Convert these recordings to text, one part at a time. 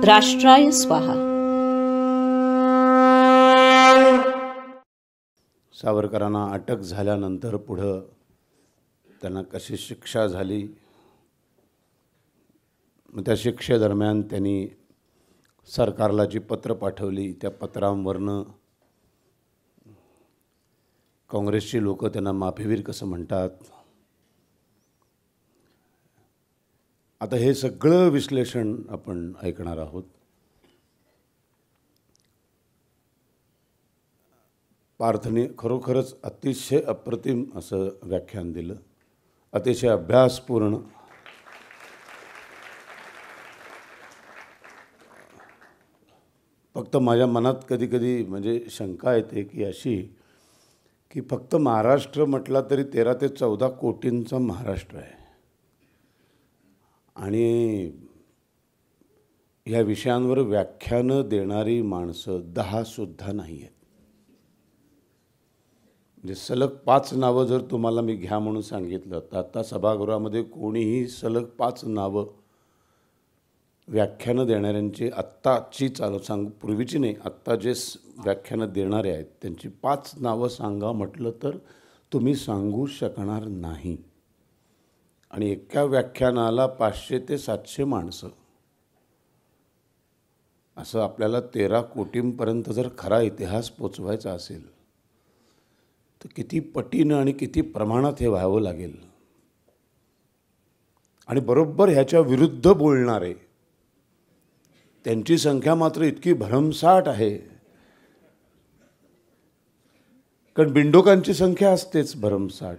राष्ट्राय स्वाहा. सावरकरांना अटक झाल्यानंतर पुढं त्यांना कशी शिक्षा झाली, मग त्या शिक्षेदरम्यान त्यांनी सरकारला जी पत्र पाठवली त्या पत्रांवरनं काँग्रेसची लोक त्यांना माफीवीर कसं म्हणतात. आता हे सगळं विश्लेषण आपण ऐकणार आहोत. पार्थने खरोखरच अतिशय अप्रतिम असं व्याख्यान दिलं, अतिशय अभ्यासपूर्ण. फक्त माझ्या मनात कधी कधी म्हणजे शंका येते की अशी की फक्त महाराष्ट्र म्हटला तरी 13 ते 14 कोटींचा महाराष्ट्र आहे आणि ह्या विषयांवर व्याख्यानं देणारी माणसं 10 सुद्धा नाही आहेत. म्हणजे सलग 5 नावं जर तुम्हाला मी घ्या म्हणून सांगितलं तर आता सभागृहामध्ये कोणीही सलग 5 नावं व्याख्यानं देणाऱ्यांची आत्ताची चालू सांग, पूर्वीची नाही, आत्ता जे व्याख्यानं देणारे आहेत त्यांची 5 नावं सांगा म्हटलं तर तुम्ही सांगू शकणार नाही. आणि एका व्याख्यानाला 500 ते 700 माणसं, असं आपल्याला 13 कोटींपर्यंत जर खरा इतिहास पोचवायचा असेल तर किती पटीनं आणि किती प्रमाणात हे व्हावं लागेल. आणि बरोबर ह्याच्या विरुद्ध बोलणारे त्यांची संख्या मात्र इतकी भरमसाठ आहे, कारण बिंडोकांची संख्या असतेच भरमसाठ.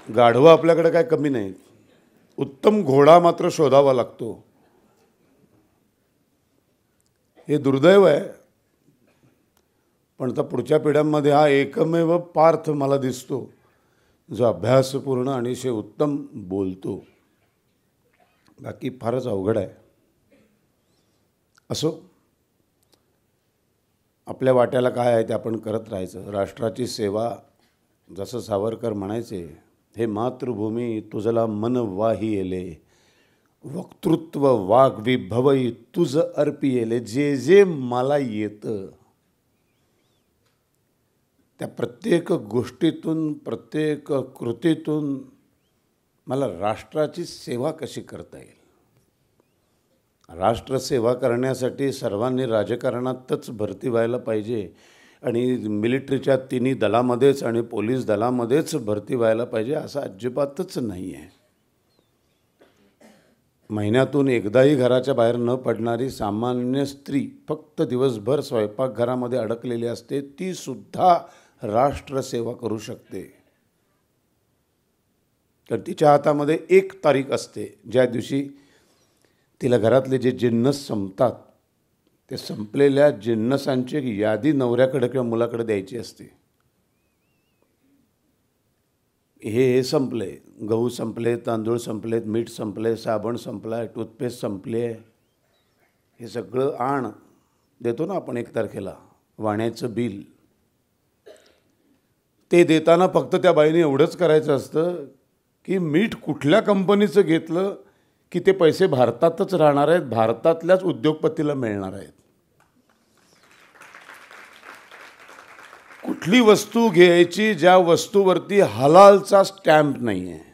गाढवं आपल्याकडे काय कमी नाहीत, उत्तम घोडा मात्र शोधावा लागतो. हे दुर्दैव आहे. पण आता पुढच्या पिढ्यांमध्ये हा एकमेव पार्थ मला दिसतो जो अभ्यासपूर्ण आणि असे उत्तम बोलतो. बाकी फारच अवघड आहे. असो, आपल्या वाट्याला काय आहे ते आपण करत राहायचं. राष्ट्राची सेवा, जसं सावरकर म्हणायचे, हे मातृभूमी तुझला मन वाही येले, वक्तृत्व वाग विभवई तुझ अर्पी येले. जे जे मला येतं त्या प्रत्येक गोष्टीतून, प्रत्येक कृतीतून मला राष्ट्राची सेवा कशी करता येईल. राष्ट्रसेवा करण्यासाठी सर्वांनी राजकारणातच भरती व्हायला पाहिजे आणि मिलिटरीच्या 3 दलामध्येच आणि पोलीस दलामध्येच भरती व्हायला पाहिजे असं अजिबातच नाही आहे. महिन्यातून एकदाही घराच्या बाहेर न पडणारी सामान्य स्त्री फक्त दिवसभर स्वयंपाकघरामध्ये अडकलेली असते, ती सुद्धा राष्ट्रसेवा करू शकते. तर तिच्या हातामध्ये 1 तारीख असते ज्या दिवशी तिला घरातले जे जिन्नस संपतात ते संपलेल्या जिन्नसांची एक यादी नवऱ्याकडे किंवा मुलाकडे द्यायची असते. हे संपले, गहू संपले, तांदूळ संपलेत, मीठ संपले, साबण संपला आहे, टूथपेस्ट संपली आहे, हे सगळं आण देतो ना आपण 1 तारखेला वाण्याचं बिल. ते देताना फक्त त्या बाईने एवढंच करायचं असतं की मीठ कुठल्या कंपनीचं घेतलं की ते पैसे भारतातच राहणार आहेत, भारतातल्याच उद्योगपतीला मिळणार आहेत. कुठली वस्तू घ्यायची ज्या वस्तूवरती हलालचा स्टॅम्प नाही आहे,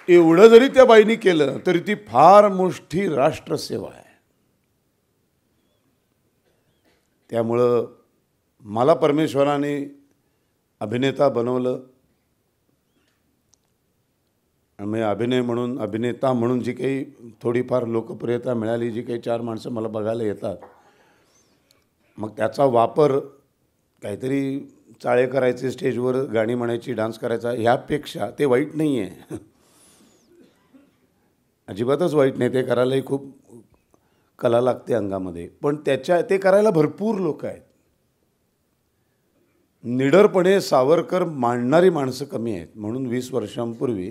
एवढं जरी त्या बाईनी केलं तरी ती फार मोठी राष्ट्रसेवा आहे. त्यामुळं मला परमेश्वराने अभिनेता बनवलं आणि मी अभिनेता म्हणून जी काही थोडीफार लोकप्रियता मिळाली, जी काही 4 माणसं मला बघायला येतात, मग त्याचा वापर काहीतरी चाळे करायचे, स्टेजवर गाणी म्हणायची, डान्स करायचा, ह्यापेक्षा ते वाईट नाही आहे. अजिबातच वाईट नाही, ते करायलाही खूप कला लागते अंगामध्ये. पण ते करायला भरपूर लोक आहेत. निडरपणे सावरकर मांडणारी माणसं कमी आहेत. म्हणून 20 वर्षांपूर्वी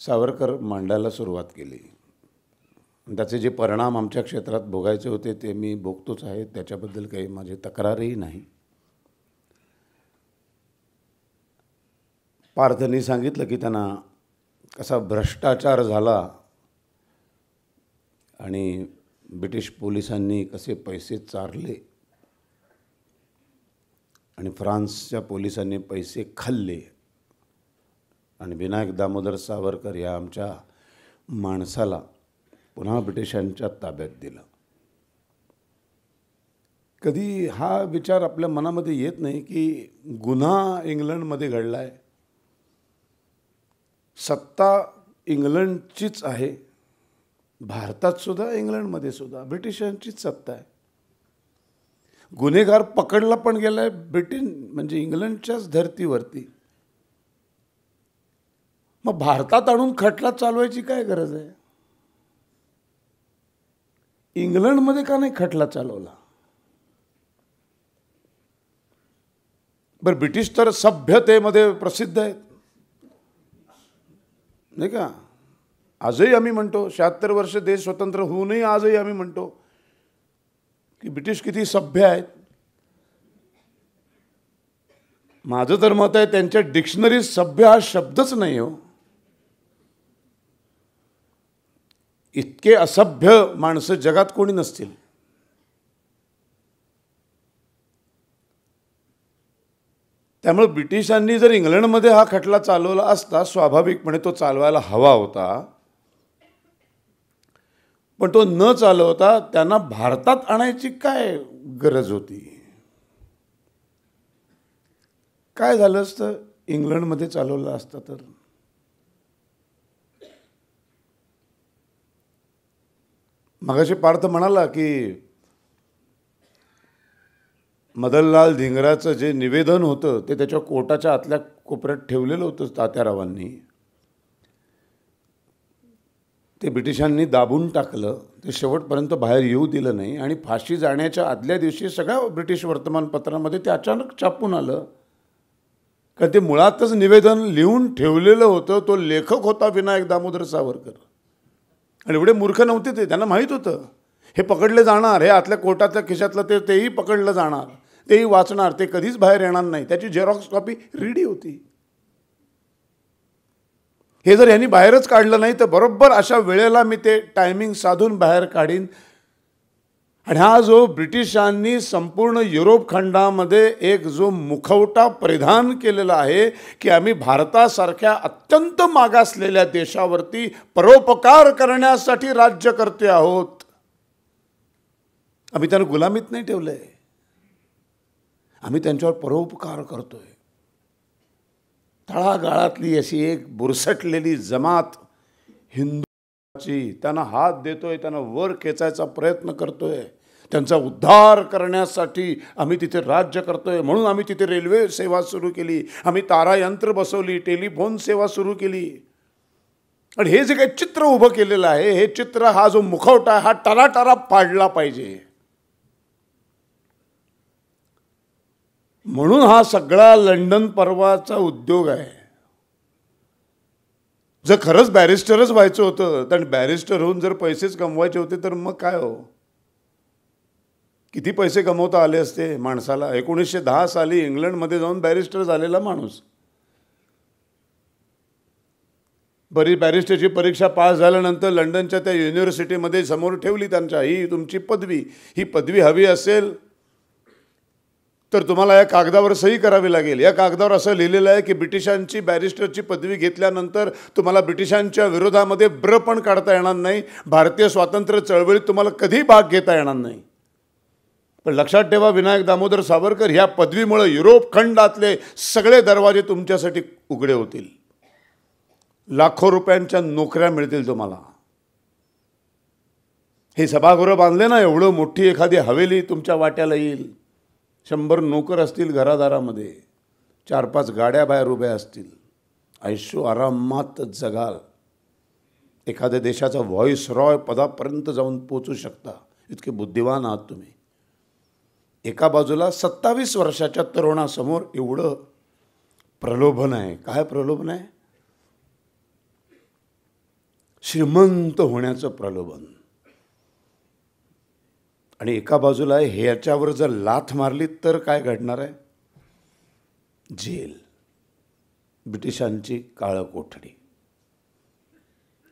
सावरकर मांडायला सुरुवात केली. त्याचे जे परिणाम आमच्या क्षेत्रात भोगायचे होते ते मी भोगतोच आहे, त्याच्याबद्दल काही माझी तक्रारही नाही. पार्थनी सांगितलं की त्यांना कसा भ्रष्टाचार झाला आणि ब्रिटिश पोलिसांनी कसे पैसे चारले आणि फ्रान्सच्या पोलिसांनी पैसे खाल्ले आणि विनायक दामोदर सावरकर या आमच्या माणसाला पुन्हा ब्रिटिशांच्या ताब्यात दिलं. कधी हा विचार आपल्या मनामध्ये येत नाही की गुन्हा इंग्लंडमध्ये घडला आहे, सत्ता इंग्लंडचीच आहे, भारतात सुद्धा इंग्लंडमध्ये सुद्धा ब्रिटिशांचीच सत्ता आहे. गुन्हेगार पकडला पण गेलाय ब्रिटन म्हणजे इंग्लंडच्याच धर्तीवरती. मग भारतात आणून खटला चालवायची काय गरज आहे? इंग्लंडमध्ये का नाही खटला चालवला? बरं, ब्रिटिश तर सभ्यतेमध्ये प्रसिद्ध आहेत नाही का. आजही आम्ही म्हणतो 76 वर्ष देश स्वतंत्र होऊनही आजही आम्ही म्हणतो की ब्रिटिश किती सभ्य आहेत. माझं तर मत आहे त्यांच्या डिक्शनरीत सभ्य हा शब्दच नाही हो. इतके असभ्य माणसं जगात कोणी नसतील. त्यामुळे ब्रिटिशांनी जर इंग्लंडमध्ये हा खटला चालवला असता स्वाभाविकपणे तो चालवायला हवा होता, पण तो न चालवता त्यांना भारतात आणायची काय गरज होती? काय झालं असतं इंग्लंडमध्ये चालवलं असतं तर? मगाशी पार्थ म्हणाला की मदनलाल धिंगराचं जे निवेदन होतं ते त्याच्या कोर्टाच्या आतल्या कोपऱ्यात ठेवलेलं होतं तात्यारावांनी. ते ब्रिटिशांनी दाबून टाकलं, ते शेवटपर्यंत बाहेर येऊ दिलं नाही आणि फाशी जाण्याच्या आदल्या दिवशी सगळ्या ब्रिटिश वर्तमानपत्रामध्ये ते अचानक छापून आलं. कारण ते मुळातच निवेदन लिहून ठेवलेलं होतं. तो लेखक होता विनायक दामोदर सावरकर. आणि एवढे मूर्ख नव्हते ते, त्यांना माहीत होतं हे पकडले जाणार, हे आतल्या कोर्टातल्या खिशातलं तेही पकडलं जाणार, तेही वाचणार, ते कधीच बाहेर येणार नाही. त्याची झेरॉक्स कॉपी रेडी होती. हे जर यांनी बाहेरच काढलं नाही तर बरोबर अशा वेळेला मी ते टायमिंग साधून बाहेर काढीन. आणि हा जो ब्रिटिशांनी संपूर्ण युरोप खंडामध्ये एक जो मुखवटा परिधान केलेला आहे की आम्ही भारतासारख्या अत्यंत मागासलेल्या देशावरती परोपकार करण्यासाठी राज्य करते आहोत, आम्ही त्यांना गुलामीत नाही ठेवलंय, आम्ही त्यांच्यावर परोपकार करतोय. तळागाळातली अशी एक बुरसटलेली जमात हिंदूची त्यांना हात देतोय, त्यांना वर खेचायचा प्रयत्न करतोय, त्यांचा उद्धार करण्यासाठी आम्ही तिथे राज्य करतोय. म्हणून आम्ही तिथे रेल्वे सेवा सुरू केली, आम्ही तारायंत्र बसवली, टेलिफोन सेवा सुरू केली. आणि हे जे काही चित्र उभं केलेलं आहे, हे चित्र, हा जो मुखवटा हा टराटरा पाडला पाहिजे. म्हणून हा सगळा लंडन पर्वाचा उद्योग आहे. जर खरंच बॅरिस्टरच व्हायचं होतं तर बॅरिस्टर होऊन जर पैसेच कमवायचे होते तर मग काय हो, किती पैसे कमवता आले असते माणसाला. 1910 साली इंग्लंडमध्ये जाऊन बॅरिस्टर झालेला माणूस, बरी बॅरिस्टरची परीक्षा पास झाल्यानंतर लंडनच्या त्या युनिव्हर्सिटीमध्ये समोर ठेवली त्यांच्या, ही तुमची पदवी, ही पदवी हवी असेल तर तुम्हाला या कागदावर सही करावी लागेल. या कागदावर असं लिहिलेलं आहे की ब्रिटिशांची बॅरिस्टरची पदवी घेतल्यानंतर तुम्हाला ब्रिटिशांच्या विरोधामध्ये ब्र पण काढता येणार नाही, भारतीय स्वातंत्र्य चळवळीत तुम्हाला कधी भाग घेता येणार नाही. पण लक्षात ठेवा विनायक दामोदर सावरकर, ह्या पदवीमुळे युरोप खंडातले सगळे दरवाजे तुमच्यासाठी उघडे होतील. लाखो रुपयांच्या नोकऱ्या मिळतील तुम्हाला. हे सभागृह बांधले ना, एवढं मोठी एखादी हवेली तुमच्या वाट्याला येईल. 100 नोकर असतील घरादारामध्ये, 4-5 गाड्या बाहेर उभ्या असतील. ऐशो आरामात जगाल. एखाद्या देशाचा व्हॉइस रॉय पदापर्यंत जाऊन पोचू शकता, इतके बुद्धिवान आहात तुम्ही. एका बाजूला 27 वर्षाच्या तरुणासमोर एवढं प्रलोभन आहे. काय प्रलोभन आहे? श्रीमंत होण्याचं प्रलोभन. आणि एका बाजूला ह्याच्यावर जर लाथ मारली तर काय घडणार आहे? जेल. ब्रिटिशांची काळं कोठडी.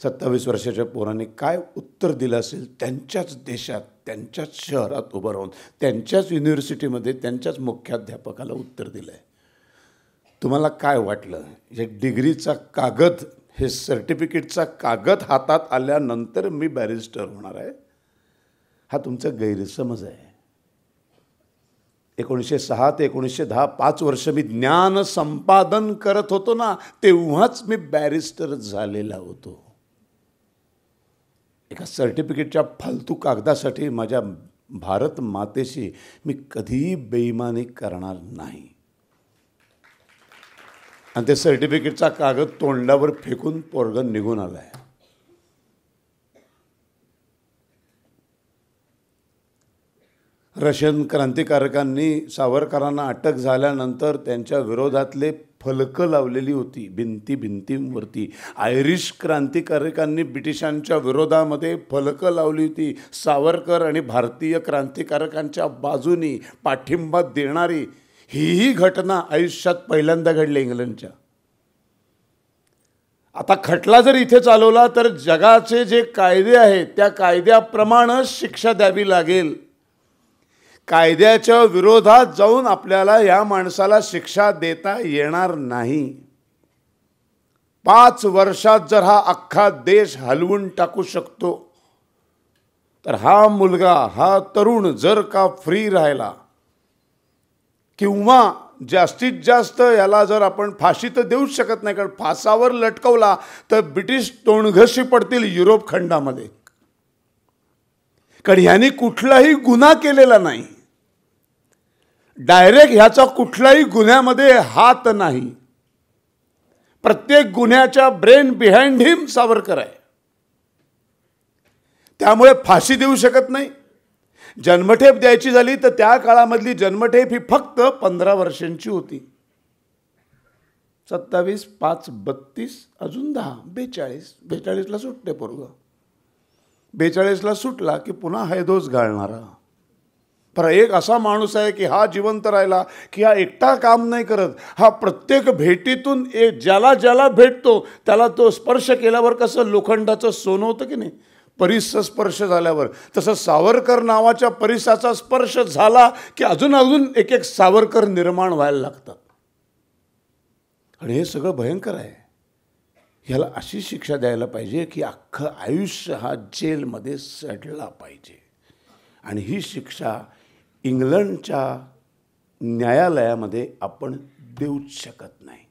27 वर्षाच्या पोरांनी काय उत्तर दिलं असेल त्यांच्याच देशात, त्यांच्याच शहरात उभं राहून, त्यांच्याच युनिव्हर्सिटीमध्ये त्यांच्याच मुख्याध्यापकाला उत्तर दिलं आहे. तुम्हाला काय वाटलं? हे डिग्रीचा कागद, हे सर्टिफिकेटचा कागद हातात आल्यानंतर मी बॅरिस्टर होणार आहे, हा तुमचा गैरसमज आहे. 1906 ते 1910 5 वर्ष मी ज्ञान संपादन करत होतो ना, तेव्हाच मी बॅरिस्टर झालेला होतो. एका सर्टिफिकेटच्या फालतू कागदासाठी माझ्या भारत मातेशी मी कधीही बेईमानी करणार नाही. आणि ते सर्टिफिकेटचा कागद तोंडावर फेकून पोरगं निघून आलाय. रशियन क्रांतिकारकांनी सावरकरांना अटक झाल्यानंतर त्यांच्या विरोधातले फलकं लावलेली होती भिंतींवरती. आयरिश क्रांतिकारकांनी ब्रिटिशांच्या विरोधामध्ये फलकं लावली होती. सावरकर आणि भारतीय क्रांतिकारकांच्या बाजूनी पाठिंबा देणारी ही घटना आयुष्यात पहिल्यांदा घडली इंग्लंडच्या. आता खटला जर इथे चालवला तर जगाचे जे कायदे आहेत त्या कायद्याप्रमाणे शिक्षा द्यावी लागेल. कायद्याच्या विरोधात जाऊन आपल्याला या माणसाला शिक्षा देता येणार नाही. 5 वर्षात जर हा अख्खा देश हलवून टाकू शकतो तर हा मुलगा, हा तरुण जर का फ्री राहिला किंवा जास्तीत जास्त याला जर आपण फाशी तर देऊच शकत नाही, कारण फासावर लटकवला तर ब्रिटिश तोंडघशी पडतील युरोप खंडामध्ये. कारण ह्यानी कुठलाही गुन्हा केलेला नाही, डायरेक्ट ह्याचा कुठलाही गुन्ह्यामध्ये हात नाही. प्रत्येक गुन्ह्याच्या ब्रेन बिहाइंड हिम सावरकर आहे. त्यामुळे फाशी देऊ शकत नाही. जन्मठेप द्यायची झाली तर त्या काळामधली जन्मठेप ही फक्त 15 वर्षांची होती. 27, 5, 32 अजून 10, 42ला सुटते पोरग. 42ला सुटला की पुन्हा हैदोस घालणारा. पर एक असा माणूस आहे की हा जिवंत राहिला की हा एकटा काम नाही करत. हा प्रत्येक भेटीतून ज्याला ज्याला भेटतो त्याला तो स्पर्श केल्यावर कसं लोखंडाचं सोनं होतं की नाही, परिसचा स्पर्श झाल्यावर, तसं सावरकर नावाच्या परिसाचा स्पर्श झाला की अजून अजून एक एक सावरकर निर्माण व्हायला लागतात. आणि हे सगळं भयंकर आहे. ह्याला अशी शिक्षा द्यायला पाहिजे की अख्खं आयुष्य हा जेलमध्ये सडला पाहिजे. आणि ही शिक्षा इंग्लंडच्या न्यायालयामध्ये आपण देऊच शकत नाही.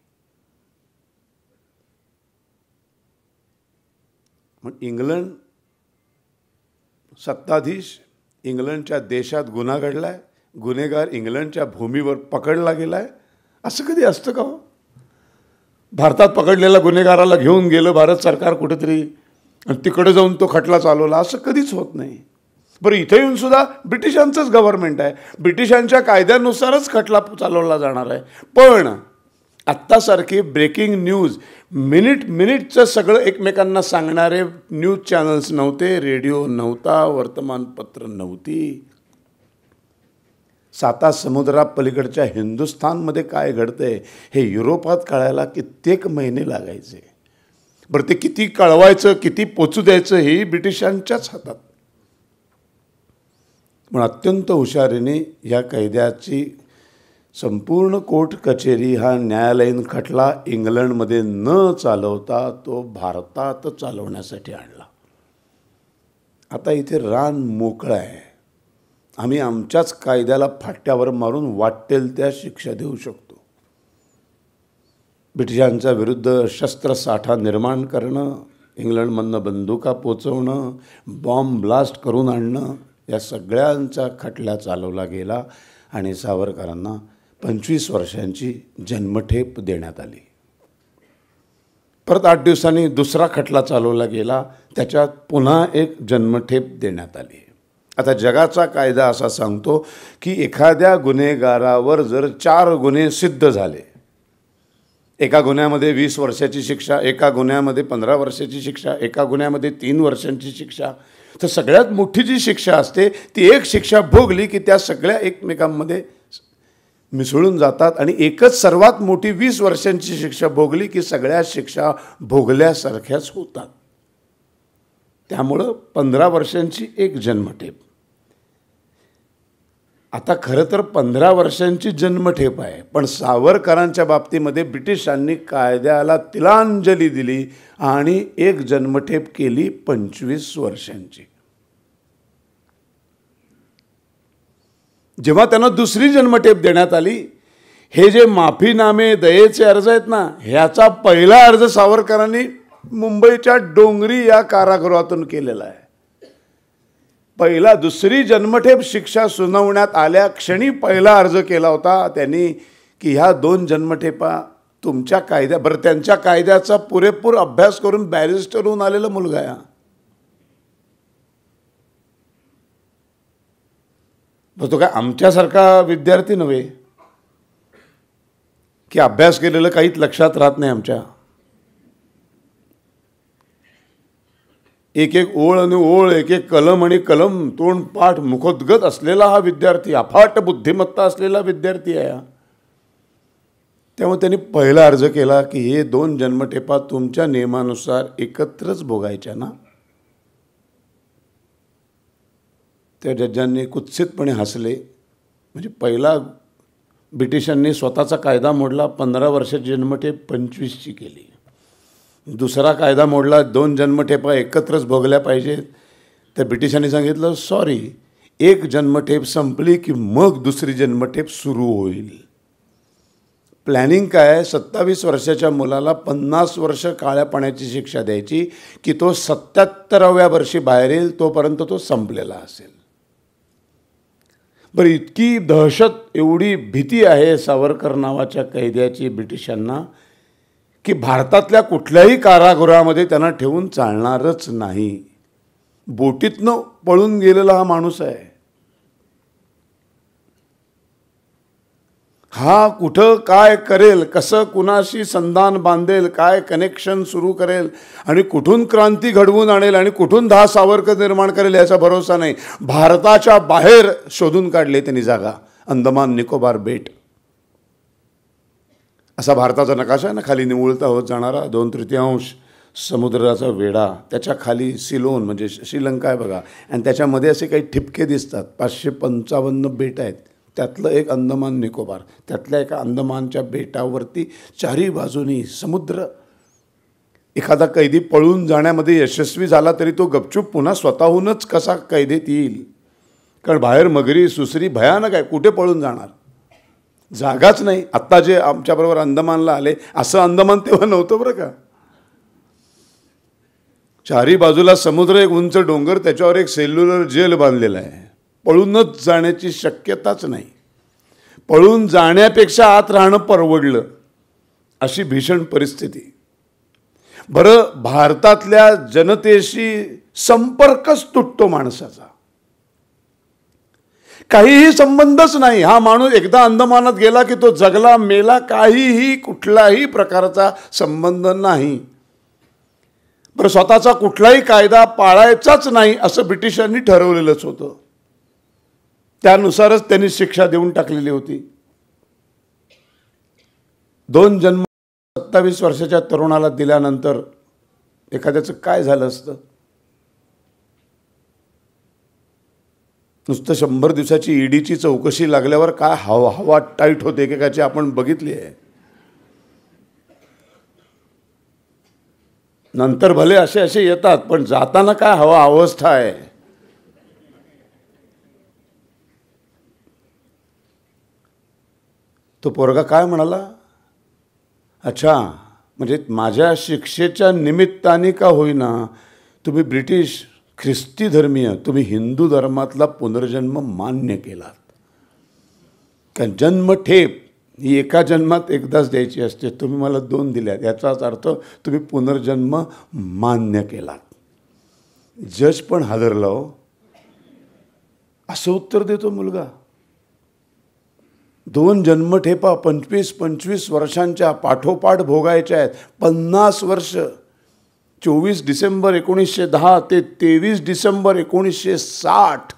मग इंग्लंड सत्ताधीश इंग्लंडच्या देशात गुन्हा घडलाय, गुन्हेगार इंग्लंडच्या भूमीवर पकडला गेलाय, असं कधी असतं का हो? भारतात पकडलेल्या गुन्हेगाराला घेऊन गेलं भारत सरकार कुठेतरी आणि तिकडे जाऊन तो खटला चालवला, असं कधीच होत नाही. बरं, इथे येऊन सुद्धा ब्रिटिशांचंच गव्हर्नमेंट आहे, ब्रिटिशांच्या कायद्यानुसारच खटला चालवला जाणार आहे. पण आत्तासारखी ब्रेकिंग न्यूज, मिनिटचं सगळं एकमेकांना सांगणारे न्यूज चॅनल्स नव्हते, रेडिओ नव्हता, वर्तमानपत्र नव्हती. 7 समुद्रापलीकडच्या हिंदुस्थानमध्ये काय घडतंय हे युरोपात कळायला कित्येक महिने लागायचे. बरं, ते किती कळवायचं, किती पोचू द्यायचं हे ब्रिटिशांच्याच हातात. पण अत्यंत हुशारीने या कायद्याची संपूर्ण कोर्ट कचेरी, हा न्यायालयीन खटला इंग्लंडमध्ये न चालवता तो भारतात चालवण्यासाठी आणला. आता इथे रान मोकळं आहे. आम्ही आमच्याच कायद्याला फाट्यावर मारून वाटेल त्या शिक्षा देऊ शकतो. ब्रिटिशांच्या विरुद्ध शस्त्रसाठा निर्माण करणं, इंग्लंडमधनं बंदुका पोचवणं, बॉम्ब ब्लास्ट करून आणणं, या सगळ्यांचा खटला चालवला गेला आणि सावरकरांना 25 वर्षांची जन्मठेप देण्यात आली. परत 8 दिवसांनी दुसरा खटला चालवला गेला, त्याच्यात पुन्हा एक जन्मठेप देण्यात आली. आता जगाचा कायदा असा सांगतो की एखाद्या गुन्हेगारावर जर 4 गुन्हे सिद्ध झाले, एका गुन्ह्यामध्ये 20 वर्षाची शिक्षा, एका गुन्ह्यामध्ये 15 वर्षाची शिक्षा, एका गुन्ह्यामध्ये 3 वर्षांची शिक्षा, तर सगळ्यात मोठी जी शिक्षा असते ती एक शिक्षा भोगली की त्या सगळ्या एकमेकांमध्ये मिसळून जातात आणि एकच सर्वात मोठी 20 वर्षांची शिक्षा भोगली की सगळ्या शिक्षा भोगल्यासारख्याच होतात. त्यामुळं 15 वर्षांची एक जन्मठेप. आता खरं तर 15 वर्षांची जन्मठेप आहे, पण सावरकरांच्या बाबतीमध्ये ब्रिटिशांनी कायद्याला तिलांजली दिली आणि एक जन्मठेप केली 25 वर्षांची. जेव्हा त्यांना दुसरी जन्मठेप देण्यात आली, हे जे माफीनामे दयेचे अर्ज आहेत ना, ह्याचा पहिला अर्ज सावरकरांनी मुंबईच्या डोंगरी या कारागृहातून केलेला आहे. पहिला दुसरी जन्मठेप शिक्षा सुनावण्यात आल्या क्षणी पहिला अर्ज केला होता त्यांनी की ह्या 2 जन्मठेपा तुमच्या बरं त्यांच्या कायद्याचा पुरेपूर अभ्यास करून बॅरिस्टर होऊन आलेला मुलगा आहे. तो काय आमच्यासारखा विद्यार्थी नव्हे की अभ्यास केलेलं काहीच लक्षात राहत नाही. आमच्या एक एक ओळ आणि ओळ, एक एक कलम आणि कलम, तोंड पाठ मुखोद्गत असलेला हा विद्यार्थी, अफाट बुद्धिमत्ता असलेला विद्यार्थी आहे. त्यामुळे त्यांनी पहिला अर्ज केला की हे 2 जन्मठेपा तुमच्या नियमानुसार एकत्रच भोगायच्या ना. त्या जजांनी कुत्सितपणे हसले. म्हणजे पहिला ब्रिटिशांनी स्वतःचा कायदा मोडला, 15 वर्षाची जन्मठेप 25ची केली. दुसरा कायदा मोडला, 2 जन्मठेपा एकत्रच भोगल्या पाहिजेत. तर ब्रिटिशांनी सांगितलं सॉरी, एक जन्मठेप संपली की मग दुसरी जन्मठेप सुरू होईल. प्लॅनिंग काय, 27 वर्षाच्या मुलाला 50 वर्ष काळ्या पाण्याची शिक्षा द्यायची की तो 77व्या वर्षी बाहेर येईल, तोपर्यंत तो संपलेला असेल. बरं, इतकी दहशत, एवढी भीती आहे सावरकर नावाच्या कैद्याची ब्रिटिशांना की भारतातल्या कुठल्याही कारागृहामध्ये त्यांना ठेवून चालणारच नाही. बोटीतनं पळून गेलेला हा माणूस आहे. हा कुठं काय करेल, कसं कुणाशी संधान बांधेल, काय कनेक्शन सुरू करेल आणि कुठून क्रांती घडवून आणेल आणि कुठून 10 सावरकर निर्माण करेल याचा भरोसा नाही. भारताच्या बाहेर शोधून काढले त्यांनी जागा. अंदमान निकोबार बेट असा भारताचा नकाशा आहे ना, खाली निवळता होत जाणारा 2/3 समुद्राचा वेढा, त्याच्या खाली सिलोन म्हणजे श्रीलंका आहे बघा, आणि त्याच्यामध्ये असे काही ठिपके दिसतात. 555 बेट आहेत, त्यातलं एक अंदमान निकोबार. त्यातल्या एका अंदमानच्या बेटावरती चारी बाजूनी समुद्र. एखादा कैदी पळून जाण्यामध्ये यशस्वी झाला तरी तो गपचूप पुन्हा स्वतःहूनच कसा कैदेत येईल, कारण बाहेर मगरी सुसरी भयानक आहे, कुठे पळून जाणार, जागाच नाही. आत्ता जे आमच्याबरोबर अंदमानला आले असं अंदमान तेव्हा नव्हतं बरं का. चारी बाजूला समुद्र, एक उंच डोंगर, त्याच्यावर एक सेल्युलर जेल बांधलेला आहे. पळूनच जाण्याची शक्यताच नाही. पळून जाण्यापेक्षा आत राहणं परवडलं, अशी भीषण परिस्थिती. बरं, भारतातल्या जनतेशी संपर्कच तुटतो माणसाचा, काहीही संबंधच नाही. हा माणूस एकदा अंदमानात गेला की तो जगला मेला, काहीही कुठलाही प्रकारचा संबंध नाही. बरं, स्वतःचा कुठलाही कायदा पाळायचाच नाही असं ब्रिटिशांनी ठरवलेलंच होतं. त्यानुसारच त्यांनी शिक्षा देऊन टाकलेली होती. 2 जन्म 27 वर्षाच्या तरुणाला दिल्यानंतर एखाद्याचं काय झालं असतं. नुसतं 100 दिवसाची ईडीची चौकशी लागल्यावर काय हवा टाईट होते एकेकाची आपण बघितली आहे. नंतर भले असे येतात, पण जाताना काय हवा अवस्था आहे. तो पोरगा काय म्हणाला, अच्छा म्हणजे माझ्या शिक्षेच्या निमित्ताने का होईना तुम्ही ब्रिटिश ख्रिस्ती धर्मीय, तुम्ही हिंदू धर्मातला पुनर्जन्म मान्य केलात. कारण जन्मठेप ही एका जन्मात एकदाच द्यायची असते, तुम्ही मला 2 दिल्यात, याचाच अर्थ तुम्ही पुनर्जन्म मान्य केलात. जज पण हादरला हो. असं उत्तर देतो मुलगा. 2 जन्मठेपा 25 वर्षांच्या पाठोपाठ भोगायच्या आहेत. 50 वर्ष. 24 डिसेंबर 1910 ते 23 डिसेंबर 1960.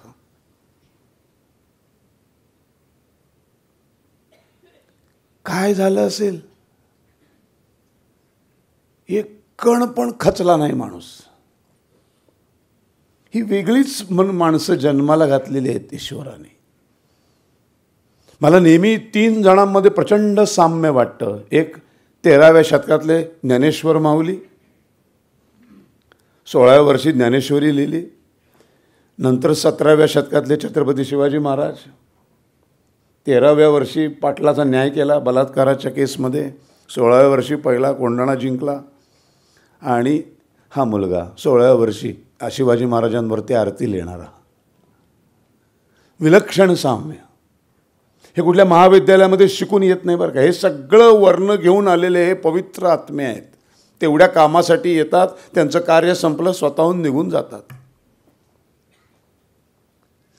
काय झालं असेल? एक कण पण खचला नाही माणूस. ही वेगळीच माणसं जन्माला घातलेली आहेत ईश्वराने. मला नेहमी 3 जणांमध्ये प्रचंड साम्य वाटतं. एक 13व्या शतकातले ज्ञानेश्वर माऊली, 16व्या वर्षी ज्ञानेश्वरी लिहिली. नंतर 17व्या शतकातले छत्रपती शिवाजी महाराज, 13व्या वर्षी पाटलाचा न्याय केला बलात्काराच्या केसमध्ये, 16व्या वर्षी पहिला कोंढाणा जिंकला. आणि हा मुलगा 16व्या वर्षी शिवाजी महाराजांवरती आरती लिहिणारा. विलक्षण साम्य. हे कुठल्या महाविद्यालयामध्ये शिकून येत नाही बरं का. हे सगळं वर्ण घेऊन आलेले हे पवित्र आत्मे आहेत. तेवढ्या कामासाठी येतात, त्यांचं कार्य संपलं, स्वतःहून निघून जातात.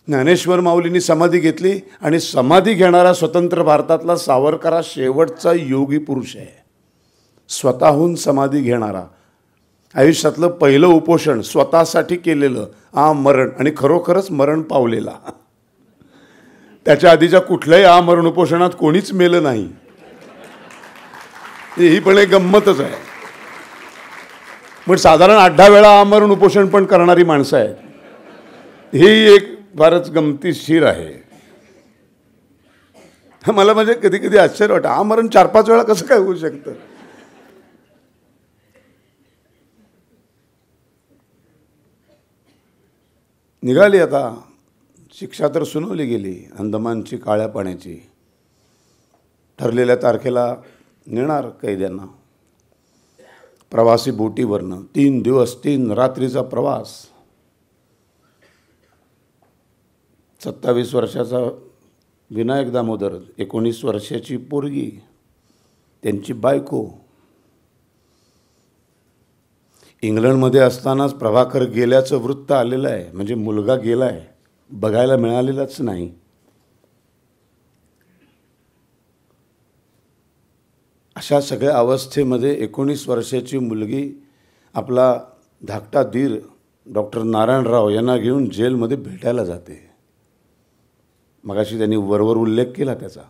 ज्ञानेश्वर माऊलींनी समाधी घेतली आणि समाधी घेणारा स्वतंत्र भारतातला सावरकर हा शेवटचा योगी पुरुष आहे. स्वतःहून समाधी घेणारा. आयुष्यातलं पहिलं उपोषण स्वतःसाठी केलेलं, आमरण, आणि खरोखरच मरण पावलेला. त्याच्या आधीच्या कुठल्याही आमरण उपोषणात कोणीच मेलं नाही. ही पण एक गंमतच आहे. पण साधारण 8-10 वेळा आमरण उपोषण पण करणारी माणसं आहेत. ही एक फारच गमतीशीर आहे. मला म्हणजे कधी कधी आश्चर्य वाटतं, आमरण 4-5 वेळा कसं काय होऊ शकतं. निघाली आता शिक्षा तर सुनावली गेली अंदमानची काळ्या पाण्याची. ठरलेल्या तारखेला नेणार कैद्यांना प्रवासी बोटीवरनं. 3 दिवस 3 रात्रीचा प्रवास. 27 वर्षाचा विनायक दामोदर, 19 वर्षाची पोरगी, त्यांची बायको. इंग्लंडमध्ये असतानाच प्रभाकर गेल्याचं वृत्त आलेलं आहे. म्हणजे मुलगा गेला आहे, बघायला मिळालेलाच नाही. अशा सगळ्या अवस्थेमध्ये 19 वर्षाची मुलगी आपला धाकटा धीर डॉक्टर नारायणराव यांना घेऊन जेलमध्ये भेटायला जाते. मगाशी त्यांनी वरवर उल्लेख केला त्याचा.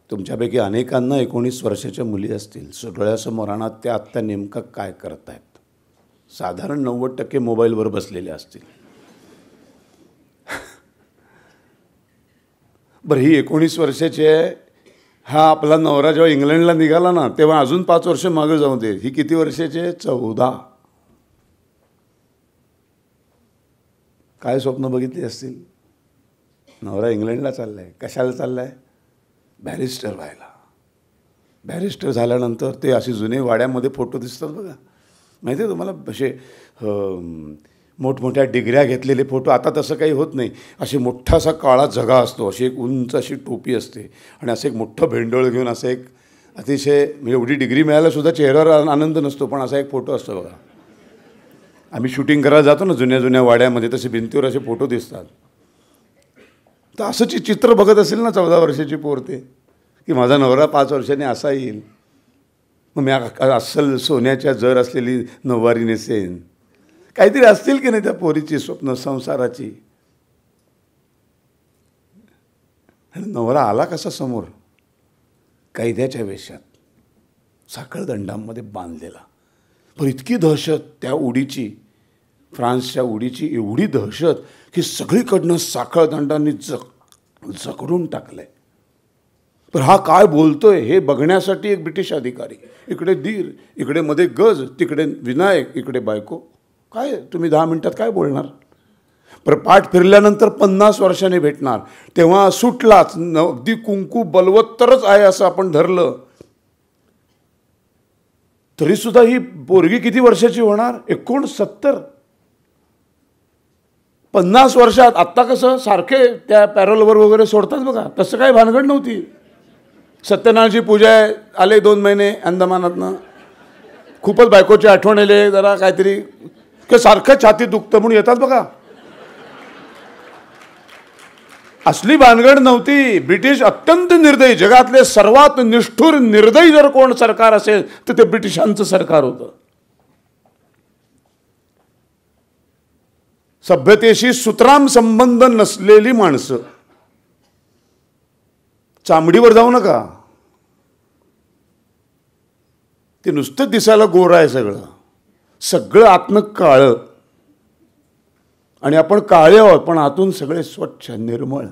तुमच्यापैकी अनेकांना 19 वर्षाच्या मुली असतील. डोळ्यासमोर आणा त्या आत्ता नेमकं काय करत आहेत. साधारण 90% मोबाईलवर बसलेले असतील. बरं, ही 19 वर्षाची आहे. हा आपला नवरा जेव्हा इंग्लंडला निघाला ना, तेव्हा अजून 5 वर्ष मागे जाऊ दे. ही किती वर्षाची आहे? 14. काय स्वप्न बघितली असतील. नवरा इंग्लंडला चाललाय. कशाला चाललाय? बॅरिस्टर व्हायला. बॅरिस्टर झाल्यानंतर ते असे जुने वाड्यामध्ये फोटो दिसतात बघा, माहिती आहे तुम्हाला, असे मोठमोठ्या डिग्र्या घेतलेले फोटो. आता तसं काही होत नाही. असे मोठासा काळा झगा असतो, अशी एक उंच अशी टोपी असते आणि असं एक मोठं भेंडोळ घेऊन असं एक अतिशय, म्हणजे एवढी डिग्री मिळायलासुद्धा चेहऱ्यावर आनंद नसतो, पण असा एक फोटो असतो बघा. आम्ही शूटिंग करायला जातो ना जुन्या जुन्या वाड्यामध्ये, तसे भिंतीवर असे फोटो दिसतात. तर असंच चित्र बघत असेल ना 14 वर्षाची पोर ते, की माझा नवरा 5 वर्षांनी असा येईल, मग मी अस्सल सोन्याच्या जर असलेली नऊवारी नेसेन. काहीतरी असतील की नाही त्या पोरीची स्वप्न संसाराची. आणि नवरा आला कसा समोर? कैद्याच्या वेशात, साखळदंडामध्ये बांधलेला. पण इतकी दहशत त्या उडीची, फ्रान्सच्या उडीची एवढी दहशत की सगळीकडनं साखळदंडांनी जखडून टाकलंय. पण हा काय बोलतोय हे बघण्यासाठी एक ब्रिटिश अधिकारी. इकडे धीर, इकडे मध्ये गज, तिकडे विनायक, इकडे बायको. काय तुम्ही 10 मिनिटात काय बोलणार? पर पाठ फिरल्यानंतर 50 वर्षांनी भेटणार, तेव्हा सुटलाच. अगदी कुंकू बलवत्तरच आहे असं आपण धरलं तरीसुद्धा ही पोरगी किती वर्षाची होणार? 69. 50 वर्षात. आत्ता कसं सारखे त्या पॅरोलवर वगैरे सोडतात बघा, तसं काही भानगड नव्हती. सत्यनारायणची पूजा आहे, आले 2 महिने अंदमानातनं, खूपच बायकोची आठवण आले, जरा काहीतरी की सारखं छाती दुखतं म्हणून येतात बघा. असली भानगड नव्हती. ब्रिटिश अत्यंत निर्दयी, जगातले सर्वात निष्ठुर निर्दयी जर कोण सरकार असेल तर ते ब्रिटिशांचं सरकार होतं. सभ्यतेशी सुतराम संबंध नसलेली माणसं. चामडीवर जाऊ नका. ते नुसतं दिसायला गोरं आहे सगळं, सगळं आतनं काळं, आणि आपण काळे आहोत पण आतून सगळे स्वच्छ निर्मळ.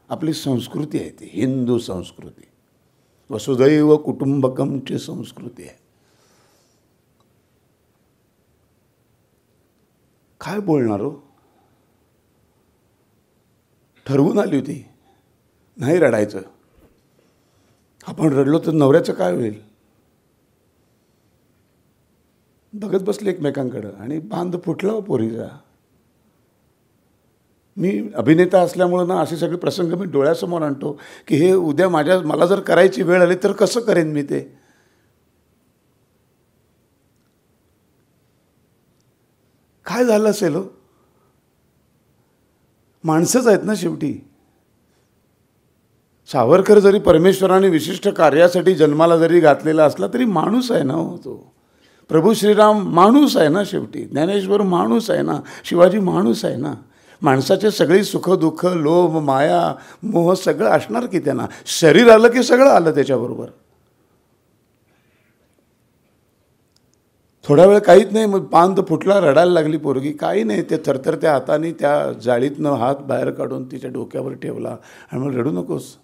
आपली संस्कृती आहे ती हिंदू संस्कृती, वसुदैव कुटुंबकमची संस्कृती आहे. काय बोलणार हो. ठरवून आली होती नाही रडायचं. आपण रडलो तर नवऱ्याचं काय होईल. बघत बसले एकमेकांकडं आणि बांध फुटला हो पोरीचा. मी अभिनेता असल्यामुळं ना असे सगळे प्रसंग मी डोळ्यासमोर आणतो की हे उद्या मला जर करायची वेळ आली तर कसं करेन मी ते. काय झालं असेल हो. माणसंच आहेत ना शेवटी. सावरकर जरी परमेश्वराने विशिष्ट कार्यासाठी जन्माला जरी घातलेला असला तरी माणूस आहे ना हो तो. प्रभू श्रीराम माणूस आहे ना शेवटी. ज्ञानेश्वर माणूस आहे ना. शिवाजी माणूस आहे ना. माणसाचे सगळी सुख दुःख लोभ माया मोह सगळं असणार की त्यांना. शरीर आलं की सगळं आलं त्याच्याबरोबर. थोडा वेळ काहीच नाही, मग बांध फुटला, रडायला लागली पोरगी. काही नाही, ते थरथरत्या हाताने त्या जाळीतनं हात बाहेर काढून तिच्या डोक्यावर ठेवला आणि मग रडू नकोस.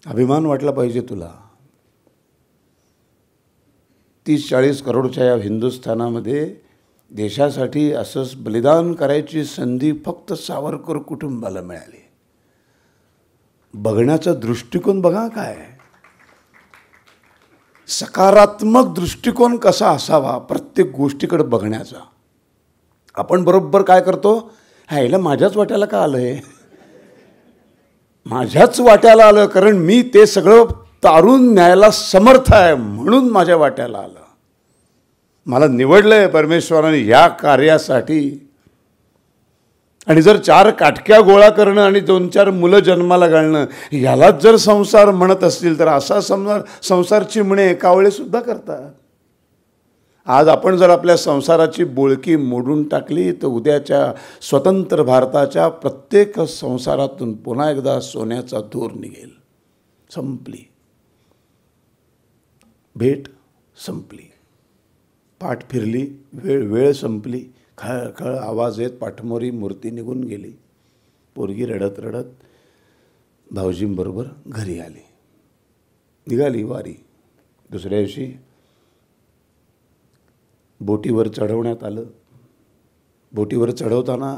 अभिमान वाटला पाहिजे तुला. 30-40 करोडच्या या हिंदुस्थानामध्ये देशासाठी असंच बलिदान करायची संधी फक्त सावरकर कुटुंबाला मिळाली. बघण्याचा दृष्टिकोन बघा काय. सकारात्मक दृष्टिकोन कसा असावा प्रत्येक गोष्टीकडे बघण्याचा. आपण बरोबर काय करतो, ह्याला माझ्याच वाट्याला का आलं हे, माझ्याच वाट्याला आलं कारण मी ते सगळं तारून न्यायला समर्थ आहे म्हणून माझ्या वाट्याला आलं. मला निवडलंय परमेश्वराने या कार्यासाठी. आणि जर 4 काटक्या गोळा करणं आणि 2-4 मुलं जन्माला घालणं ह्यालाच जर संसार म्हणत असतील तर असा संसार चिमणे कावळे सुद्धा करतात. आज आपण जर आपल्या संसाराची बोळकी मोडून टाकली तर उद्याच्या स्वतंत्र भारताच्या प्रत्येक संसारातून पुन्हा एकदा सोन्याचा धूर निघेल. संपली भेट, संपली पाठ फिरली, वेळ संपली. खळखळ आवाज येत पाठमोरी मूर्ती निघून गेली. पोरगी रडत रडत भाऊजींबरोबर घरी आली. निघाली वारी. दुसऱ्या दिवशी बोटीवर चढवण्यात आलं. बोटीवर चढवताना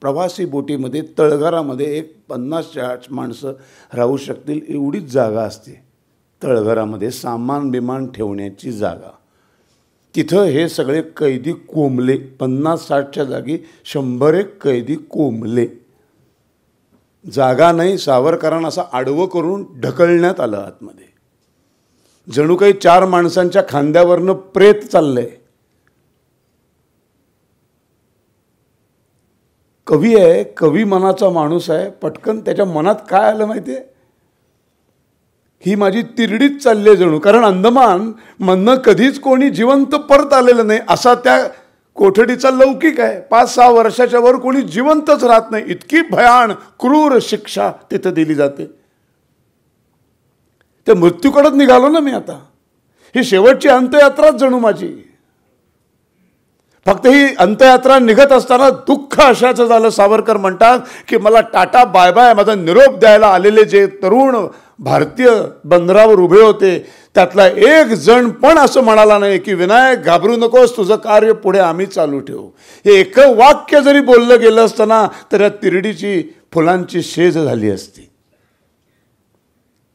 प्रवासी बोटीमध्ये तळघरामध्ये एक 50-60 माणसं राहू शकतील एवढीच जागा असते. तळघरामध्ये सामान बिमान ठेवण्याची जागा. तिथं हे सगळे कैदी कोंबले. 50-60च्या जागी 100 कैदी कोंबले. जागा नाही. सावरकरांना असं आडवं करून ढकलण्यात आलं आतमध्ये. जणू काही 4 माणसांच्या खांद्यावरनं प्रेत चाललंय. कवी आहे, कवी मनाचा माणूस आहे. पटकन त्याच्या मनात काय आलं माहिती आहे, ही माझी तिरडीच चालली आहे जणू. कारण अंदमान मधनं कधीच कोणी जिवंत परत आलेलं नाही असा त्या कोठडीचा लौकिक आहे. 5-6 वर्षाच्या वर कोणी जिवंतच राहत नाही. इतकी भयान क्रूर शिक्षा तिथं दिली जाते. त्या मृत्यूकडेच निघालो ना मी आता. ही शेवटची अंत्ययात्राच जणू माझी. फक्त ही अंत्ययात्रा निघत असताना दुःख अशाचं झालं. सावरकर म्हणतात की मला टाटा बाय बाय माझा निरोप द्यायला आलेले जे तरुण भारतीय बंदरावर उभे होते त्यातला एक जण पण असं म्हणाला नाही की विनायक घाबरू नकोस, तुझं कार्य पुढे आम्ही चालू ठेवू. हे एक वाक्य जरी बोललं गेलं असताना तर या तिरडीची फुलांची शेज झाली असती.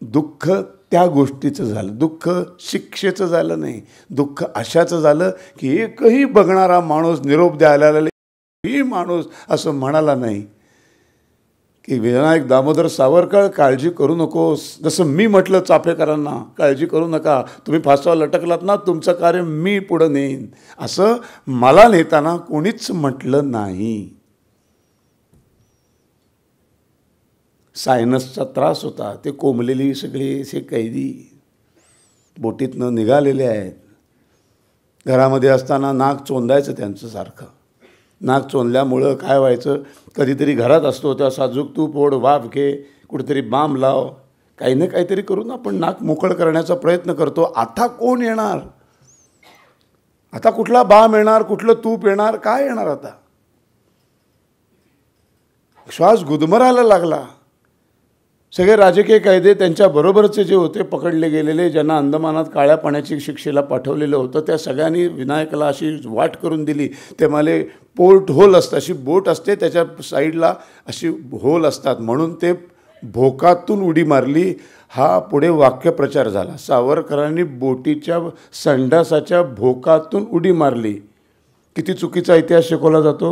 दुःख त्या गोष्टीचं झालं. दुःख शिक्षेचं झालं नाही. दुःख अशाचं झालं की एकही बघणारा माणूस निरोप द्यायला ही माणूस असं म्हणाला नाही की विनायक दामोदर सावरकर काळजी करू नकोस. जसं मी म्हटलं चाफेकरांना काळजी करू नका, तुम्ही फासावर लटकलात ना, तुमचं कार्य मी पुढं नेईन, असं मला नेताना कोणीच म्हटलं नाही. सायनसचा त्रास होता. ते कोंबलेली सगळे असे कैदी बोटीतनं निघालेले आहेत. घरामध्ये असताना नाक चोंदायचं त्यांचं सारखं. नाक चोंदल्यामुळं काय व्हायचं, कधीतरी घरात असतो तेव्हा साजूक तूप ओढ, वाफ घे, कुठेतरी बाम लाव, काही ना काहीतरी करून आपण नाक मोकळं करण्याचा प्रयत्न करतो. आता कोण येणार, आता कुठला बाम येणार, कुठलं तूप येणार, काय येणार आता. श्वास गुदमरायला लागला. सगळे राजकीय कायदे त्यांच्या बरोबरचे जे होते पकडले गेलेले, ज्यांना अंदमानात काळ्या पाण्याची शिक्षेला पाठवलेलं होतं, त्या सगळ्यांनी विनायकाला अशी वाट करून दिली. ते मला पोर्ट होल असतं, अशी बोट असते, त्याच्या साईडला अशी होल असतात, म्हणून ते भोकातून उडी मारली. हा पुढे वाक्यप्रचार झाला. सावरकरांनी बोटीच्या संडासाच्या भोकातून उडी मारली. किती चुकीचा इतिहास शिकवला जातो.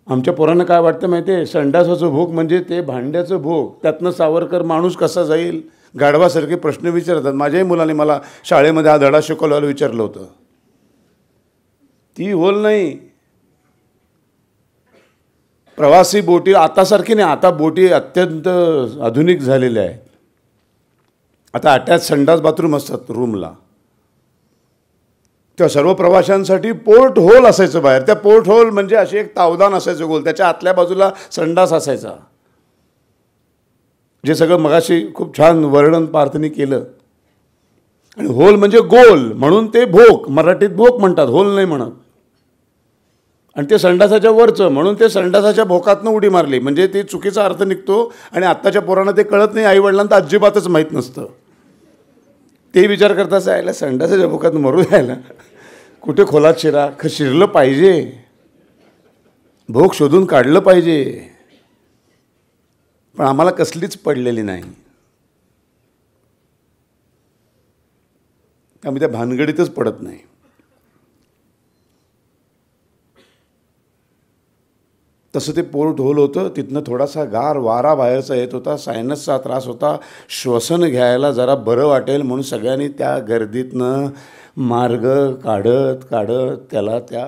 आमच्या पोरांना काय वाटतं माहिती आहे, संडासाचं भोग म्हणजे ते भांड्याचं भोग, त्यातनं सावरकर माणूस कसा जाईल, गाढवासारखे प्रश्न विचारतात. माझ्याही मुलाने मला शाळेमध्ये हा धडा शिकवल्यावर विचारलं होतं. ती होल नाही. प्रवासी बोटी आतासारखी नाही, आता बोटी अत्यंत आधुनिक झालेल्या आहेत. आता अटॅच संडास बाथरूम असतात रूमला. त्या सर्व प्रवाशांसाठी पोर्ट होल असायचं बाहेर. त्या पोर्ट होल म्हणजे अशी एक तावदान असायचं गोल, त्याच्या आतल्या बाजूला संडास असायचा. जे सगळं मगाशी खूप छान वर्णन पार्थनी केलं. आणि होल म्हणजे गोल, म्हणून ते भोक, मराठीत भोक म्हणतात, होल नाही म्हणत. आणि ते संडासाच्या वरचं, म्हणून ते संडासाच्या भोकातनं उडी मारली, म्हणजे ते चुकीचा अर्थ निघतो. आणि आत्ताच्या पोरांना ते कळत नाही, आईवडिलांना अजिबातच माहीत नसतं. ते विचार करताच यायला संडासाच्या भोकात मरू द्यायला, कुठे खोलात शिरा, शिरलं पाहिजे, भोग शोधून काढलं पाहिजे. पण आम्हाला कसलीच पडलेली नाही. आम्ही त्या भानगडीतच पडत नाही. तसं ते पोर्ट होल होतं. तिथनं थोडासा गार वारा बाहेरचा येत होता. सायनसचा त्रास होता. श्वसन घ्यायला जरा बरं वाटेल म्हणून सगळ्यांनी त्या गर्दीतनं मार्ग काढत काढत त्याला त्या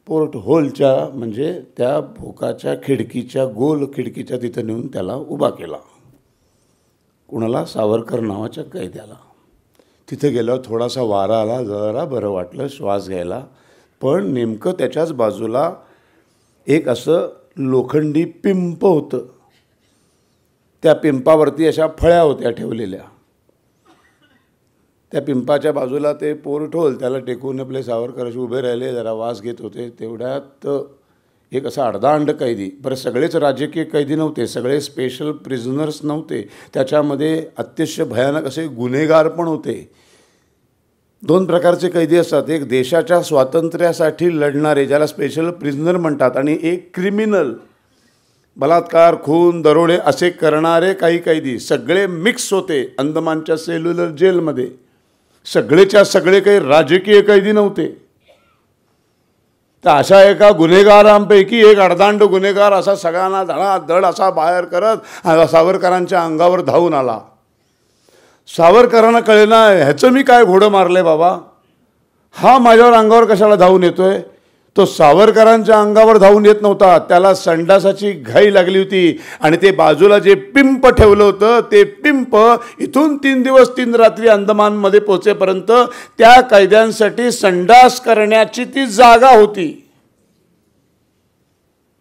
पोर्ट होलच्या म्हणजे त्या भोकाच्या खिडकीच्या, गोल खिडकीच्या तिथं नेऊन त्याला उभा केला. कुणाला, सावरकर नावाच्या कैद्याला. तिथे गेल्यावर थोडासा वारा आला, जरा बरं वाटलं श्वास घ्यायला. पण नेमकं त्याच्याच बाजूला एक असं लोखंडी पिंप होतं. त्या पिंपावरती अशा फळ्या होत्या ठेवलेल्या. त्या पिंपाच्या बाजूला ते पोर्ट होल, त्याला टेकून आपले सावरकर असे उभे राहिले, जरा वास घेत होते. तेवढ्यात एक असा अर्धांड कैदी, बरं सगळेच राजकीय कैदी नव्हते, सगळे स्पेशल प्रिझनर्स नव्हते, त्याच्यामध्ये अतिशय भयानक असे गुन्हेगार पण होते. दोन प्रकारचे कैदी असतात, एक देशाच्या स्वातंत्र्यासाठी लढणारे ज्याला स्पेशल प्रिझनर म्हणतात, आणि एक क्रिमिनल, बलात्कार, खून, दरोडे असे करणारे काही कैदी. सगळे मिक्स होते अंदमानच्या सेल्युलर जेलमध्ये. सगळेच्या सगळे काही राजकीय कैदी नव्हते. तर अशा एका गुन्हेगारांपैकी एक अर्धांड गुन्हेगार असा सगळ्यांना धडाधड असा बाहेर करत सावरकरांच्या अंगावर धावून आला. सावरकरांना कळेना ह्याचं मी काय घोडं मारले बाबा, हा माझ्यावर अंगावर कशाला धावून येतोय. तो सावरकरांच्या अंगावर धावून येत नव्हता, त्याला संडासाची घाई लागली होती. आणि ते बाजूला जे पिंप ठेवलं होतं, ते पिंप इथून 3 दिवस 3 रात्री अंदमानमध्ये पोचेपर्यंत त्या कैद्यांसाठी संडास करण्याची ती जागा होती.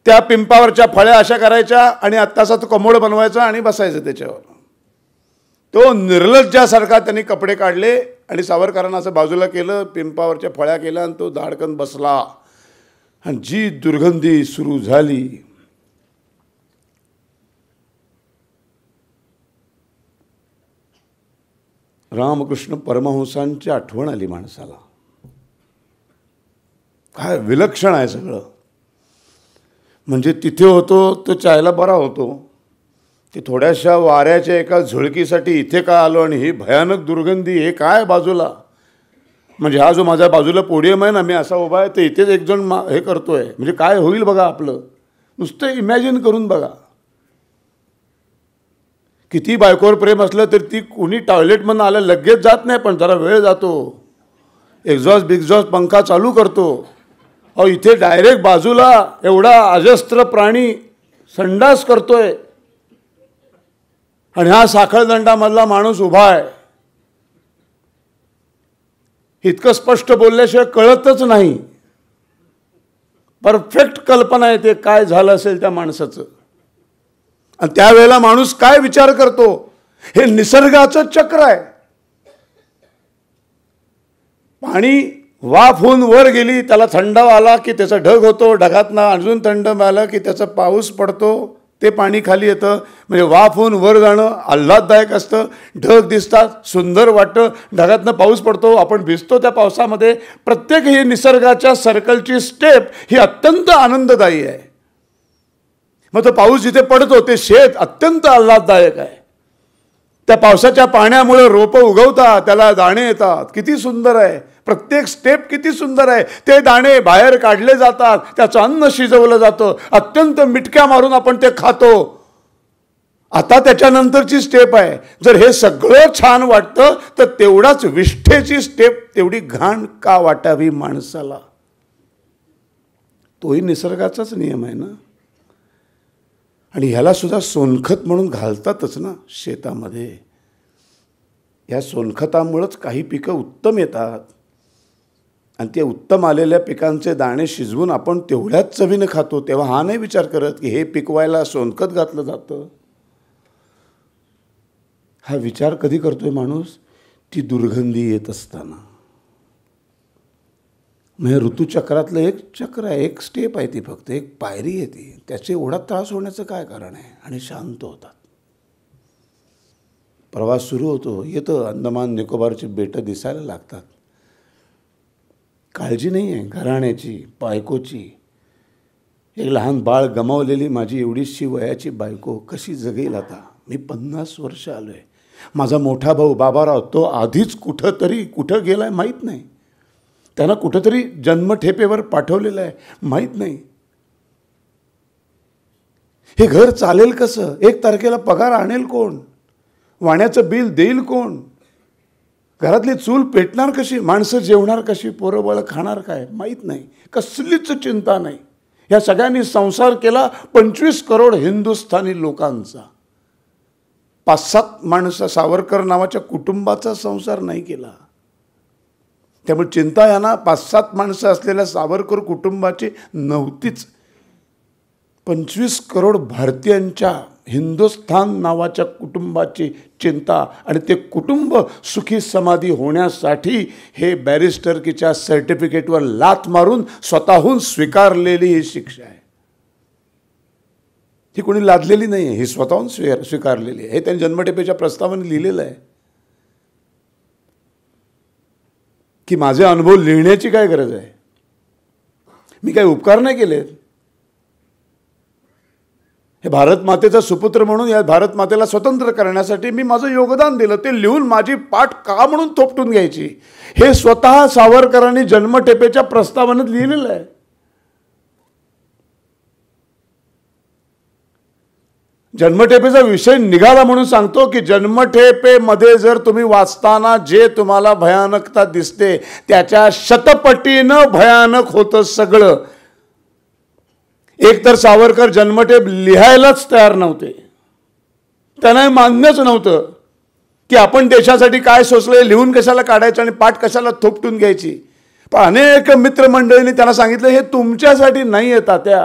त्या पिंपावरच्या फळ्या अशा करायच्या आणि आत्ताचा तो कमोड बनवायचा आणि बसायचं त्याच्यावर. तो निर्लज्जासारखा त्यांनी कपडे काढले आणि सावरकरांना असं बाजूला केलं, पिंपावरच्या फळ्या केल्या आणि तो धाडकन बसला. आणि जी दुर्गंधी सुरू झाली. रामकृष्ण परमहंसांची आठवण आली माणसाला. काय विलक्षण आहे सगळं. म्हणजे तिथे होतो तो चायला बरा होतो, ते थोड्याशा वाऱ्याच्या एका झुळकीसाठी इथे का आलो आणि ही भयानक दुर्गंधी, हे काय बाजूला. म्हणजे हा जो माझ्या बाजूला पोडियम आहे ना, मी असा उभा आहे, तर इथेच एक जण हे करतोय, म्हणजे काय होईल बघा आपलं. नुसतं इमॅजिन करून बघा. किती बायकोवर प्रेम असलं तर ती कुणी टॉयलेटमधून आलं लगेच जात नाही, पण जरा वेळ जातो, एक्झॉस्ट बिक्झॉस्ट पंखा चालू करतो. अहो इथे डायरेक्ट बाजूला एवढा अजस्त्र प्राणी संडास करतोय आणि हा साखळदंडामधला माणूस उभा आहे. इतकं स्पष्ट बोलल्याशिवाय कळतच नाही. परफेक्ट कल्पना येते काय झालं असेल त्या माणसाचं. आणि त्यावेळेला माणूस काय विचार करतो, हे निसर्गाचं चक्र आहे. पाणी वाफ होऊन वर गेली, त्याला थंडावा आला की त्याचा ढग होतो, ढगातनं अजून थंड आलं की त्याचा पाऊस पडतो, ते पाणी खाली येतं. म्हणजे वाफ होऊन वर जाणं आल्हाददायक असतं, ढग दिसतात, सुंदर वाटतं, ढगातनं पाऊस पडतो, आपण भिजतो त्या पावसामध्ये. प्रत्येक ही निसर्गाच्या सर्कलची स्टेप ही अत्यंत आनंददायी आहे. मग तो पाऊस जिथे पडतो ते शेत अत्यंत आल्हाददायक आहे. त्या पावसाच्या पाण्यामुळे रोपं उगवतात, त्याला दाणे येतात, किती सुंदर आहे. प्रत्येक स्टेप किती सुंदर आहे. ते दाणे बाहेर काढले जातात, त्याचं अन्न शिजवलं जातं, अत्यंत मिटक्या मारून आपण ते खातो. आता त्याच्यानंतरची स्टेप आहे. जर हे सगळं छान वाटतं तर तेवढाच विष्ठेची स्टेप तेवढी घाण का वाटावी माणसाला. तोही निसर्गाचाच नियम आहे ना. आणि ह्याला सुद्धा सोनखत म्हणून घालतातच ना शेतामध्ये. या सोनखतामुळंच काही पिकं उत्तम येतात. आणि ते उत्तम आलेल्या पिकांचे दाणे शिजवून आपण तेवढ्याच चवीनं खातो. तेव्हा हा नाही विचार करत की हे पिकवायला सोनखत घातलं जातं. हा विचार कधी करतोय माणूस, ती दुर्गंधी येत असताना. म्हणजे ऋतुचक्रातलं एक चक्र आहे, एक स्टेप आहे ती, फक्त एक पायरी आहे ती. त्याचे एवढा त्रास होण्याचं काय कारण आहे. आणि शांत होतात. प्रवास सुरू होतो, येतं अंदमान निकोबारची बेटं दिसायला लागतात. काळजी नाही आहे घराण्याची, बायकोची. एक लहान बाळ गमावलेली माझी एवढीशी वयाची बायको कशी जगेल आता. मी 50 वर्ष आलो आहे. माझा मोठा भाऊ बाबाराव तो आधीच कुठं गेला आहे माहीत नाही. त्यांना कुठंतरी जन्मठेपेवर पाठवलेलं आहे माहीत नाही. हे घर चालेल कसं. 1 तारखेला पगार आणेल कोण, वाण्याचं बिल देईल कोण, घरातली चूल पेटणार कशी, माणसं जेवणार कशी, पोरं बाळं खाणार काय माहीत नाही. कसलीच चिंता नाही. या सगळ्यांनी संसार केला 25 करोड हिंदुस्थानी लोकांचा. 5-7 माणसं सावरकर नावाच्या कुटुंबाचा संसार नाही केला. त्यामुळे चिंता यांना 5-7 माणसं असलेल्या सावरकर कुटुंबाची नव्हतीच. 25 करोड भारतीयांच्या हिंदुस्थान नावाच्या कुटुंबाची चिंता. आणि ते कुटुंब सुखी समाधी होण्यासाठी हे बॅरिस्टरकीच्या सर्टिफिकेटवर लाथ मारून स्वतःहून स्वीकारलेली ही शिक्षा आहे. ही कोणी लादलेली नाही आहे, ही स्वतःहून स्वीकारलेली आहे. हे त्यांनी जन्मठेपेच्या प्रस्तावाने लिहिलेलं आहे. की माझे अनुभव लिहिण्याची काय गरज आहे. मी काही उपकार नाही केलेत. हे भारत मातेचा सुपुत्र म्हणून या भारत मातेला स्वतंत्र करण्यासाठी मी माझं योगदान दिलं. ते लिहून माझी पाठ का म्हणून थोपटून घ्यायची. हे स्वतः सावरकरांनी जन्मठेपेच्या प्रस्तावनेत लिहिलेलं आहे. जन्मठेपेचा विषय निघाला म्हणून सांगतो की जन्मठेपेमध्ये जर तुम्ही वाचताना जे तुम्हाला भयानकता दिसते त्याच्या शतपटीनं भयानक होतं सगळं. एक तर सावरकर जन्मठेप लिहायलाच तयार नव्हते. त्यांना मान्यच नव्हतं की आपण देशासाठी काय सोचलंय, लिहून कशाला काढायचं आणि पाठ कशाला थोपटून घ्यायची. पण अनेक मित्रमंडळींनी त्यांना सांगितलं हे तुमच्यासाठी नाही आहे तात्या,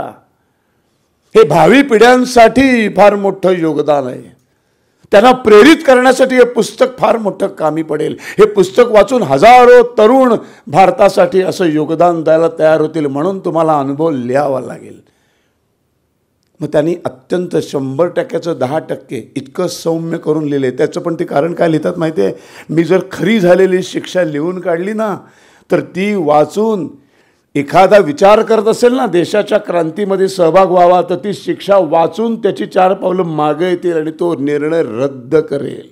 हे भावी पिढ्यांसाठी फार मोठं योगदान आहे. त्यांना प्रेरित करण्यासाठी हे पुस्तक फार मोठं कामी पडेल. हे पुस्तक वाचून हजारो तरुण भारतासाठी असं योगदान द्यायला तयार होतील. म्हणून तुम्हाला अनुभव लिहावा लागेल. मग त्यांनी अत्यंत 100%चं 10% इतकं सौम्य करून लिहिले. त्याचं पण ते कारण काय लिहितात माहिती आहे. मी जर खरी झालेली शिक्षा लिहून काढली ना तर ती वाचून एखादा विचार करत असेल ना देशाच्या क्रांतीमध्ये सहभाग व्हावा तर ती शिक्षा वाचून त्याची 4 पावलं मागे येतील आणि तो निर्णय रद्द करेल.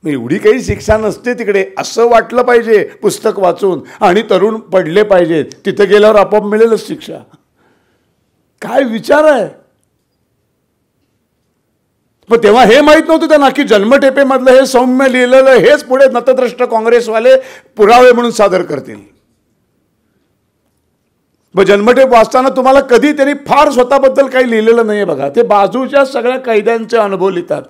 मग एवढी काही शिक्षा नसते तिकडे असं वाटलं पाहिजे पुस्तक वाचून. आणि तरुण पडले पाहिजेत. तिथं गेल्यावर आपोआप मिळेलच शिक्षा. काय विचार आहे. पण तेव्हा हे माहीत नव्हतं त्यांना की जन्मठेपेमधलं हे सौम्य लिहिलेलं हेच पुढे नतद्रष्ट काँग्रेसवाले पुरावे म्हणून सादर करतील. मग जन्मठेप वाचताना तुम्हाला कधी त्यांनी फार स्वतःबद्दल काही लिहिलेलं नाही आहे बघा. ते बाजूच्या सगळ्या कैद्यांचे अनुभव लिहितात.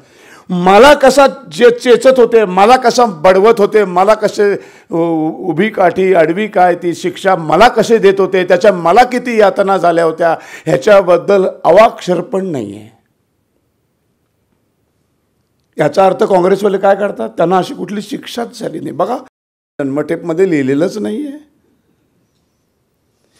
मला कसा जे चेचत होते, मला कसा बडवत होते, मला कसे उभी काठी आडवी काय ती शिक्षा मला कसे देत होते, त्याच्या मला किती यातना झाल्या होत्या, ह्याच्याबद्दल अवाक्षर पण नाही आहे. याचा अर्थ काँग्रेसवाले काय करतात, त्यांना अशी कुठली शिक्षाच झाली नाही. बघा, जन्मठेपमध्ये लिहिलेलंच नाही आहे.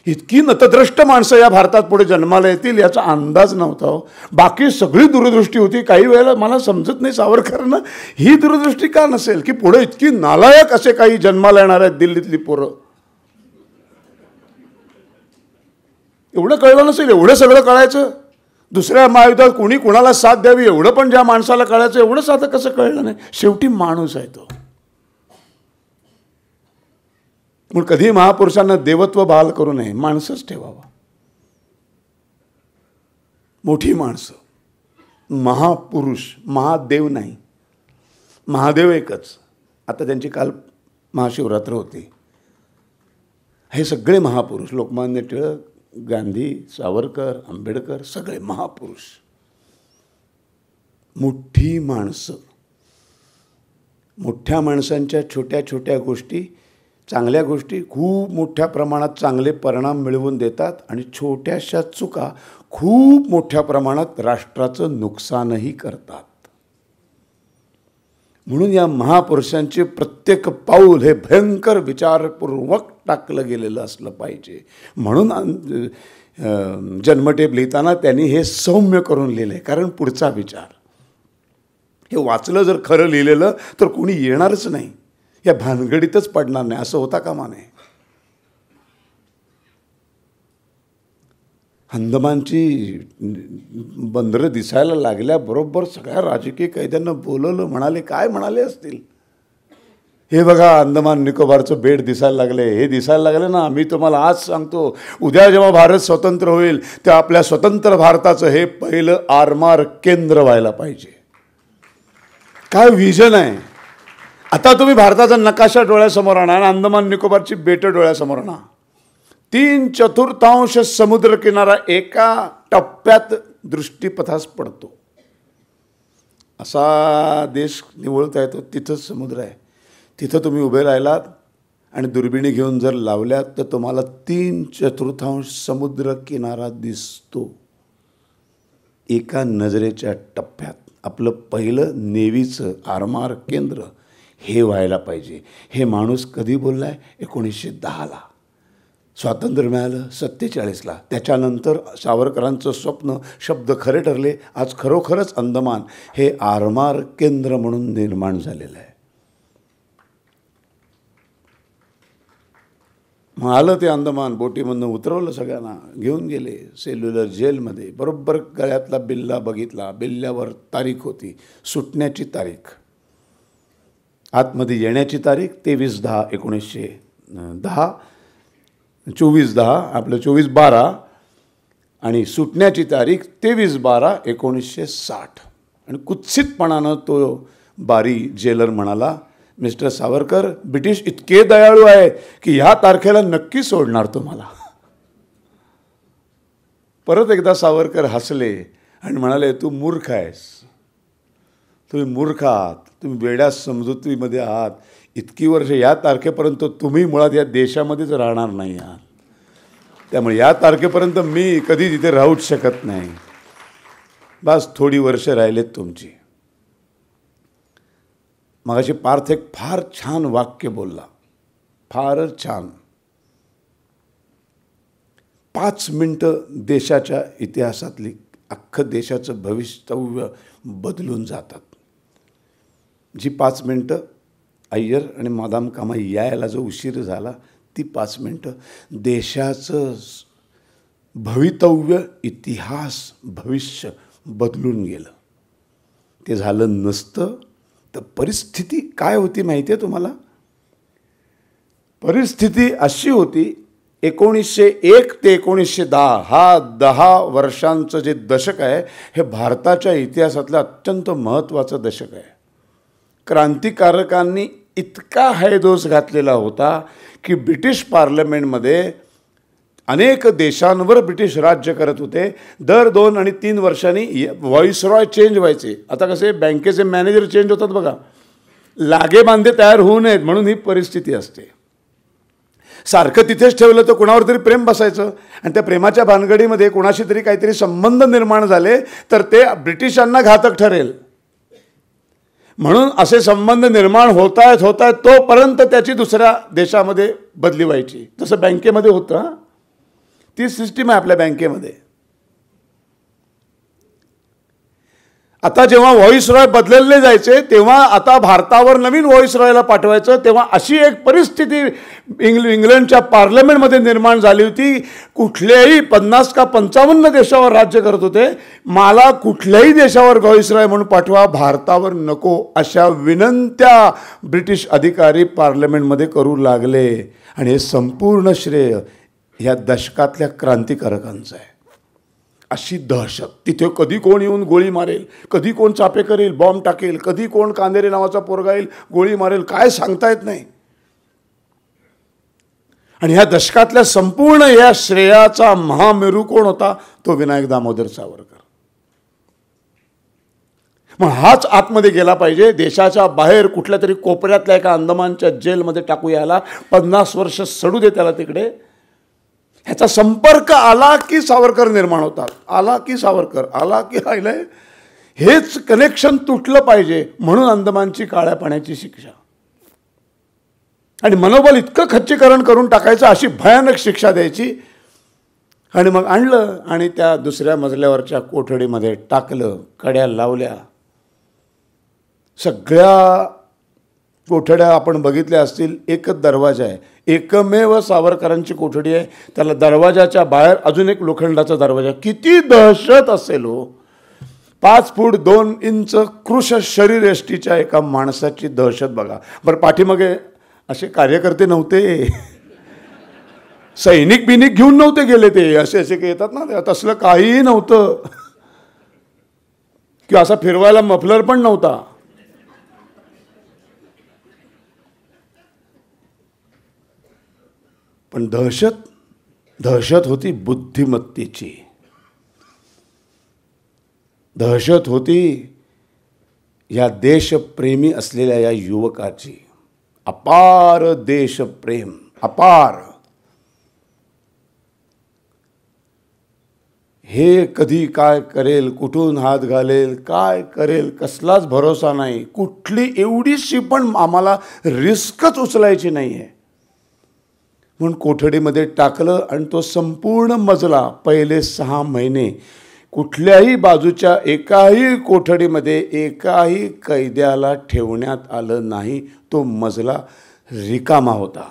इतकी नतद्रष्ट माणसं या भारतात पुढे जन्माला येतील याचा अंदाज नव्हता हो. बाकी सगळी दूरदृष्टी होती. काही वेळेला मला समजत नाही सावरकरांना ही दूरदृष्टी का नसेल की पुढे इतकी नालायक असे काही जन्माला येणार आहेत दिल्लीतली पोरं. एवढं कळलं नसेल, एवढं सगळं कळायचं. दुसऱ्या महायुद्धात कुणी कुणाला साथ द्यावी एवढं पण ज्या माणसाला कळायचं एवढं साधं कसं कळलं नाही. शेवटी माणूस आहे तो. म्हणून कधी महापुरुषांना देवत्व बहाल करू नये, माणसंच ठेवावं. मोठी माणसं, महापुरुष, महादेव नाही. महादेव एकच. आता त्यांची काल महाशिवरात्र होती. हे सगळे महापुरुष, लोकमान्य टिळक, गांधी, सावरकर, आंबेडकर, सगळे महापुरुष. मोठी माणसं, मोठ्या माणसांच्या छोट्या छोट्या गोष्टी, चांगल्या गोष्टी खूप मोठ्या प्रमाणात चांगले परिणाम मिळवून देतात आणि छोट्याशा चुका खूप मोठ्या प्रमाणात राष्ट्राचं नुकसानही करतात. म्हणून या महापुरुषांचे प्रत्येक पाऊल हे भयंकर विचारपूर्वक टाकलं गेलेलं असलं पाहिजे. म्हणून जन्मठेप लिहिताना त्यांनी हे सौम्य करून लिहिलं आहे. कारण पुढचा विचार हे वाचलं जर खरं लिहिलेलं तर कोणी येणारच नाही, या भानगडीतच पडणार नाही. असं होता कामा नये. अंदमानची बंदरं दिसायला लागल्याबरोबर सगळ्या राजकीय कैद्यांना बोलवलं. म्हणाले, काय म्हणाले असतील, हे बघा अंदमान निकोबारचं बेट दिसायला लागले, हे दिसायला लागले ना. मी तुम्हाला आज सांगतो, उद्या जेव्हा भारत स्वतंत्र होईल तेव्हा आपल्या स्वतंत्र भारताचं हे पहिलं आरमार केंद्र व्हायला पाहिजे. काय विजन आहे. आता तुम्ही भारताचा नकाशा डोळ्यासमोर आणा आणि अंदमान निकोबारची बेटं डोळ्यासमोर आणा. 3/4 समुद्र किनारा एका टप्प्यात दृष्टीपथास पडतो. असा देश निवळता येतो. तिथंच समुद्र आहे. तिथं तुम्ही उभे राहिलात आणि दुर्बिणी घेऊन जर लावल्यात तर तुम्हाला 3/4 समुद्र किनारा दिसतो एका नजरेच्या टप्प्यात. आपलं पहिलं नेव्हीचं आरमार केंद्र हे व्हायला पाहिजे. हे माणूस कधी बोलला आहे? 1910ला. स्वातंत्र्य मिळालं 47ला. त्याच्यानंतर सावरकरांचं स्वप्न शब्द खरे ठरले. आज खरोखरच अंदमान हे आरमार केंद्र म्हणून निर्माण झालेलं आहे. मग आलं ते अंदमान, बोटीमधनं उतरवलं, सगळ्यांना घेऊन गेले सेल्युलर जेलमध्ये. बरोबर गळ्यातला बिल्ला बघितला. बिल्ल्यावर तारीख होती, सुटण्याची तारीख. आतमध्ये येण्याची तारीख 23/10/1910, 24/10 आपलं 24/12 आणि सुटण्याची तारीख 23/12/1960. आणि कुत्सितपणानं तो बारी जेलर म्हणाला, मिस्टर सावरकर, ब्रिटिश इतके दयाळू आहे की ह्या तारखेला नक्की सोडणार तुम्हाला. परत एकदा सावरकर हसले आणि म्हणाले, तू मूर्ख आहेस, तुम्ही मूर्ख आहात, तुम्ही वेड्या समजुतीमध्ये आहात. इतकी वर्ष या तारखेपर्यंत तुम्ही मुळात या देशामध्येच राहणार नाही आहात. त्यामुळे या तारखेपर्यंत मी कधी तिथे राहूच शकत नाही. बस थोडी वर्ष राहिलेत तुमची. मगाशी पार्थ एक फार छान वाक्य बोलला, फारच छान. 5 मिनटं देशाच्या इतिहासातली अख्खं देशाचं भवितव्य बदलून जातात. जी 5 मिनटं अय्यर आणि मादाम कामाई यायला जो उशीर झाला, ती 5 मिनटं देशाचं भवितव्य, इतिहास, भविष्य बदलून गेलं. ते झालं नसतं तर परिस्थिती काय होती माहिती आहे तुम्हाला? परिस्थिती अशी होती, 1901 ते 1910 हा 10 वर्षांचं जे दशक आहे हे भारताच्या इतिहासातलं अत्यंत महत्त्वाचं दशक आहे. क्रांतिकारकांनी इतका हैदोस घातलेला होता की ब्रिटिश पार्लमेंटमध्ये अनेक देशांवर ब्रिटिश राज्य करत होते. दर 2 आणि 3 वर्षांनी व्हॉइसरॉय चेंज व्हायचे. आता कसे बँकेचे मॅनेजर चेंज होतात बघा, लागे बांधे तयार होऊ नयेत म्हणून ही परिस्थिती असते. सारखं तिथेच ठेवलं तर कुणावर तरी प्रेम बसायचं आणि त्या प्रेमाच्या भानगडीमध्ये कुणाशी तरी काहीतरी संबंध निर्माण झाले तर ते ब्रिटिशांना घातक ठरेल. म्हणून असे संबंध निर्माण होत आहेत तोपर्यंत त्याची दुसऱ्या देशामध्ये बदली व्हायची. जसं बँकेमध्ये होतं, ती सिस्टीम आहे आपल्या बँकेमध्ये. आता जेव्हा व्हॉइसरॉय बदलले जायचे तेव्हा आता भारतावर नवीन व्हॉइसरॉयला पाठवायचं, तेव्हा अशी एक परिस्थिती इंग्लंडच्या पार्लमेंटमध्ये निर्माण झाली होती. कुठल्याही 50 का 55 देशावर राज्य करत होते. मला कुठल्याही देशावर व्हॉइसरॉय म्हणून पाठवा, भारतावर नको, अशा विनंत्या ब्रिटिश अधिकारी पार्लमेंटमध्ये करू लागले. आणि हे संपूर्ण श्रेय ह्या दशकातल्या क्रांतिकारकांचं आहे. अशी दहशत तिथे कधी कोण येऊन गोळी मारेल, कधी कोण चापे करेल, बॉम्ब टाकेल, कधी कोण कांदेरे नावाचा पोरगा येईल गोळी मारेल, काय सांगता येत नाही. आणि ह्या दशकातल्या संपूर्ण या श्रेयाचा महामेरू कोण होता? तो विनायक दामोदर सावरकर. मग हाच आतमध्ये गेला पाहिजे. देशाच्या बाहेर कुठल्या तरी कोपऱ्यातल्या एका अंदमानच्या जेलमध्ये टाकू याला, 50 वर्ष सडू दे त्याला तिकडे. ह्याचा संपर्क आला की सावरकर निर्माण होतात, आला की सावरकर, आला की राहिलंय. हेच कनेक्शन तुटलं पाहिजे म्हणून अंदमानची काळ्या पाण्याची शिक्षा. आणि मनोबल इतकं खच्चीकरण करून टाकायचं, अशी भयानक शिक्षा द्यायची. आणि मग आणलं आणि त्या दुसऱ्या मजल्यावरच्या कोठडीमध्ये टाकलं, कड्या लावल्या. सगळ्या कोठड्या आपण बघितल्या असतील, एकच दरवाजा आहे, एकमेव सावरकरांची कोठडी आहे. त्याला दरवाजाच्या बाहेर अजून एक लोखंडाचा दरवाजा. किती दहशत असेल हो. 5 फूट 2 इंच कृश शरीर एष्टीच्या एका माणसाची दहशत बघा बरं. पाठीमागे असे कार्यकर्ते नव्हते, सैनिक बिनिक घेऊन नव्हते गेले ते, असे असे काही येतात ना, तसलं काहीही नव्हतं. किंवा असा फिरवायला मफलर पण नव्हता. पण दहशत होती बुद्धिमत्तेची, दहशत होती या देशप्रेमी असलेल्या या युवकाची. अपार देशप्रेम, अपार. हे कधी काय करेल, कुठून हात घालेल, काय करेल, कसलाच भरोसा नाही. कुठली एवढीशी पण आम्हाला रिस्कच उचलायची नाही आहे. म्हणून कोठडीमध्ये टाकलं आणि तो संपूर्ण मजला पहिले 6 महिने कुठल्याही बाजूच्या एकाही कोठडीमध्ये एकाही कैद्याला ठेवण्यात आलं नाही. तो मजला रिकामा होता.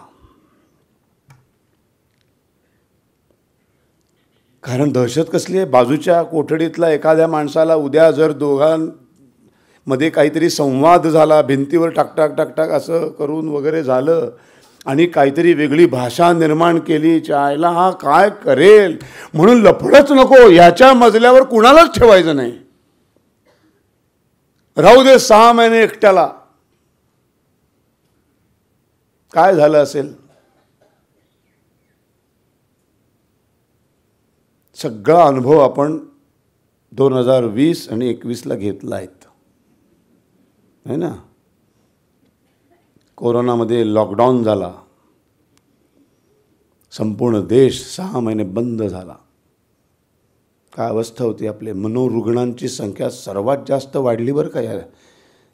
कारण दहशत कसली आहे, बाजूच्या कोठडीतला एखाद्या माणसाला उद्या जर दोघांमध्ये काहीतरी संवाद झाला, भिंतीवर टाकटाक टाकटाक असं करून वगैरे झालं आणि काहीतरी वेगळी भाषा निर्माण केली, चायला हा काय करेल, म्हणून लफडच नको, ह्याच्या मजल्यावर कुणालाच ठेवायचं नाही. राहू दे 6 महिने एकट्याला. काय झालं असेल? सगळा अनुभव आपण 2020 आणि 21ला घेतला आहेत, है ना. कोरोनामध्ये लॉकडाऊन झाला, संपूर्ण देश 6 महिने बंद झाला. काय अवस्था होती. आपले मनोरुग्णांची संख्या सर्वात जास्त वाढली बरं का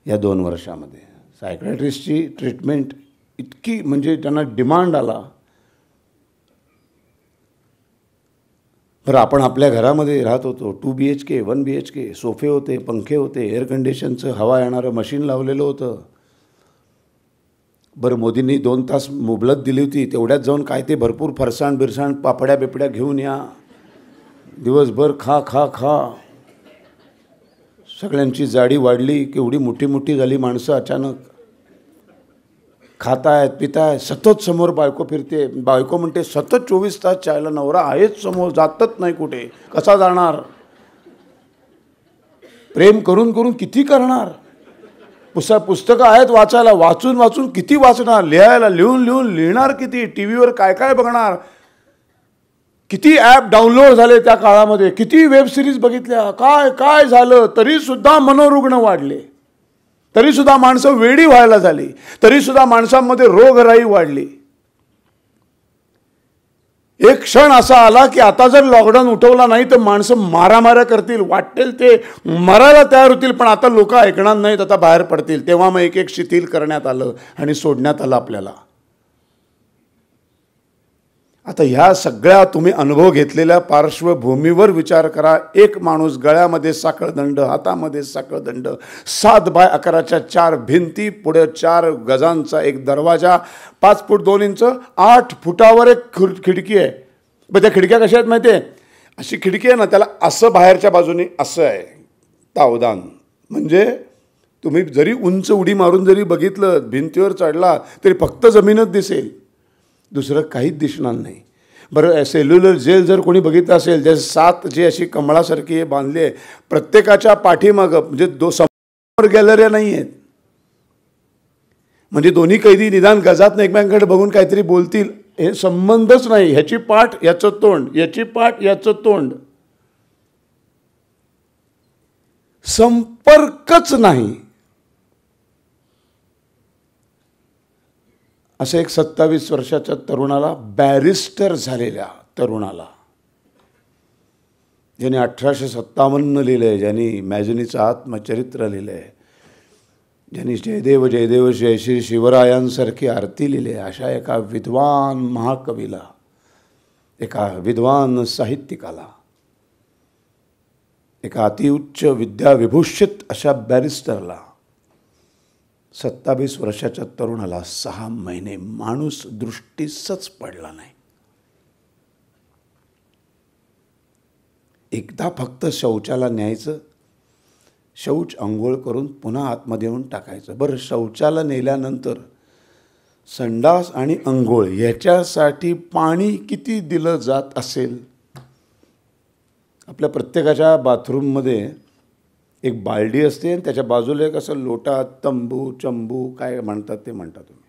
या 2 वर्षामध्ये. सायकॅट्रिस्टची ट्रीटमेंट इतकी, म्हणजे त्यांना डिमांड आला. बरं, आपण आपल्या घरामध्ये राहत होतो, 2 BHK 1 BHK, सोफे होते, पंखे होते, एअर कंडिशनचं हवा येणारं मशीन लावलेलं होतं. बरं, मोदींनी 2 तास मोबलत दिली होती, तेवढ्यात जाऊन काय ते भरपूर फरसाण बिरसाण पापड्या बिपड्या घेऊन या, दिवसभर खा खा खा. सगळ्यांची जाडी वाढली, केवढी मोठी मोठी झाली माणसं. अचानक खातायत पितायत, सतत समोर बायको फिरते. बायको म्हणते सतत 24 तास चायला नवरा आहेच समोर, जातच नाही कुठे, कसा जाणार. प्रेम करून करून किती करणार. पुस्तकं आहेत वाचायला, वाचून वाचून किती वाचणार. लिहायला लिहून लिहून लिहिणार किती. टी व्हीवर काय काय बघणार. किती ॲप डाउनलोड झाले त्या काळामध्ये, किती वेब सिरीज बघितल्या, काय काय झालं, तरीसुद्धा मनोरुग्ण वाढले, तरीसुद्धा माणसं वेडी व्हायला झाली, तरीसुद्धा माणसांमध्ये रोगराई वाढली. एक क्षण असा आला की आता जर लॉकडाऊन उठवला नाही तर माणसं मारामाऱ्या करतील, वाटेल ते मरायला तयार होतील, पण आता लोक ऐकणार नाहीत, आता बाहेर पडतील. तेव्हा मग एक एक शिथिल करण्यात आलं आणि सोडण्यात आलं आपल्याला. आता ह्या सगळ्या तुम्ही अनुभव घेतलेल्या पार्श्वभूमीवर विचार करा. एक माणूस गळ्यामध्ये साखळदंड, हातामध्ये साखळदंड, 7 बाय 11च्या 4 भिंती, पुढे 4 गजांचा एक दरवाजा, 5 फूट 2 इंच, 8 फुटावर एक खिडकी आहे. पण त्या खिडक्या कशा आहेत माहिती आहे? अशी खिडकी आहे ना, त्याला असं बाहेरच्या बाजूने असं आहे तावदान. म्हणजे तुम्ही जरी उंच उडी मारून जरी बघितलं, भिंतीवर चढला तरी फक्त जमीनच दिसेल, दुसरं काहीच दिसणार नाही. बरं, सेल्युलर जेल जर कोणी बघितलं असेल, जे 7 जी अशी कमळासारखी बांधली आहे, प्रत्येकाच्या पाठीमागं म्हणजे समोर गॅलऱ्या नाही आहेत, म्हणजे दोन्ही कैदी निदान गजातनं एकमेकांकडे बघून काहीतरी बोलतील हे संबंधच नाही. ह्याची पाठ याचं तोंड, याची पाठ याचं तोंड, संपर्कच नाही. असं एक 27 वर्षाच्या तरुणाला, बॅरिस्टर झालेल्या तरुणाला, ज्याने 1857 लिहिलं आहे, ज्यांनी मॅजनीचं आत्मचरित्र लिहिलं आहे, ज्यांनी जयदेव जयदेव जय श्री शिवरायांसारखी आरती लिहिली आहे, अशा एका विद्वान महाकवीला, एका विद्वान साहित्यिकाला, एका अतिउच्च विद्याविभूषित अशा बॅरिस्टरला, 27 वर्षाच्या तरुणाला 6 महिने माणूस दृष्टीसच पडला नाही. एकदा फक्त शौचाला न्यायचं, शौच अंघोळ करून पुन्हा आतमध्ये येऊन टाकायचं. बरं, शौचाला नेल्यानंतर संडास आणि अंघोळ ह्याच्यासाठी पाणी किती दिलं जात असेल? आपल्या प्रत्येकाच्या बाथरूममध्ये एक बालडी असते आणि त्याच्या बाजूला एक असं लोटा, तंबू, चंबू, काय म्हणतात ते म्हणता तुम्ही,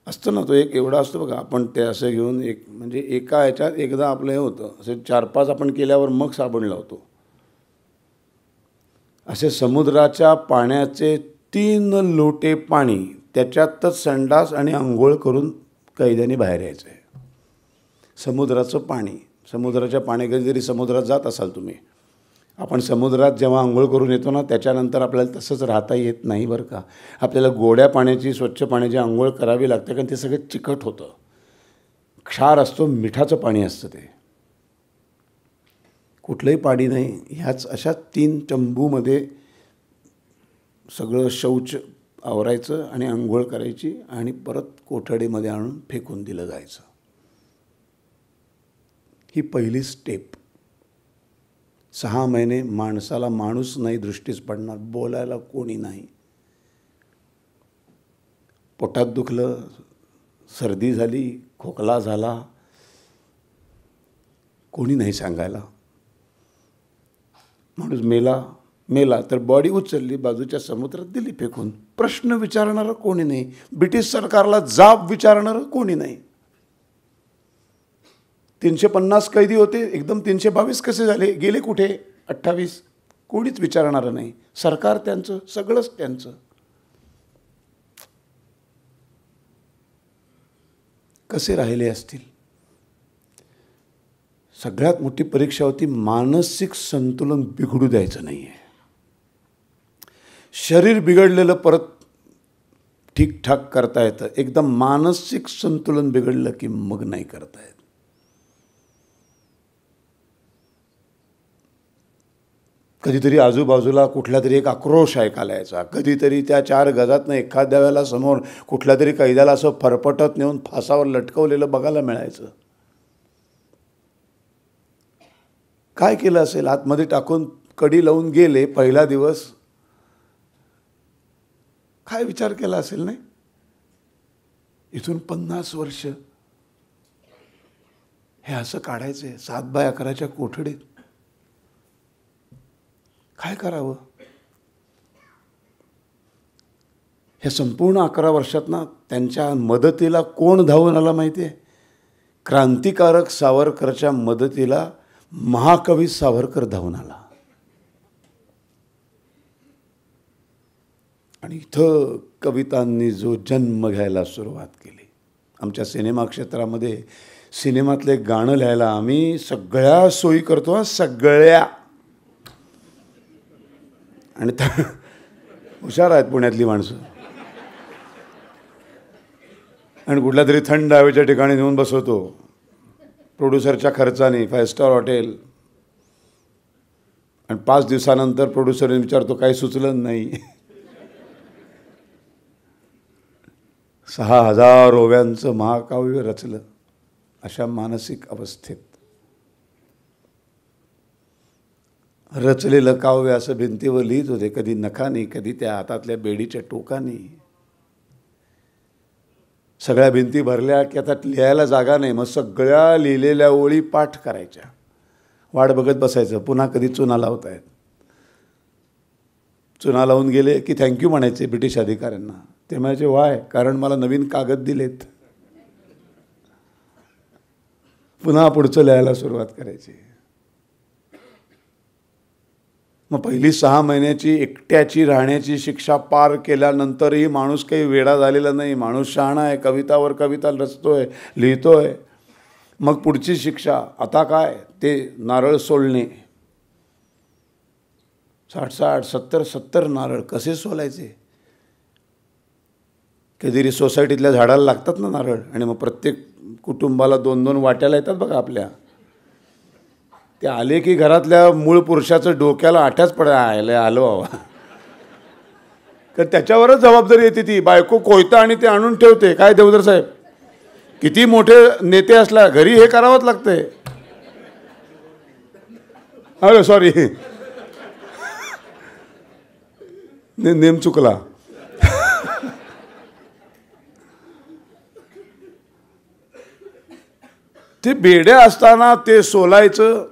असतं ना, तो एक एवढा असतो बघा. आपण ते असं घेऊन एक म्हणजे एका ह्याच्यात एकदा आपलं हे होतं, असे 4-5 आपण केल्यावर मग साबण लावतो. असे समुद्राच्या पाण्याचे 3 लोटे पाणी, त्याच्यातच संडास आणि आंघोळ करून कैद्याने बाहेर यायचं आहे. समुद्राचं पाणी, समुद्राच्या पाणी, कधीतरी समुद्रात जात असाल तुम्ही, आपण समुद्रात जेव्हा आंघोळ करून येतो ना, त्याच्यानंतर आपल्याला तसंच राहता येत नाही बरं का. आपल्याला गोड्या पाण्याची, स्वच्छ पाण्याची आंघोळ करावी लागते, कारण ते सगळं चिकट होतं, क्षार असतो, मिठाचं पाणी असतं ते. कुठलंही पाणी नाही, ह्याच अशा 3 चंबूमध्ये सगळं शौच आवरायचं आणि आंघोळ करायची आणि परत कोठडीमध्ये आणून फेकून दिलं जायचं. ही पहिली स्टेप. 6 महिने माणसाला माणूस नाही दृष्टीस पडणार, बोलायला कोणी नाही. पोटात दुखलं, सर्दी झाली, खोकला झाला, कोणी नाही सांगायला. माणूस मेला तर बॉडी उचलली, बाजूच्या समुद्रात दिली फेकून. प्रश्न विचारणारं कोणी नाही, ब्रिटिश सरकारला जाब विचारणारं कोणी नाही. 350 कैदी होते, एकदम 322 कसे झाले, गेले कुठे 28? कोणीच विचारणारं नाही. सरकार त्यांचं, सगळंच त्यांचं. कसे राहिले असतील? सगळ्यात मोठी परीक्षा होती, मानसिक संतुलन बिघडू द्यायचं नाही आहे. शरीर बिघडलेलं परत ठीकठाक करता येतं, एकदम मानसिक संतुलन बिघडलं की मग नाही करता येत. कधीतरी आजूबाजूला कुठला तरी एक आक्रोश ऐकायला यायचा, कधीतरी त्या 4 गजातनं एखाद्या वेळेला समोर कुठल्या तरी कैद्याला असं फरफटत नेऊन फासावर लटकवलेलं बघायला मिळायचं. काय केलं असेल, आतमध्ये टाकून कडी लावून गेले पहिला दिवस, काय विचार केला असेल नाही? इथून 50 वर्ष हे असं काढायचे 7 बाय 11च्या कोठडीत. काय करावं? ह्या संपूर्ण 11 वर्षात ना त्यांच्या मदतीला कोण धावून आला माहिती आहे? क्रांतिकारक सावरकरच्या मदतीला महाकवी सावरकर धावून आला. आणि इथं कवितांनी जो जन्म घ्यायला सुरुवात केली. आमच्या सिनेमा क्षेत्रामध्ये सिनेमातले गाणं लिहायला आम्ही सगळ्या सोयी करतो, सगळ्या. आणि हुशार आहेत पुण्यातली माणसं. आणि कुठल्या तरी थंड हवेच्या ठिकाणी नेऊन बसवतो, प्रोड्युसरच्या खर्चाने, 5 स्टार हॉटेल. आणि 5 दिवसानंतर प्रोड्युसरने विचारतो काही सुचलं नाही. 6000 ओव्यांचं महाकाव्य रचलं. अशा मानसिक अवस्थेत रचलेलं काव्य असं भिंतीवर लिहित होते, कधी नखानी, कधी त्या हातातल्या बेडीच्या टोकानी. सगळ्या भिंती भरल्या की आता लिहायला जागा नाही, मग सगळ्या लिहिलेल्या ओळी पाठ करायच्या. वाट बघत बसायचं पुन्हा कधी चुना लावतायत. चुना लावून गेले की थँक्यू म्हणायचे ब्रिटिश अधिकाऱ्यांना. ते म्हणायचे वाय, कारण मला नवीन कागद दिलेत. पुन्हा पुढचं लिहायला सुरुवात करायची. मग पहिली 6 महिन्याची एकट्याची राहण्याची शिक्षा पार केल्यानंतरही माणूस काही वेडा झालेला नाही. माणूस शहाणा आहे, कवितावर कविता रचतोय, लिहितोय. मग पुढची शिक्षा आता काय, ते नारळ सोलणे. 60-60, 70-70 नारळ कसे सोलायचे. कधीतरी सोसायटीतल्या झाडाला लागतात ना नारळ, आणि मग प्रत्येक कुटुंबाला 2-2 वाट्याला येतात बघा आपल्या. ते आले की घरातल्या मूळ पुरुषाचं डोक्याला आठ्याच पडायला आलो हवा. कारण त्याच्यावरच जबाबदारी येते ती. बायको कोयता आणि ते आणून ठेवते. काय देवधर साहेब, किती मोठे नेते असला घरी हे करावंच लागतंय. अरे सॉरी, नेम चुकला. ते बेड्या असताना ते सोलायचं.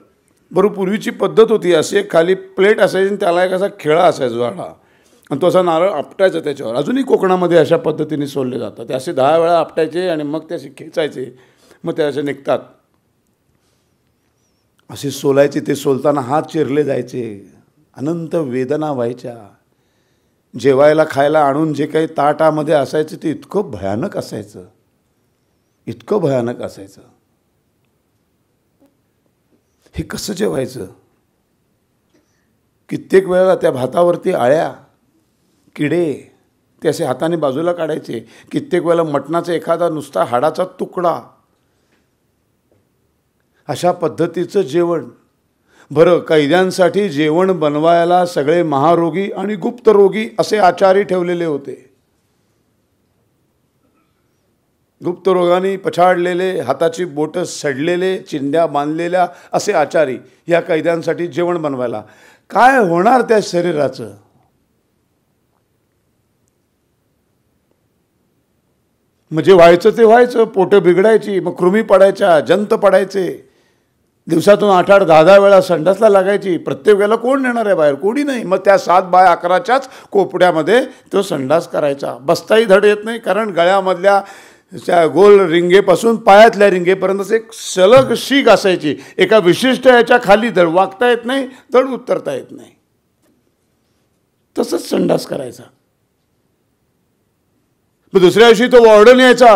बरोबर पूर्वीची पद्धत होती, असे खाली प्लेट असायची आणि त्याला एक असा खिळा असायचा झाडा, आणि तो असा नारळ आपटायचा त्याच्यावर. अजूनही कोकणामध्ये अशा पद्धतीने सोलले जातात. ते असे 10 वेळा आपटायचे आणि मग ते असे खेचायचे, मग ते असे निघतात. असे सोलायचे. ते सोलताना हात चिरले जायचे. अनंत वेदना व्हायच्या. जेवायला खायला आणून जे काही ताटामध्ये असायचं ते इतकं भयानक असायचं, इतकं भयानक असायचं. हे कसं जेवायचं. कित्येक वेळेला त्या भातावरती आळ्या, किडे ते असे हाताने बाजूला काढायचे. कित्येक वेळेला मटणाचा एखादा नुसता हाडाचा तुकडा. अशा पद्धतीचं जेवण. बरं, कैद्यांसाठी जेवण बनवायला सगळे महारोगी आणि गुप्तरोगी असे आचारी ठेवलेले होते. गुप्तरोगाने पछाडलेले, हाताची बोटं सडलेले, चिंध्या बांधलेल्या असे आचारी या कैद्यांसाठी जेवण बनवायला. काय होणार त्या शरीराचं. म्हणजे व्हायचं ते व्हायचं. पोटं बिघडायची, मग कृमी पडायच्या, जंत पडायचे. दिवसातून 8-8, 10-10 वेळा संडासला लागायची. प्रत्येक वेळेला कोण नेणार आहे बाहेर, कोणी नाही. मग त्या 7x11च्याच कोपड्यामध्ये तो संडास करायचा. बसताही धड येत नाही, कारण गळ्यामधल्या त्या गोल रिंगेपासून पायातल्या रिंगेपर्यंत एक सलग शीग असायची. एका विशिष्ट याच्या खाली धड वागता येत नाही, धड उतरता येत नाही. तसंच संडास करायचा. मग दुसऱ्या दिवशी तो वॉर्डन यायचा.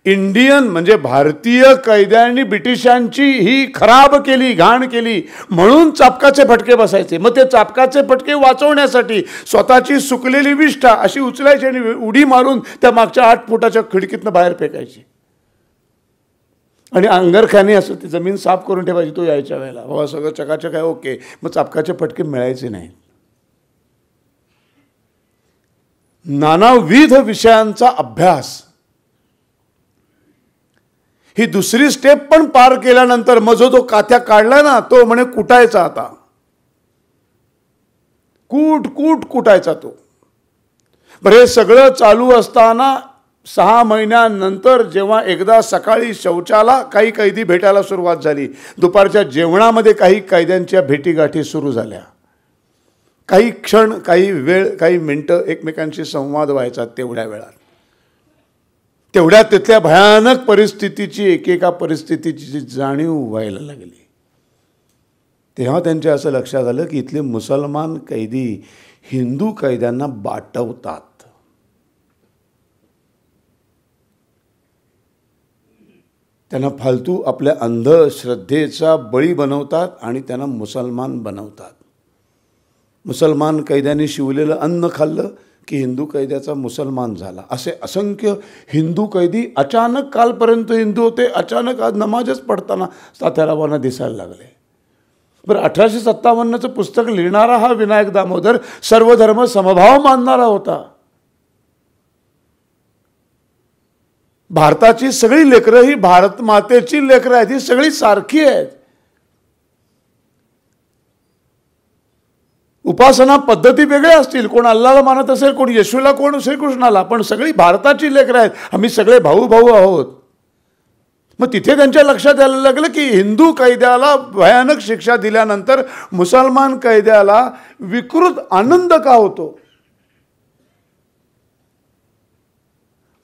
इंडियन म्हणजे भारतीय कैद्यांनी ब्रिटिशांची ही खराब केली, घाण केली म्हणून चापकाचे फटके बसायचे. मग ते चापकाचे फटके वाचवण्यासाठी स्वतःची सुकलेली विष्ठा अशी उचलायची आणि उडी मारून त्या मागच्या 8 फुटाच्या खिडकीतनं बाहेर फेकायची. आणि अंगरख्याने असं ती जमीन साफ करून ठेवायची. तो यायच्या वेळेला बाबा सगळं चकाचक आहे, ओके. मग चापकाचे फटके मिळायचे नाही. नानाविध विषयांचा अभ्यास. ही दुसरी स्टेप पण पार केल्यानंतर मग जो तो काथ्या काढला ना, तो म्हणे कुटायचा. आता कूट कुटायचा तो. बरं, हे सगळं चालू असताना 6 महिन्यानंतर जेव्हा एकदा सकाळी शौचाला काही कैदी भेटायला सुरुवात झाली, दुपारच्या जेवणामध्ये काही कैद्यांच्या भेटीगाठी सुरू झाल्या. काही क्षण, काही वेळ, काही मिनटं एकमेकांशी संवाद व्हायचा तेवढ्या वेळात. तेवढ्या तिथल्या भयानक परिस्थितीची, एकेका परिस्थितीची जाणीव व्हायला लागली. तेव्हा त्यांच्या असं लक्षात आलं की इथले मुसलमान कैदी हिंदू कैद्यांना बाटवतात. त्यांना फालतू आपल्या अंधश्रद्धेचा बळी बनवतात आणि त्यांना मुसलमान बनवतात. मुसलमान कैद्यांनी शिवलेलं अन्न खाल्लं की हिंदू कैद्याचा मुसलमान झाला. असे असंख्य हिंदू कैदी अचानक, कालपर्यंत हिंदू होते, अचानक आज नमाजच पडताना तात्यारावांना दिसायला लागले. बरं, 1857चं पुस्तक लिहिणारा हा विनायक दामोदर सर्वधर्म समभाव मानणारा होता. भारताची सगळी लेकरं ही भारत मातेची लेकरं आहेत, ही सगळी सारखी आहेत. उपासना पद्धती वेगळ्या असतील, कोण अल्लाला मानत असेल, कोण येशूला, कोण श्रीकृष्णाला, पण सगळी भारताची लेकरं आहेत. आम्ही सगळे भाऊ भाऊ आहोत. मग तिथे त्यांच्या लक्षात यायला लागलं की हिंदू कैद्याला भयानक शिक्षा दिल्यानंतर मुसलमान कैद्याला विकृत आनंद का होतो.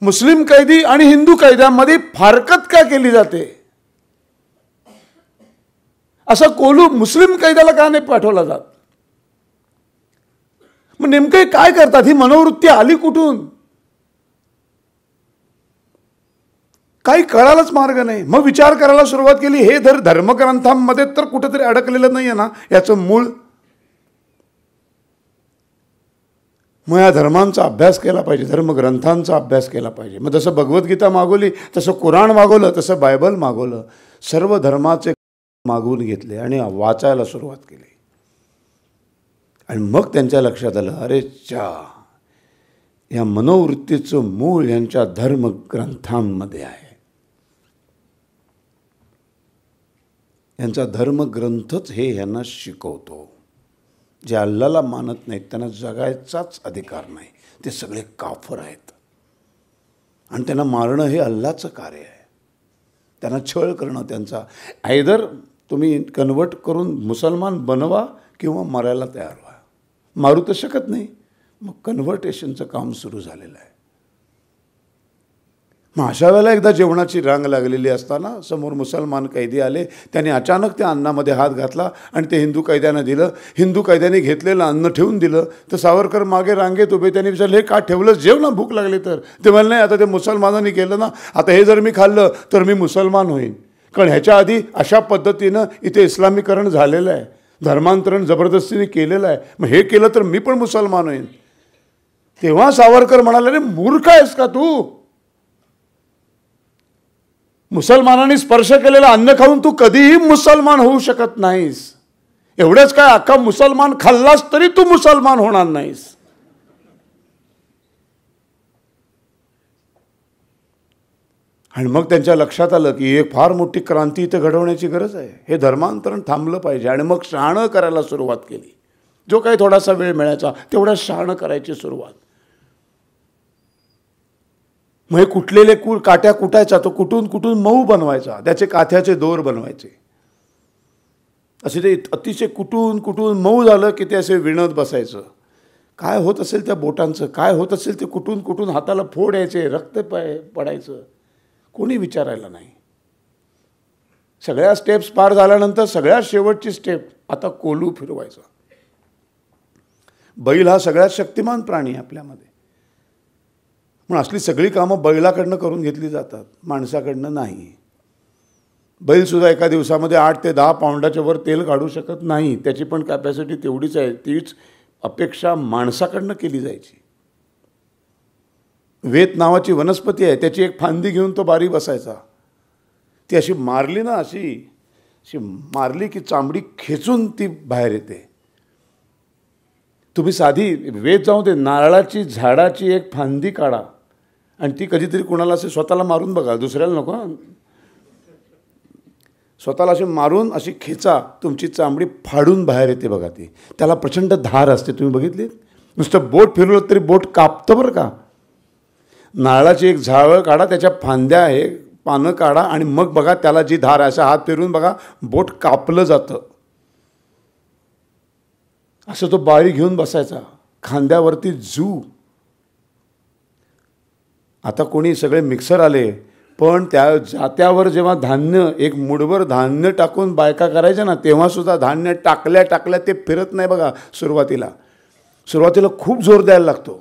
मुस्लिम कैदी आणि हिंदू कैद्यांमध्ये फारकत का केली जाते. असा कोलू मुस्लिम कैद्याला का नाही पाठवला जात. मग नेमके काय करतात. ही मनोवृत्ती आली कुठून, काही कळायलाच मार्ग नाही. मग विचार करायला सुरुवात केली, हे धर्मग्रंथांमध्ये तर कुठेतरी अडकलेलं नाही आहे ना याचं मूळ. मग या धर्मांचा अभ्यास केला पाहिजे, धर्मग्रंथांचा अभ्यास केला पाहिजे. मग जसं भगवद्गीता मागवली, तसं कुराण मागवलं, तसं बायबल मागवलं. सर्व धर्माचे मागवून घेतले आणि वाचायला सुरुवात केली. आणि मग त्यांच्या लक्षात आलं, अरे चा, या मनोवृत्तीचं मूळ यांच्या धर्मग्रंथांमध्ये आहे. यांचा धर्मग्रंथच हे यांना शिकवतो. जे अल्लाला मानत नाहीत त्यांना जगायचाच अधिकार नाही. ते सगळे काफर आहेत आणि त्यांना मारणं हे अल्लाचं कार्य आहे. त्यांना छळ करणं त्यांचा. आयदर तुम्ही कन्वर्ट करून मुसलमान बनवा किंवा मरायला तयार व्हा. मारू तर शकत नाही. मग कन्व्हर्टेशनचं काम सुरू झालेलं आहे. मग अशा वेळेला एकदा जेवणाची रांग लागलेली असताना समोर मुसलमान कैदी आले. त्यांनी अचानक त्या अन्नामध्ये हात घातला आणि ते हिंदू कैद्यांना दिलं. हिंदू कैद्याने घेतलेलं अन्न ठेवून दिलं. तर सावरकर मागे रांगेत उभे. त्यांनी विचारलं, हे का ठेवलं, जेव ना, भूक लागली तर. ते म्हणले, नाही, आता ते मुसलमानांनी केलं ना, आता हे जर मी खाल्लं तर मी मुसलमान होईन. कारण ह्याच्या आधी अशा पद्धतीनं इथे इस्लामीकरण झालेलं आहे, धर्मांतरण जबरदस्तीने केलेलं आहे. मग हे केलं तर मी पण मुसलमान होईन. तेव्हा सावरकर म्हणाले, रे मूर्ख आहेस का तू. मुसलमानांनी स्पर्श केलेलं अन्न खाऊन तू कधीही मुसलमान होऊ शकत नाहीस. एवढंच काय, अख्खा मुसलमान खाल्लास तरी तू मुसलमान होणार नाहीस. आणि मग त्यांच्या लक्षात आलं की एक फार मोठी क्रांती इथं घडवण्याची गरज आहे. हे धर्मांतरण थांबलं पाहिजे. आणि मग शहाणं करायला सुरुवात केली. जो काही थोडासा वेळ मिळायचा तेवढा शहाणं करायची सुरुवात. मग हे कुटलेले काट्या कुटायचा, तो कुटून कुटून मऊ बनवायचा, त्याचे काथ्याचे दोर बनवायचे. असे ते अतिशय कुटून कुटून मऊ झालं की ते असे विणत बसायचं. काय होत असेल त्या बोटांचं, काय होत असेल ते कुटून कुटून हाताला फोड यायचे, रक्त पडायचं. कोणी विचारायला नाही. सगळ्या स्टेप्स पार झाल्यानंतर सगळ्यात शेवटची स्टेप, आता कोलू फिरवायचा. बैल हा सगळ्यात शक्तिमान प्राणी आहे आपल्यामध्ये. म्हणून असली सगळी कामं बैलाकडनं करून घेतली जातात, माणसाकडनं नाही. बैलसुद्धा एका दिवसामध्ये 8 ते 10 पाऊंडाच्या वर तेल काढू शकत नाही. त्याची पण कॅपॅसिटी तेवढीच आहे. तीच अपेक्षा माणसाकडनं केली जायची. वेत नावाची वनस्पती आहे, त्याची एक फांदी घेऊन तो बारी बसायचा. ती अशी मारली ना, अशी मारली की चांबडी खेचून ती बाहेर येते. तुम्ही साधी वेत जाऊ दे, नारळाची झाडाची एक फांदी काढा आणि ती कधीतरी कुणाला असे स्वतःला मारून बघा, दुसऱ्याला नको. स्वतःला अशी मारून अशी खेचा, तुमची चांबडी फाडून बाहेर येते बघा. ती त्याला प्रचंड धार असते. तुम्ही बघितली, नुसतं बोट फिरवलं तरी बोट कापतं बरं का. नारळाची एक झावळ काढा, त्याच्या फांद्या आहे, पानं काढा आणि मग बघा त्याला जी धार, असा हात फिरवून बघा, बोट कापलं जातं. असं तो बारी घेऊन बसायचा, खांद्यावरती जू. आता कोणी सगळे मिक्सर आले, पण त्या जात्यावर जेव्हा धान्य एक मुठभर धान्य टाकून बायका करायच्या ना, तेव्हासुद्धा धान्य टाकल्या टाकल्या ते फिरत नाही बघा. सुरुवातीला खूप जोर द्यायला लागतो.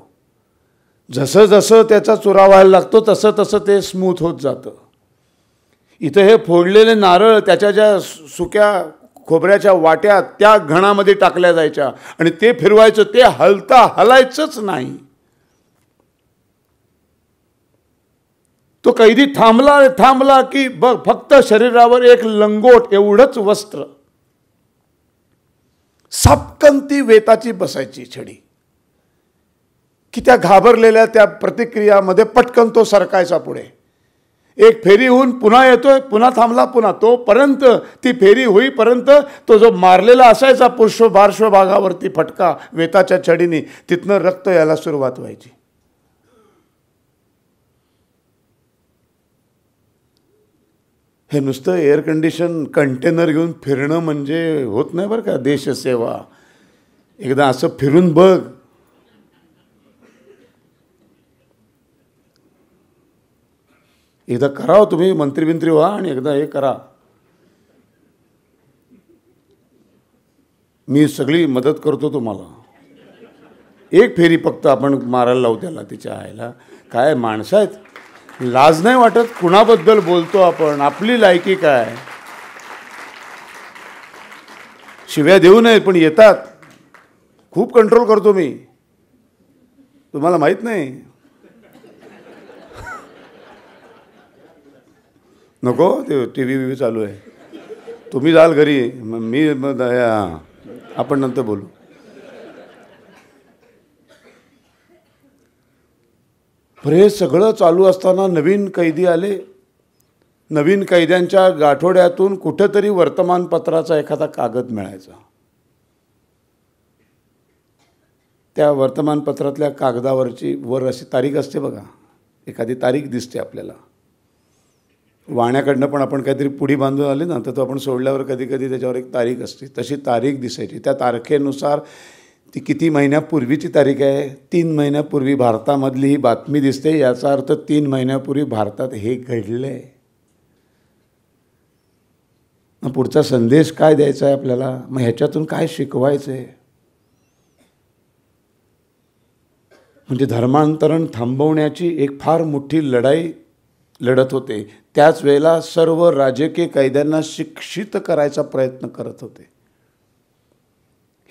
जसं जसं त्याचा चुरा व्हायला लागतो तसं तसं ते स्मूथ होत जातं. इथं हे फोडलेले नारळ त्याच्या ज्या सुक्या खोबऱ्याच्या वाट्या त्या घणामध्ये टाकल्या जायच्या आणि ते फिरवायचं, ते हलायचंच नाही. तो कैदी थांबला की बघ फक्त शरीरावर एक लंगोट एवढंच वस्त्र, सपकन ती वेताची बसायची छडी की त्या घाबरलेल्या त्या प्रतिक्रियामध्ये पटकन तो सरकायचा पुढे. एक फेरी होऊन पुन्हा येतोय, पुन्हा थांबला, पुन्हा तोपर्यंत ती फेरी होईपर्यंत तो जो मारलेला असायचा पार्श्वभागावरती फटका वेताच्या छडीने, तिथनं रक्त यायला सुरुवात व्हायची. हे नुसतं एअर कंडिशन कंटेनर घेऊन फिरणं म्हणजे होत नाही बरं का देशसेवा. एकदा असं फिरून बघ. एकदा करा तुम्ही, मंत्री व्हा आणि एकदा हे करा. मी सगळी मदत करतो तुम्हाला. एक फेरी फक्त आपण मारायला लावू त्याला, तिच्या आईला. काय माणसं आहेत, लाज नाही वाटत? कुणाबद्दल बोलतो आपण? आपली लायकी काय? शिव्या देऊ नयेत पण येतात. खूप कंट्रोल करतो मी, तुम्हाला माहीत नाही. नको, ते TV चालू आहे. तुम्ही जाल घरी, मी आपण नंतर बोलू. पण हे सगळं चालू असताना नवीन कैदी आले. नवीन कैद्यांच्या गाठोड्यातून कुठंतरी वर्तमानपत्राचा एखादा कागद मिळायचा. त्या वर्तमानपत्रातल्या कागदावरची वर अशी तारीख असते बघा, एखादी तारीख दिसते आपल्याला. वाण्याकडनं पण आपण काहीतरी पुढी बांधून आली ना, तर तो आपण सोडल्यावर कधी कधी त्याच्यावर एक तारीख असते. तशी तारीख दिसायची. त्या तारखेनुसार ती किती महिन्यापूर्वीची तारीख आहे, 3 महिन्यापूर्वी भारतामधली ही बातमी दिसते. याचा अर्थ 3 महिन्यापूर्वी भारतात हे घडलंय. मग पुढचा संदेश काय द्यायचा आहे आपल्याला? मग ह्याच्यातून काय शिकवायचं आहे? म्हणजे धर्मांतरण थांबवण्याची एक फार मोठी लढाई लढत होते. त्याच वेळेला सर्व राजकीय कैद्यांना शिक्षित करायचा प्रयत्न करत होते.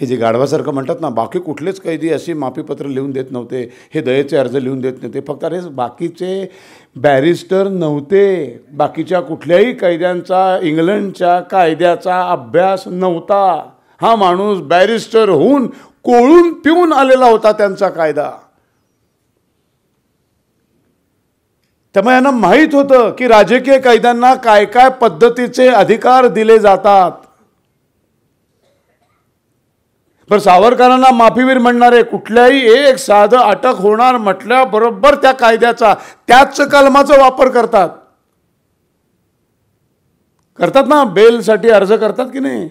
हे जे गाढवासारखं म्हणतात ना, बाकी कुठलेच कैदी अशी माफीपत्र लिहून देत नव्हते, हे दयेचे अर्ज लिहून देत नव्हते. फक्त अरे बाकीचे बॅरिस्टर नव्हते, बाकीच्या कुठल्याही कैद्यांचा इंग्लंडच्या कायद्याचा अभ्यास नव्हता. हा माणूस बॅरिस्टर होऊन कोळून पिऊन आलेला होता त्यांचा कायदा. त्यामुळे यांना माहीत होतं की राजकीय कैद्यांना काय काय पद्धतीचे अधिकार दिले जातात. पण सावरकरांना माफीवीर म्हणणारे कुठल्याही एक साधं अटक होणार म्हटल्याबरोबर त्या कायद्याचा, त्याच कलमाचा वापर करतात ना. बेलसाठी अर्ज करतात की नाही?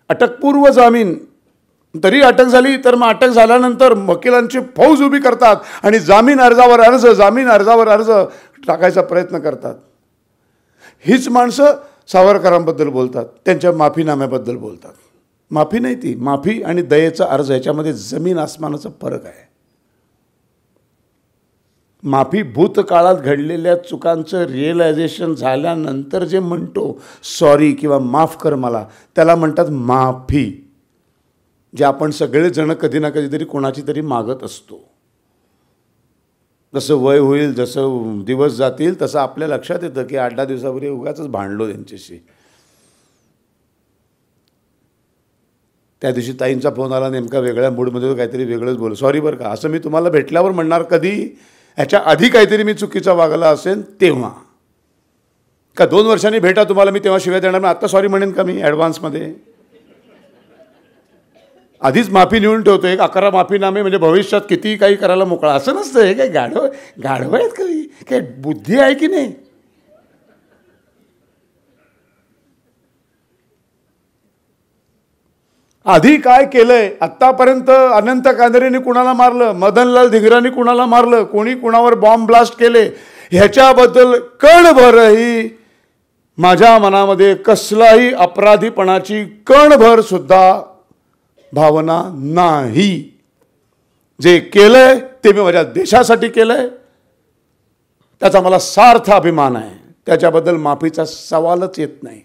अटकपूर्व जामीन, तरी अटक झाली तर मग अटक झाल्यानंतर वकिलांची फौज उभी करतात आणि जामीन अर्जावर अर्ज टाकायचा प्रयत्न करतात. हीच माणसं सावरकरांबद्दल बोलतात, त्यांच्या माफीनाम्याबद्दल बोलतात. माफी नाही ती, माफी आणि दयेचा अर्ज ह्याच्यामध्ये जमीन आसमानाचा फरक आहे. माफी भूतकाळात घडलेल्या चुकांचं रिअलायझेशन झाल्यानंतर जे म्हणतो सॉरी किंवा माफ कर मला, त्याला म्हणतात माफी. जे आपण सगळेजण कधी ना कधीतरी कोणाची तरी मागत असतो. जसं वय होईल, जसं दिवस जातील, तसं आपल्या लक्षात येतं की 8-10 दिवसापूर्वी उगाचच भांडलो त्यांच्याशी. त्या दिवशी ताईंचा फोन आला, नेमका वेगळ्या मूडमध्ये, काहीतरी वेगळंच बोल, सॉरी बरं का, असं मी तुम्हाला भेटल्यावर म्हणणार कधी? ह्याच्या आधी काहीतरी मी चुकीचा वागला असेल तेव्हा. का 2 वर्षांनी भेटा तुम्हाला, मी तेव्हा शिवाय देणार, मी आत्ता सॉरी म्हणेन का मी ॲडव्हान्समध्ये? आधीच माफी लिहून ठेवतो, एक 11 माफीनामे, म्हणजे भविष्यात कितीही काही करायला मोकळा. असं नसतं. हे काय गाढव आहेत का? काय बुद्धी आहे की नाही? आधी काय केलंय, आत्तापर्यंत अनंत कांदरेंनी कुणाला मारलं, मदनलाल धिंगरांनी कुणाला मारलं, कोणी कुणावर बॉम्ब ब्लास्ट केले, ह्याच्याबद्दल कणभरही माझ्या मनामध्ये कसलाही अपराधीपणाची कणभर सुद्धा भावना नाही. जे केलंय ते मी माझ्या देशासाठी केलंय, त्याचा मला सार्थ अभिमान आहे. त्याच्याबद्दल माफीचा सवालच येत नाही.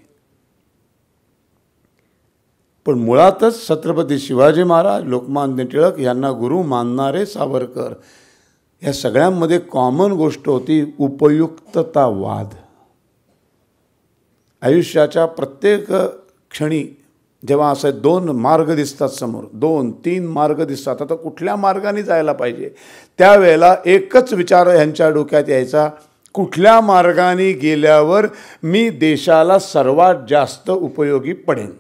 पण मुळातच छत्रपती शिवाजी महाराज, लोकमान्य टिळक यांना गुरु मानणारे सावरकर, या सगळ्यांमध्ये कॉमन गोष्ट होती उपयुक्ततावाद. आयुष्याच्या प्रत्येक क्षणी जेव्हा असे दोन मार्ग दिसतात समोर, 2-3 मार्ग दिसतात, आता कुठल्या मार्गाने जायला पाहिजे, त्यावेळेला एकच विचार ह्यांच्या डोक्यात यायचा, कुठल्या मार्गाने गेल्यावर मी देशाला सर्वात जास्त उपयोगी पडेन.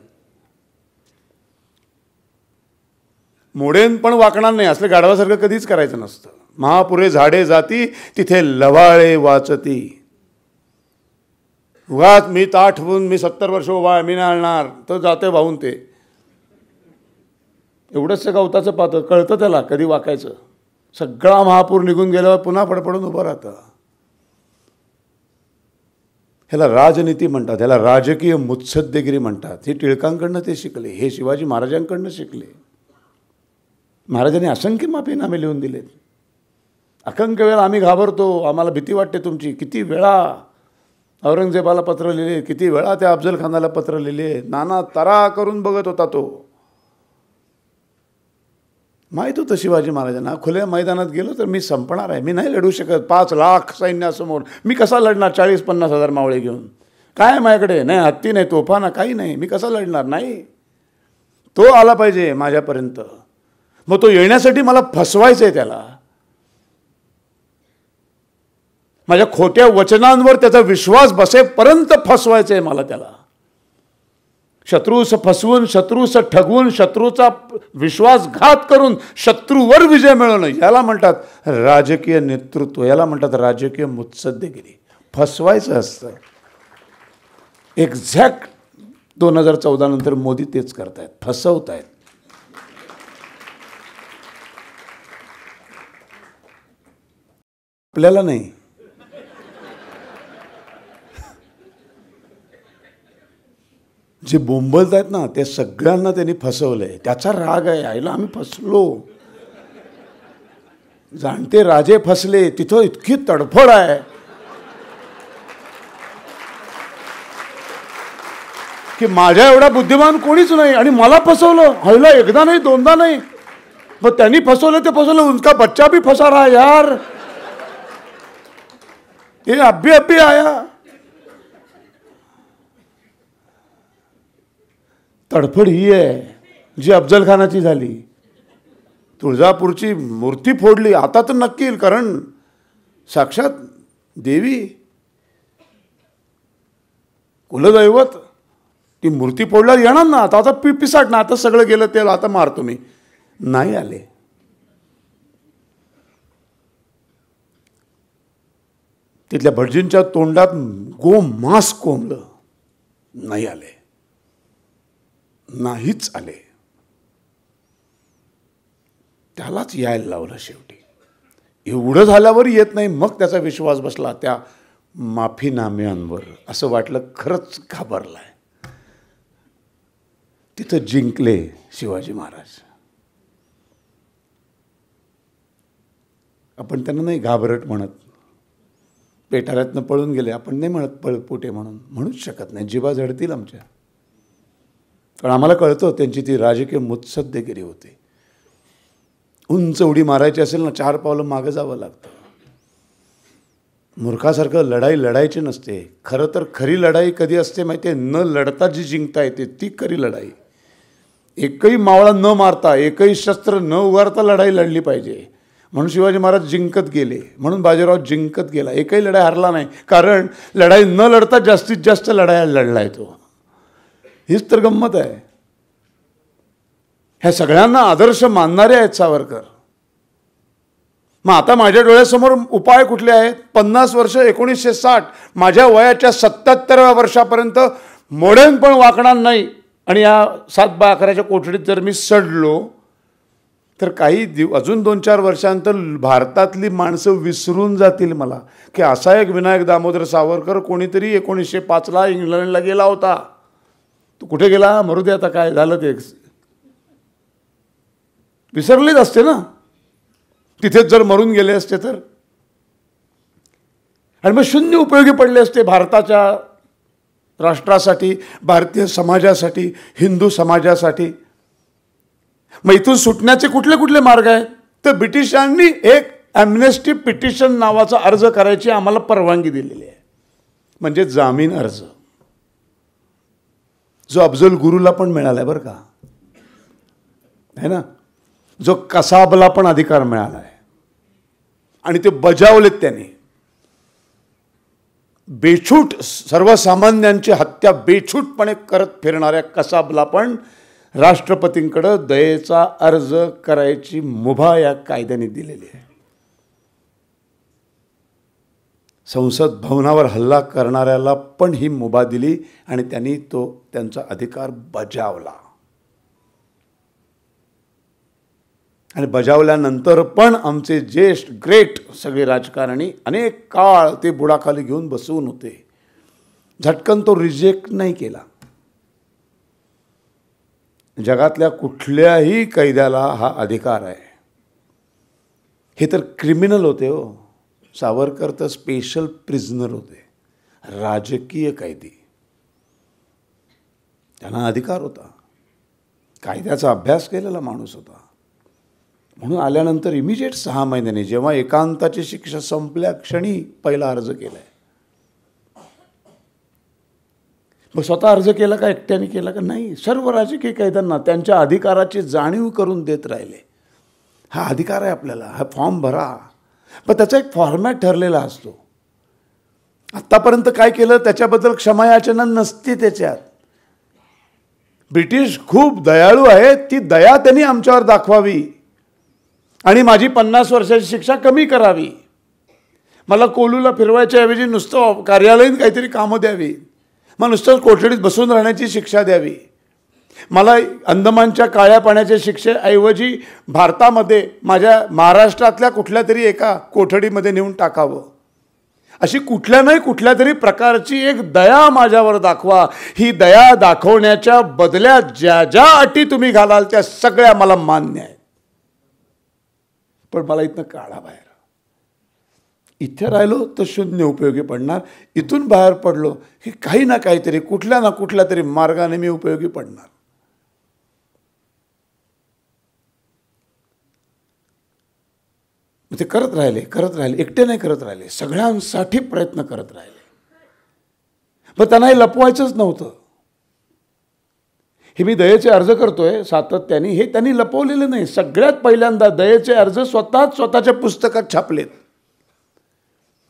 मोडेन पण वाकणार नाही असलं गाढवासारखं कधीच करायचं नसतं. महापुरे झाडे जाती तिथे लवाळे वाचती. उगाच मी ताठ होऊन मी 70 वर्ष उभा मी नाळणार तर जाते वाहून. ते एवढंच गवताचं पातं कळतं त्याला कधी वाकायचं. सगळा महापूर निघून गेल्यावर पुन्हा फडफडून उभं राहतं. ह्याला राजनीती म्हणतात, ह्याला राजकीय मुत्सद्देगिरी म्हणतात. हे टिळकांकडनं ते शिकले, हे शिवाजी महाराजांकडनं शिकले. महाराजांनी असंख्य माफीनामे लिहून दिलेत. असंख्य वेळा आम्ही घाबरतो, आम्हाला भीती वाटते तुमची. किती वेळा औरंगजेबाला पत्र लिहिले, किती वेळा त्या अफजल खानाला पत्र लिहिले, नाना तरा करून बघत होता तो. माहीत होतं शिवाजी महाराजांना, खुल्या मैदानात गेलो तर मी संपणार आहे, मी नाही लढू शकत 5 लाख सैन्यासमोर. मी कसा लढणार 40-50 हजार मावळे घेऊन? काय माझ्याकडे नाही हत्ती नाही तोफा ना काही नाही, मी कसा लढणार? नाही, तो आला पाहिजे माझ्यापर्यंत. मग तो येण्यासाठी मला फसवायचं आहे त्याला. माझ्या खोट्या वचनांवर त्याचा विश्वास बसेपर्यंत फसवायचं आहे मला त्याला. शत्रूस फसवून, शत्रूस ठगवून, शत्रूचा विश्वासघात करून शत्रूवर विजय मिळवणं, याला म्हणतात राजकीय नेतृत्व, याला म्हणतात राजकीय मुत्सद्देगिरी. फसवायचं असतं. एक्झॅक्ट 2014 नंतर मोदी तेच करतायत, फसवतायत. आपल्याला नाही, जे बोंबलत आहेत ना ते सगळ्यांना त्यांनी फसवलंय. त्याचा राग आहे, आईला आम्ही फसलो. जाणते राजे फसले, तिथं इतकी तडफड आहे की माझ्या एवढा बुद्धिमान कोणीच नाही आणि मला फसवलं. आईला एकदा नाही दोनदा नाही, मग त्यांनी फसवलं ते फसवलं. उनका बच्चा भी फसा रहा यार, ये अभी आया. तडफड ही आहे जी अफजल खानाची झाली. तुळजापूरची मूर्ती फोडली, आता तर नक्की येईल, कारण साक्षात देवी कुलदैवत ती मूर्ती फोडल्यावर येणार ना. आता पिसाटणार, आता सगळं गेलं ते आता मारतो मी. नाही आले. तिथल्या भटजींच्या तोंडात गोमांस कोंबलं, नाही आले, नाहीच आले. त्यालाच यायला लावलं शेवटी. एवढं झाल्यावर येत नाही, मग त्याचा विश्वास बसला त्या माफीनाम्यांवर. असं वाटलं खरंच घाबरलाय. तिथं जिंकले शिवाजी महाराज. आपण त्यांना नाही घाबरट म्हणत, पेटाऱ्यातनं पळून गेले आपण नाही म्हणत पळपोटे म्हणून, म्हणूच शकत नाही. जिभा झडतील आमच्या, कारण आम्हाला कळतं त्यांची ती राजकीय मुत्सद्देगिरी होती. उंच उडी मारायची असेल ना 4 पावलं मागं जावं लागतं. मूर्खासारखं लढाई लढायची नसते. खरं तर खरी लढाई कधी असते माहिती आहे? न लढता जी जिंकता येते ती खरी लढाई. एकही मावळा न मारता, एकही शस्त्र न उगारता लढाई लढली पाहिजे. म्हणून शिवाजी महाराज जिंकत गेले, म्हणून बाजीराव जिंकत गेला. एकही लढाई हरला नाही, कारण लढाई न लढता जास्तीत जास्त लढाया लढलाय तो. हीच तर गंमत आहे. ह्या सगळ्यांना आदर्श मानणारे आहेत सावरकर. मग आता माझ्या डोळ्यासमोर उपाय कुठले आहेत? 50 वर्ष 1960, माझ्या वयाच्या 77व्या वर्षापर्यंत मोडेन पण वाकणार नाही, आणि या 7/11च्या कोठडीत जर मी सडलो तर काही अजून 2-4 वर्षांतर भारतातली माणसं विसरून जातील मला, की असा एक विनायक दामोदर सावरकर कोणीतरी 1905ला इंग्लंडला गेला होता. तो कुठे गेला मरू दे, आता काय झालं ते विसरलेच असते ना, तिथेच जर मरून गेले असते तर. आणि मग शून्य उपयोगी पडले असते भारताच्या राष्ट्रासाठी, भारतीय समाजासाठी, हिंदू समाजासाठी. मग इथून सुटण्याचे कुठले कुठले मार्ग आहेत? तर ब्रिटिशांनी एक ॲम्नेस्टी पिटिशन नावाचा अर्ज करायची आम्हाला परवानगी दिलेली आहे, म्हणजे जामीन अर्ज, जो अफजल गुरुला पण मिळाला आहे बरं का, है ना, जो कसाबला पण अधिकार मिळाला आहे आणि ते बजावलेत त्यांनी. बेछूट सर्वसामान्यांची हत्या बेछूटपणे करत फिरणाऱ्या कसाबला पण राष्ट्रपतींकडे दयेचा अर्ज करायची मुभा या कायद्याने दिलेली आहे. संसद भवनावर हल्ला करणाऱ्याला पण ही मुभा दिली आणि त्यांनी तो त्यांचा अधिकार बजावला. आणि बजावल्यानंतर पण आमचे ज्येष्ठ ग्रेट सगळे राजकारणी अनेक काळ ते बुडाखाली घेऊन बसवून होते. झटकन तो रिजेक्ट नाही केला. जगातल्या कुठल्याही कैद्याला हा अधिकार आहे. हे तर क्रिमिनल होते हो, सावरकर तर स्पेशल प्रिझनर होते, राजकीय कैदी. त्यांना अधिकार होता, कायद्याचा अभ्यास केलेला माणूस होता. म्हणून आल्यानंतर इमिजिएट 6 महिन्यांनी जेव्हा एकांताची शिक्षा संपल्या क्षणी पहिला अर्ज केला आहे. मग स्वतः अर्ज केला का एकट्याने केला का? नाही, सर्व राजकीय कैद्यांना त्यांच्या अधिकाराची जाणीव करून देत राहिले. हा अधिकार आहे आपल्याला, हा फॉर्म भरा. पण त्याचा एक फॉर्मॅट ठरलेला असतो. आत्तापर्यंत काय केलं त्याच्याबद्दल क्षमायाचना नसते त्याच्यात. ब्रिटिश खूप दयाळू आहेत, ती दया त्यांनी आमच्यावर दाखवावी आणि माझी 50 वर्षाची शिक्षा कमी करावी. मला कोलूला फिरवायच्या ऐवजी नुसतं कार्यालयीन काहीतरी कामं द्यावी. मग नुसतं कोठडीत बसून राहण्याची शिक्षा द्यावी. मला अंदमानच्या काळ्या पाण्याच्या शिक्षेऐवजी भारतामध्ये माझ्या महाराष्ट्रातल्या कुठल्या तरी एका कोठडीमध्ये नेऊन टाकावं. अशी कुठल्या नाही कुठल्या तरी प्रकारची एक दया माझ्यावर दाखवा. ही दया दाखवण्याच्या बदल्यात ज्या ज्या अटी तुम्ही घालाल त्या सगळ्या मला मान्य आहेत. पण मला इथनं काढा बाहेर. इथे राहिलो तर शून्य उपयोगी पडणार, इथून बाहेर पडलो की काही ना काहीतरी कुठल्या ना कुठल्या तरी मार्गाने मी उपयोगी पडणार. ते करत राहिले, एकटे नाही करत राहिले, सगळ्यांसाठी प्रयत्न करत राहिले. पण त्यांना हे लपवायचंच नव्हतं. हे मी दयेचे अर्ज करतोय सातत्याने, हे त्यांनी लपवलेलं नाही. सगळ्यात पहिल्यांदा दयेचे अर्ज स्वतःच्या पुस्तकात छापलेत.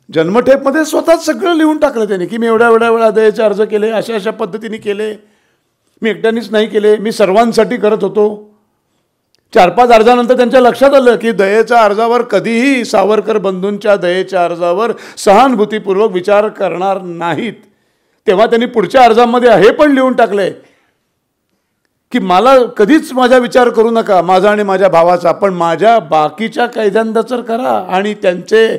जन्मठेपमध्ये स्वतःच सगळं लिहून टाकलं त्यांनी की मी एवढ्या वेळा दयेचे अर्ज केले, अशा पद्धतीने केले. मी एकट्यानेच नाही केले, मी सर्वांसाठी करत होतो. 4-5 अर्जानंतर त्यांच्या लक्षात आलं की दयेच्या अर्जावर कधीही सावरकर बंधूंच्या दयेच्या अर्जावर सहानुभूतीपूर्वक विचार करणार नाहीत. तेव्हा त्यांनी पुढच्या अर्जामध्ये हे पण लिहून टाकले की मला कधीच माझा विचार करू नका, माझा आणि माझ्या भावाचा, पण माझ्या बाकीच्या कैद्यांचा तर करा. आणि त्यांचे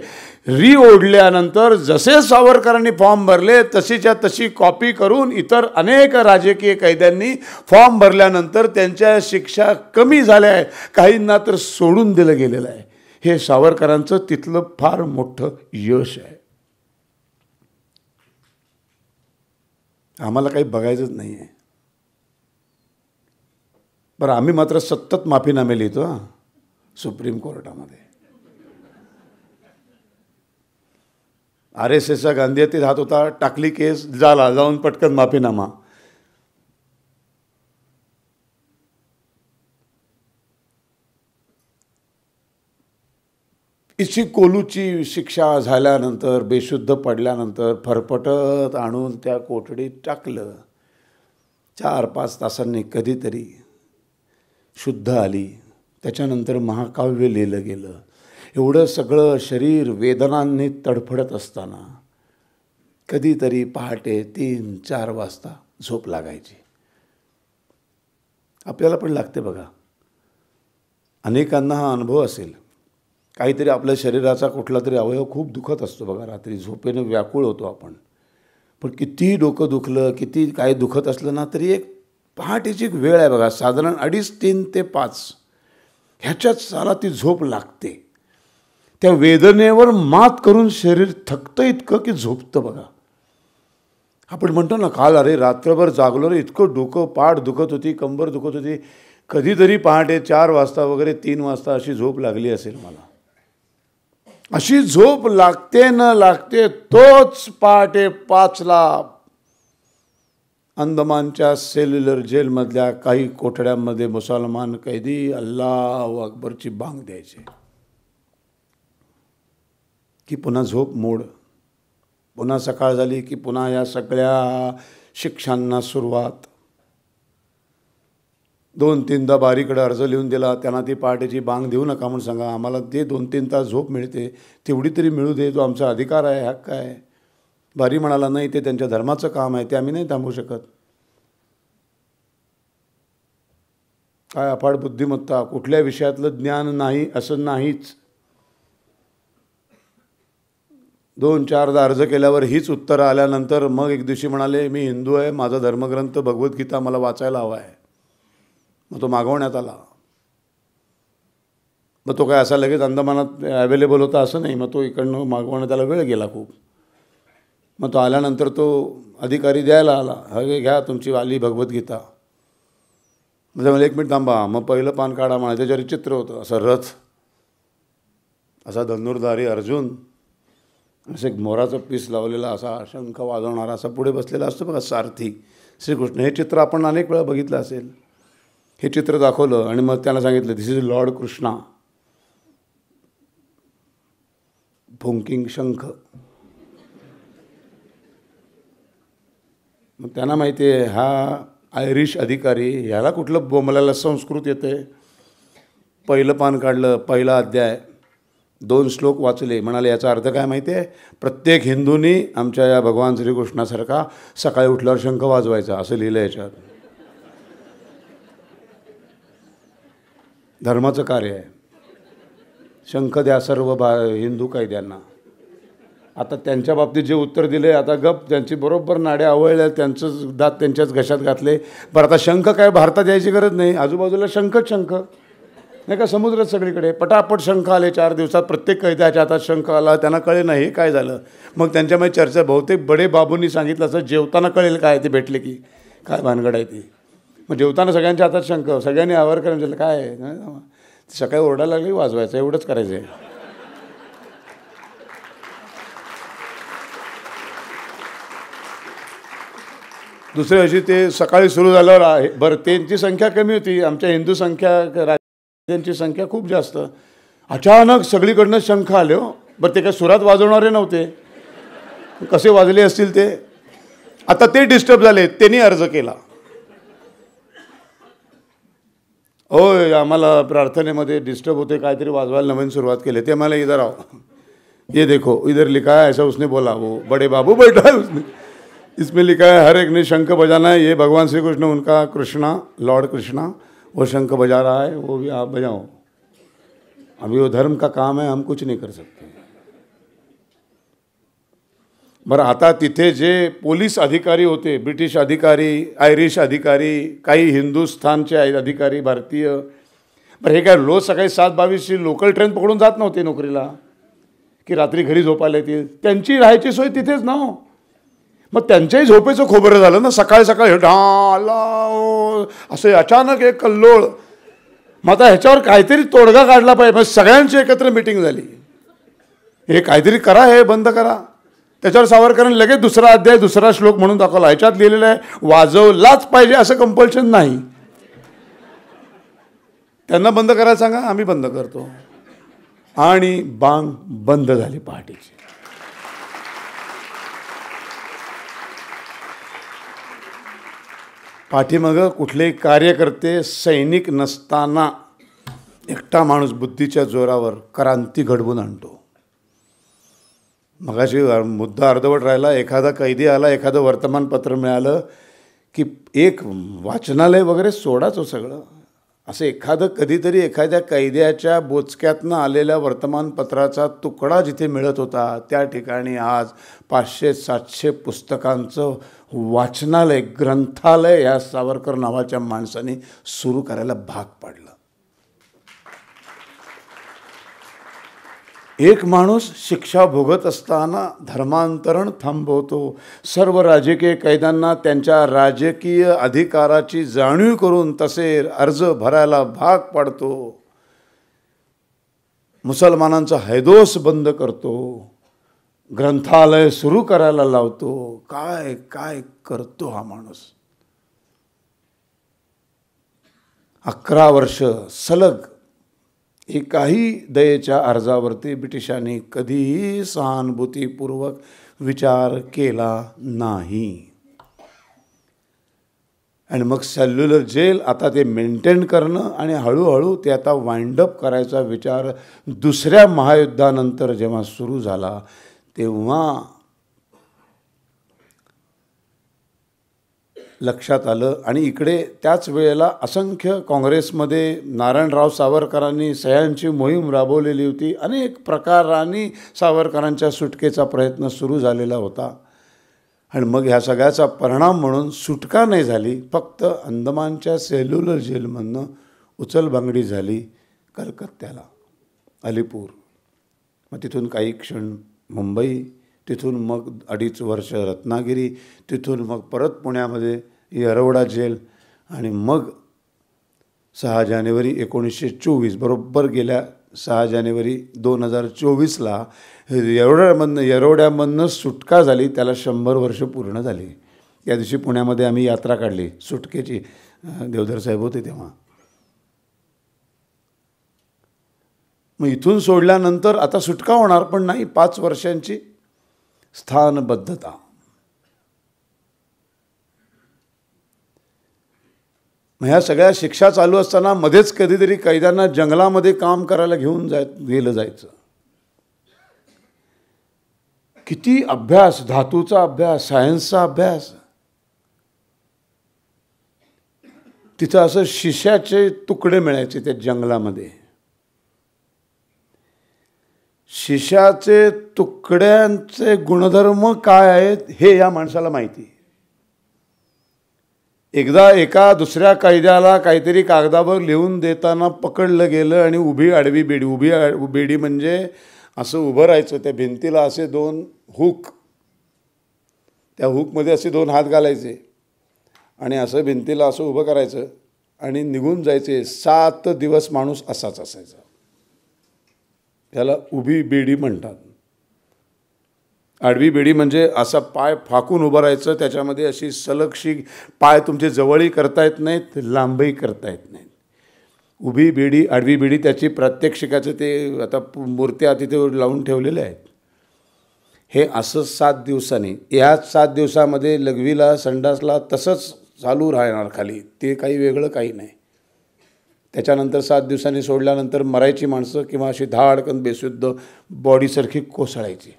ओढल्यानंतर जसे सावरकरांनी फॉर्म भरले तशीच्या तशी कॉपी करून इतर अनेक राजकीय कैद्यांनी फॉर्म भरल्यानंतर त्यांच्या शिक्षा कमी झाल्या आहेत, काहींना तर सोडून दिलं गेलेलं आहे. हे सावरकरांचं तिथलं फार मोठं यश आहे. आम्हाला काही बघायचंच नाही आहे. बरं, आम्ही मात्र सतत माफीनामे लिहितो सुप्रीम कोर्टामध्ये. RSSचा गांधी हत्येत हात होता, टाकली केस, जाऊन पटकन माफीनामा. इसी कोलूची शिक्षा झाल्यानंतर, बेशुद्ध पडल्यानंतर फरफटत आणून त्या कोठडीत टाकलं. 4-5 तासांनी कधीतरी शुद्ध आली. त्याच्यानंतर महाकाव्य लिहिलं गेलं. एवढं सगळं शरीर वेदनांनी तडफडत असताना कधीतरी पहाटे 3-4 वाजता झोप लागायची. आपल्याला पण लागते बघा. अनेकांना हा अनुभव असेल. काहीतरी आपल्या शरीराचा कुठला तरी अवयव खूप दुखत असतो बघा. रात्री झोपेनं व्याकुळ होतो आपण. पण कितीही डोकं दुखलं, किती काय दुखत असलं ना तरी एक पहाटेची एक वेळ आहे बघा, साधारण 2:30, 3 ते 5 ह्याच्यात साला ती झोप लागते. त्या वेदनेवर मात करून शरीर थकतं इतकं की झोपतं बघा. आपण म्हणतो ना, काल अरे रात्रभर जागलो रे, इतकं डोकं पाठ दुखत होती, कंबर दुखत होती. कधीतरी पहाटे 4 वाजता वगैरे 3 वाजता अशी झोप लागली असेल मला. अशी झोप लागते न लागते तोच पहाटे 5ला अंदमानच्या सेल्युलर जेलमधल्या काही कोठड्यांमध्ये मुसलमान कैदी अल्लाहू अकबरची बांग द्यायचे की पुन्हा झोप मोड. पुन्हा सकाळ झाली की पुन्हा या सगळ्या शिक्षांना सुरुवात. 2-3दा बारीकडे अर्ज लिहून दिला, त्यांना ती पहाटेची बांग देऊ नका म्हणून सांगा. आम्हाला ते 2-3 तास झोप मिळते तेवढी तरी मिळू दे, तो आमचा अधिकार आहे, हक्क आहे. बारी म्हणाला नाही, ते त्यांच्या धर्माचं काम आहे, ते आम्ही नाही थांबवू शकत. काय अफाट बुद्धिमत्ता. कुठल्या विषयातलं ज्ञान नाही असं नाहीच. 2-4दा अर्ज केल्यावर हीच उत्तरं आल्यानंतर मग एक दिवशी म्हणाले, मी हिंदू आहे, माझा धर्मग्रंथ भगवद्गीता मला वाचायला हवा आहे. मग तो मागवण्यात आला. मग तो काय असा लगेच अंदमानात अवेलेबल होता असं नाही. मग तो इकडनं मागवण्यात त्याला वेळ गेला खूप. मग तो आल्यानंतर तो अधिकारी द्यायला आला, हे घ्या तुमची वाली भगवद्गीता. म्हणजे मला 1 मिनिट थांबा. मग पहिलं पान काढा म्हणा. त्याच्यावर चित्र होतं असं रथ, असा धनुर्धारी अर्जुन, असं एक मोराचं पीस लावलेला, असा शंख वाजवणारा असा पुढे बसलेला असतो बघा सारथी श्रीकृष्ण. हे चित्र आपण अनेक वेळा बघितलं असेल. हे चित्र दाखवलं आणि मग त्यांना सांगितलं, दिस इज लॉर्ड कृष्णा फुंकिंग शंख. मग त्यांना माहिती आहे हा आयरिश अधिकारी, ह्याला कुठलं बोंबलायला संस्कृत येते. पहिलं पान काढलं, पहिला अध्याय, 2 श्लोक वाचले. म्हणाले याचा अर्थ काय माहिती आहे, प्रत्येक हिंदूंनी आमच्या या भगवान श्रीकृष्णासारखा सकाळी उठल्यावर शंख वाजवायचा असं लिहिलं याच्यात. धर्माचं कार्य आहे. शंख द्या सर्व हिंदू कैद्यांना. आता त्यांच्या बाबतीत जे उत्तर दिले, आता गप त्यांची बरोबर नाड्या आवळल्या, त्यांचं दात त्यांच्याच घशात घातले. बरं आता शंख काय भारतात यायची गरज नाही, आजूबाजूला शंखच शंख नाही का, समुद्रात सगळीकडे पटापट शंख आले. 4 दिवसात प्रत्येक कैद्याच्या हातात शंख आला. त्यांना कळे नाही काय झालं. मग त्यांच्यामध्ये चर्चा, बहुतेक बडे बाबूंनी सांगितलं असं, जेवताना कळेल काय ते भेटले की काय भानगड आहे ती. मग जेवताना सगळ्यांच्या हातात शंख, सगळ्यांनी आवर करून दिलं काय आहे. सकाळी ओरडायला लागली, वाजवायचं, एवढंच करायचं आहे. दुसऱ्या दिवशी ते सकाळी सुरू झाल्यावर आहे बरं, त्यांची संख्या कमी होती, आमच्या हिंदू संख्या त्यांची संख्या खूप जास्त. अचानक सगळीकडनं शंख आले हो. बरं ते काय सुरात वाजवणारे नव्हते, कसे वाजले असतील ते. आता ते डिस्टर्ब झाले, त्यांनी अर्ज केला, होय आम्हाला प्रार्थनेमध्ये डिस्टर्ब होते, काहीतरी वाजवायला नवीन सुरुवात केली. ते मला इधर आओ, ये देखो इधर लिखा है, ऐसा उसने बोला. वो बड़े बाबू बैठा है उसने, इसमें लिखा है हर एक ने शंख बजाना है. ये भगवान श्री कृष्ण उनका कृष्णा, लॉर्ड कृष्णा वो शंख बजा रहा है, वो भी आप बजाओ. अभी वो धर्म का काम है, हम कुछ नहीं कर सकते. बरं आता तिथे जे पोलीस अधिकारी होते, ब्रिटिश अधिकारी, आयरिश अधिकारी, काही हिंदुस्थानचे अधिकारी भारतीय, बरं हे काय रोज सकाळी 7:22ची लोकल ट्रेन पकडून जात नव्हते नोकरीला की रात्री घरी झोपायला येतील. त्यांची राहायची सोय तिथेच ना हो. मग त्यांच्याही झोपेचं खोबरं झालं ना. सकाळी सकाळी ढाला असे अचानक एक कल्लोळ. मग आता ह्याच्यावर काहीतरी तोडगा काढला पाहिजे. मग सगळ्यांची एकत्र मिटिंग झाली, हे काहीतरी करा, हे बंद करा. त्याच्यावर सावरकरांनी लगेच दुसरा अध्याय, दुसरा श्लोक म्हणून दाखवला. ह्याच्यात लिहिलेलं आहे वाजवलाच पाहिजे असं कंपल्शन नाही. त्यांना बंद करायला सांगा, आम्ही बंद करतो. आणि बांग बंद झाली पहाटेची. पाठीमागं कुठलेही कार्यकर्ते, सैनिक नसताना एकटा माणूस बुद्धीच्या जोरावर क्रांती घडवून आणतो. मगाशी मुद्दा अर्धवट राहिला. एखादा कैदी आला, एखादं वर्तमानपत्र मिळालं की एक वाचनालय वगैरे सोडाच हो सगळं. असं एखादं कधीतरी एखाद्या कैद्याच्या बोचक्यातनं आलेल्या वर्तमानपत्राचा तुकडा जिथे मिळत होता त्या ठिकाणी आज 500-700 पुस्तकांचं वाचनालय, ग्रंथालय या सावरकर नावाच्या माणसाने सुरू करायला भाग पाडलं. एक माणूस शिक्षा भोगत असताना धर्मांतरण थांबवतो. सर्व राजकीय कैद्यांना त्यांच्या राजकीय अधिकाराची जाणीव करून तसे अर्ज भरायला भाग पाडतो. मुसलमानांचा हैदोस बंद करतो. ग्रंथालय सुरू करायला लावतो. काय काय करतो हा माणूस. 11 वर्ष सलग एकाही दयेच्या अर्जावरती ब्रिटिशांनी कधीही सहानुभूतीपूर्वक विचार केला नाही. आणि मग सेल्युलर जेल आता ते मेंटेन करणं आणि हळूहळू ते आता वाइंडअप करायचा विचार दुसऱ्या महायुद्धानंतर जेव्हा सुरू झाला तेव्हा लक्षात आलं. आणि इकडे त्याच वेळेला असंख्य काँग्रेसमध्ये नारायणराव सावरकरांनी सह्यांची मोहीम राबवलेली होती. अनेक प्रकारांनी सावरकरांच्या सुटकेचा प्रयत्न सुरू झालेला होता. आणि मग ह्या सगळ्याचा परिणाम म्हणून सुटका नाही झाली, फक्त अंदमानच्या सेल्युलर जेलमधनं उचलबांगडी झाली कलकत्त्याला, अलीपूर, मग तिथून काही क्षण मुंबई, तिथून मग 2.5 वर्ष रत्नागिरी, तिथून मग परत पुण्यामध्ये येरवडा जेल. आणि मग 6 जानेवारी 1924 बरोबर गेल्या 6 जानेवारी 2024ला येरवड्यामधनं सुटका झाली. त्याला 100 वर्ष पूर्ण झाली. या दिवशी पुण्यामध्ये आम्ही यात्रा काढली सुटकेची. देवधर साहेब होते तेव्हा. मग इथून सोडल्यानंतर आता सुटका होणार, पण नाही, 5 वर्षांची स्थानबद्धता. मग ह्या सगळ्या शिक्षा चालू असताना मध्येच कधीतरी कैद्यांना जंगलामध्ये काम करायला घेऊन गेलं जायचं. किती अभ्यास, धातूचा अभ्यास, सायन्सचा अभ्यास. तिथं असं शिशाचे तुकडे मिळायचे त्या जंगलामध्ये. शिशाचे तुकड्यांचे गुणधर्म काय आहेत हे या माणसाला माहिती. एकदा एका दुसऱ्या कैद्याला काहीतरी कागदावर लिहून देताना पकडलं गेलं आणि उभी आडवी बेडी, उभी बेडी म्हणजे असं उभं राहायचं. त्या भिंतीला असे 2 हुक, त्या हुकमध्ये असे 2 हात घालायचे आणि असं भिंतीला असं उभं करायचं आणि निघून जायचे. 7 दिवस माणूस असाच असायचा. त्याला उभी बेडी म्हणतात. आडवी बेडी म्हणजे असा पाय फाकून उभं राहायचं, त्याच्यामध्ये अशी सलगशी पाय तुमचे जवळही करता येत नाहीत, लांबही करता येत नाहीत. उभी बेडी, आडवी बेडी, त्याची प्रात्यक्षिकाचं ते आता मूर्त्या तिथे लावून ठेवलेल्या आहेत. हे असं 7 दिवसांनी, याच 7 दिवसामध्ये लघवीला संडासला तसंच चालू राहणार खाली, ते काही वेगळं काही नाही. त्याच्यानंतर 7 दिवसांनी सोडल्यानंतर मरायची माणसं किंवा अशी धाडकन बेशुद्ध बॉडीसारखी कोसळायची.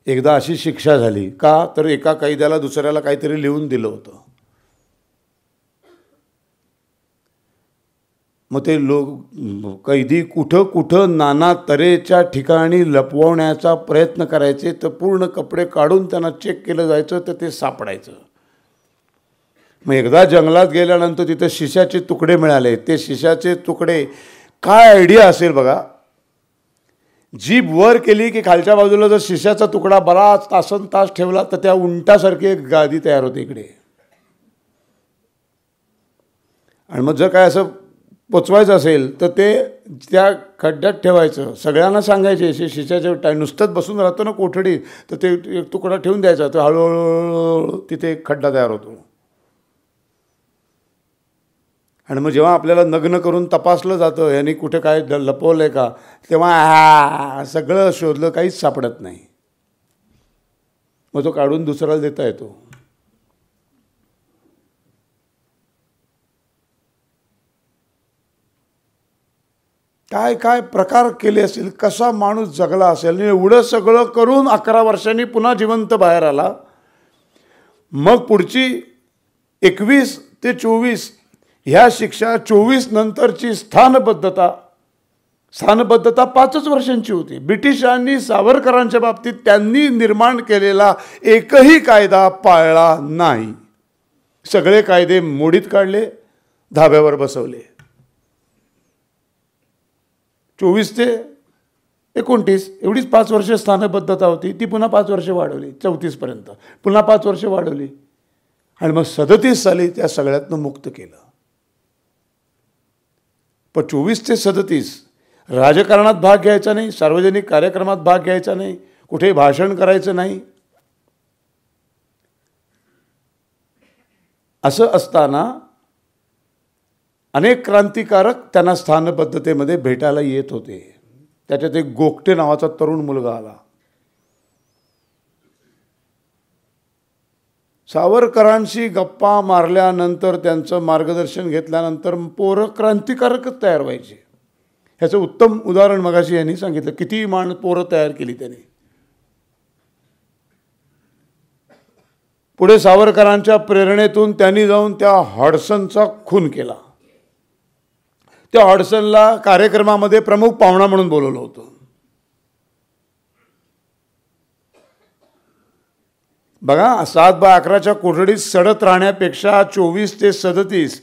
एकदा अशी शिक्षा झाली का, तर एका कैद्याला दुसऱ्याला काहीतरी लिहून दिलं होतं. मग ते कैदी कुठं कुठं नाना तऱ्हेच्या ठिकाणी लपवण्याचा प्रयत्न करायचे. तर पूर्ण कपडे काढून त्यांना चेक केलं जायचं, तर ते सापडायचं. मग एकदा जंगलात गेल्यानंतर तिथं शिशाचे तुकडे मिळाले. ते शिशाचे तुकडे, काय आयडिया असेल बघा. जीभ वर केली की खालच्या बाजूला जर शिशाचा तुकडा बराच तासनतास ठेवला तर त्या उंटासारखी एक गादी तयार होते इकडे. आणि मग जर काय असं पोचवायचं असेल तर ते त्या खड्ड्यात ठेवायचं. सगळ्यांना सांगायचे शिशाच्या नुसतंच बसून राहतो ना कोठडी, तर ते एक तुकडा ठेवून द्यायचा, तर हळूहळू तिथे एक खड्डा तयार होतो. आणि मग जेव्हा आपल्याला नग्न करून तपासलं जातं यांनी कुठे काय लपवलं आहे का, तेव्हा सगळं शोधलं, काहीच सापडत नाही. मग तो काढून दुसऱ्याला देता येतो. काय काय प्रकार केले असेल, कसा माणूस जगला असेल. एवढं सगळं करून 11 वर्षांनी पुन्हा जिवंत बाहेर आला. मग पुढची 21 ते 24 ह्या शिक्षा, 24 नंतरची स्थानबद्धता 5च वर्षांची होती. ब्रिटिशांनी सावरकरांच्या बाबतीत त्यांनी निर्माण केलेला एकही कायदा पाळला नाही. सगळे कायदे मोडीत काढले, धाब्यावर बसवले. 24 ते 29 एवढीच 5 वर्ष स्थानबद्धता होती. ती पुन्हा 5 वर्ष वाढवली, 34 पर्यंत पुन्हा 5 वर्ष वाढवली आणि मग 37 साली त्या सगळ्यातनं मुक्त केलं. पण 24 ते 37 राजकारणात भाग घ्यायचा नाही, सार्वजनिक कार्यक्रमात भाग घ्यायचा नाही, कुठेही भाषण करायचं नाही. असं असताना अनेक क्रांतिकारक त्यांना स्थानबद्धतेमध्ये भेटायला येत होते. त्याच्यात एक गोगटे नावाचा तरुण मुलगा आला. सावरकरांशी गप्पा मारल्यानंतर, त्यांचं मार्गदर्शन घेतल्यानंतर पोरं क्रांतिकारकच तयार व्हायचे. ह्याचं उत्तम उदाहरण मगाशी यांनी सांगितलं. किती पोरं तयार केली त्यांनी. पुढे सावरकरांच्या प्रेरणेतून त्यांनी जाऊन त्या हॉडसनचा खून केला. त्या हॉडसनला कार्यक्रमामध्ये प्रमुख पाहुणा म्हणून बोलवलं होतं. बघा, 7/11च्या कोठडीत सडत राहण्यापेक्षा 24 ते 37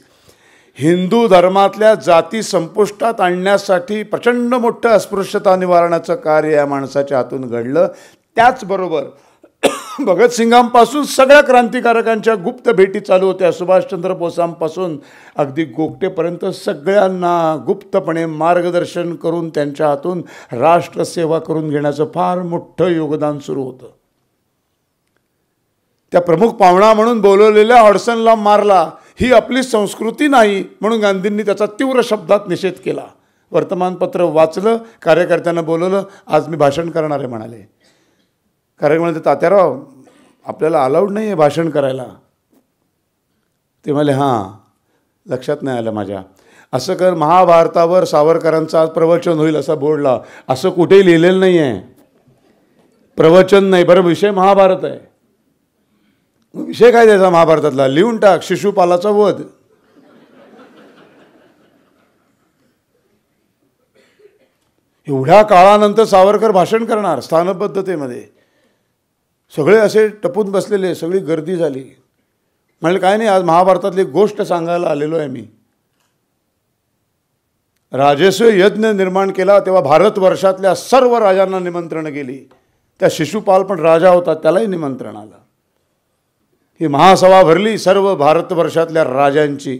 हिंदू धर्मातल्या जाती संपुष्टात आणण्यासाठी प्रचंड मोठं अस्पृश्यता निवारणाचं कार्य या माणसाच्या हातून घडलं. त्याचबरोबर भगतसिंगांपासून सगळ्या क्रांतिकारकांच्या गुप्त भेटी चालू होत्या. सुभाषचंद्र बोसांपासून अगदी गोगटेपर्यंत सगळ्यांना गुप्तपणे मार्गदर्शन करून त्यांच्या हातून राष्ट्रसेवा करून घेण्याचं फार मोठं योगदान सुरू होतं. त्या प्रमुख पाहुणा म्हणून बोलवलेल्या हॉडसनला मारला, ही आपली संस्कृती नाही म्हणून गांधींनी त्याचा तीव्र शब्दात निषेध केला. वर्तमानपत्र वाचलं, कार्यकर्त्यांना बोलवलं, आज मी भाषण करणार आहे म्हणाले. कार्यक्रम म्हणाले, तात्याराव आपल्याला अलाउड नाही आहे भाषण करायला. ते म्हणाले, हां लक्षात नाही आलं माझ्या. असं कर, महाभारतावर सावरकरांचं आज प्रवचन होईल असा बोर्ड लाव. असं कुठेही लिहिलेलं नाही आहे, प्रवचन नाही. बरं, विषय महाभारत आहे. विषय काय द्यायचा महाभारतातला? लिहून टाक, शिशुपालाचा वध. एवढ्या काळानंतर सावरकर भाषण करणार स्थानबद्धतेमध्ये. सगळे असे टपून बसलेले, सगळी गर्दी झाली. म्हणजे काय नाही, आज महाभारतातली गोष्ट सांगायला आलेलो आहे मी. राजस्व यज्ञ निर्माण केला तेव्हा भारतवर्षातल्या सर्व राजांना निमंत्रण गेली. त्या शिशुपाल पण राजा होता, त्यालाही निमंत्रण आलं. ही महासभा भरली सर्व भारतवर्षातल्या राजांची.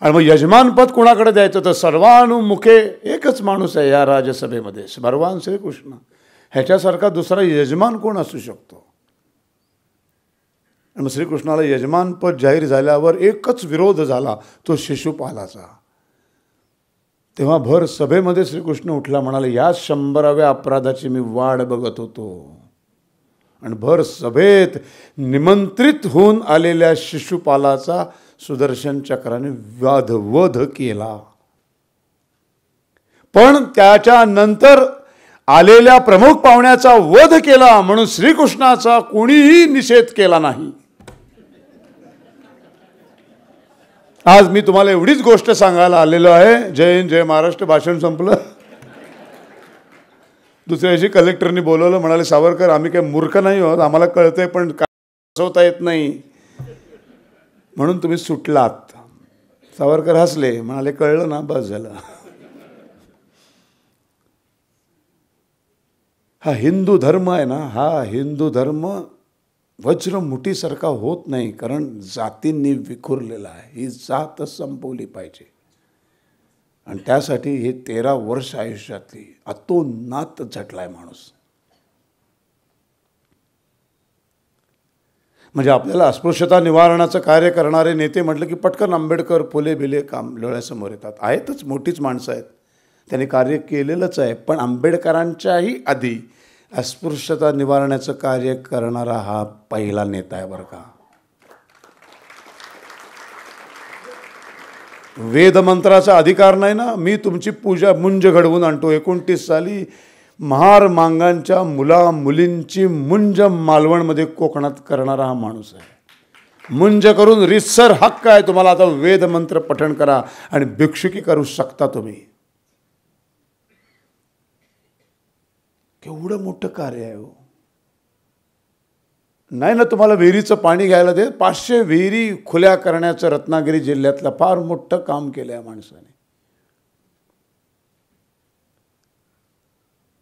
आणि मग यजमानपद कुणाकडे द्यायचं? तर सर्वानुमुखे एकच माणूस आहे या राजसभेमध्ये, भगवान श्रीकृष्ण. ह्याच्यासारखा दुसरा यजमान कोण असू शकतो? आणि मग श्रीकृष्णाला यजमानपद जाहीर झाल्यावर एकच विरोध झाला, तो शिशुपालाचा. तेव्हा भर सभेमध्ये श्रीकृष्ण उठला, म्हणाले, या 100व्या अपराधाची मी वाट बघत होतो. आणि भर सभेत निमंत्रित होऊन आलेल्या शिशुपालाचा सुदर्शन चक्राने वध केला. पण त्याच्यानंतर आलेल्या प्रमुख पाहुण्याचा वध केला म्हणून श्रीकृष्णाचा कोणीही निषेध केला नाही. आज मी तुम्हाला एवढीच गोष्ट सांगायला आलेलो आहे. जय हिंद, जय महाराष्ट्र. भाषण संपलं. दुसऱ्या दिवशी कलेक्टरनी बोलवलं, म्हणाले, सावरकर आम्ही काही मूर्ख नाही आहोत, आम्हाला कळतंय पण काय बसवता येत नाही म्हणून तुम्ही सुटलात. सावरकर हसले, म्हणाले, कळलं ना, बस झालं. हा हिंदू धर्म आहे ना, हा हिंदू धर्म वज्रमुठीसारखा होत नाही, कारण जातींनी विखुरलेला आहे. ही जात संपवली पाहिजे. आणि त्यासाठी हे 13 वर्ष आयुष्यातली अतोनात झटलाय माणूस. म्हणजे आपल्याला अस्पृश्यता निवारणाचं कार्य करणारे नेते म्हटलं की पटकन आंबेडकर, फुले बिले काम डोळ्यासमोर येतात. आहेतच, मोठीच माणसं आहेत, त्यांनी कार्य केलेलंच आहे. पण आंबेडकरांच्याही आधी अस्पृश्यता निवारणाचं कार्य करणारा हा पहिला नेता आहे बरं का. वेदमंत्राचा अधिकार नाही ना, मी तुमची पूजा मुंज घडवून आणतो. 29 साली महार मांगांच्या मुला मुलींची मुंज मालवणमध्ये कोकणात करणारा हा माणूस आहे. मुंज करून रितसर हक्क आहे तुम्हाला. आता वेदमंत्र पठण करा आणि भिक्षुकी करू शकता तुम्ही. केवढं मोठं कार्य आहे हो. नाही ना तुम्हाला विहिरीचं पाणी घ्यायला दे. 500 विहिरी खुल्या करण्याचं रत्नागिरी जिल्ह्यातलं फार मोठं काम केलं या माणसाने.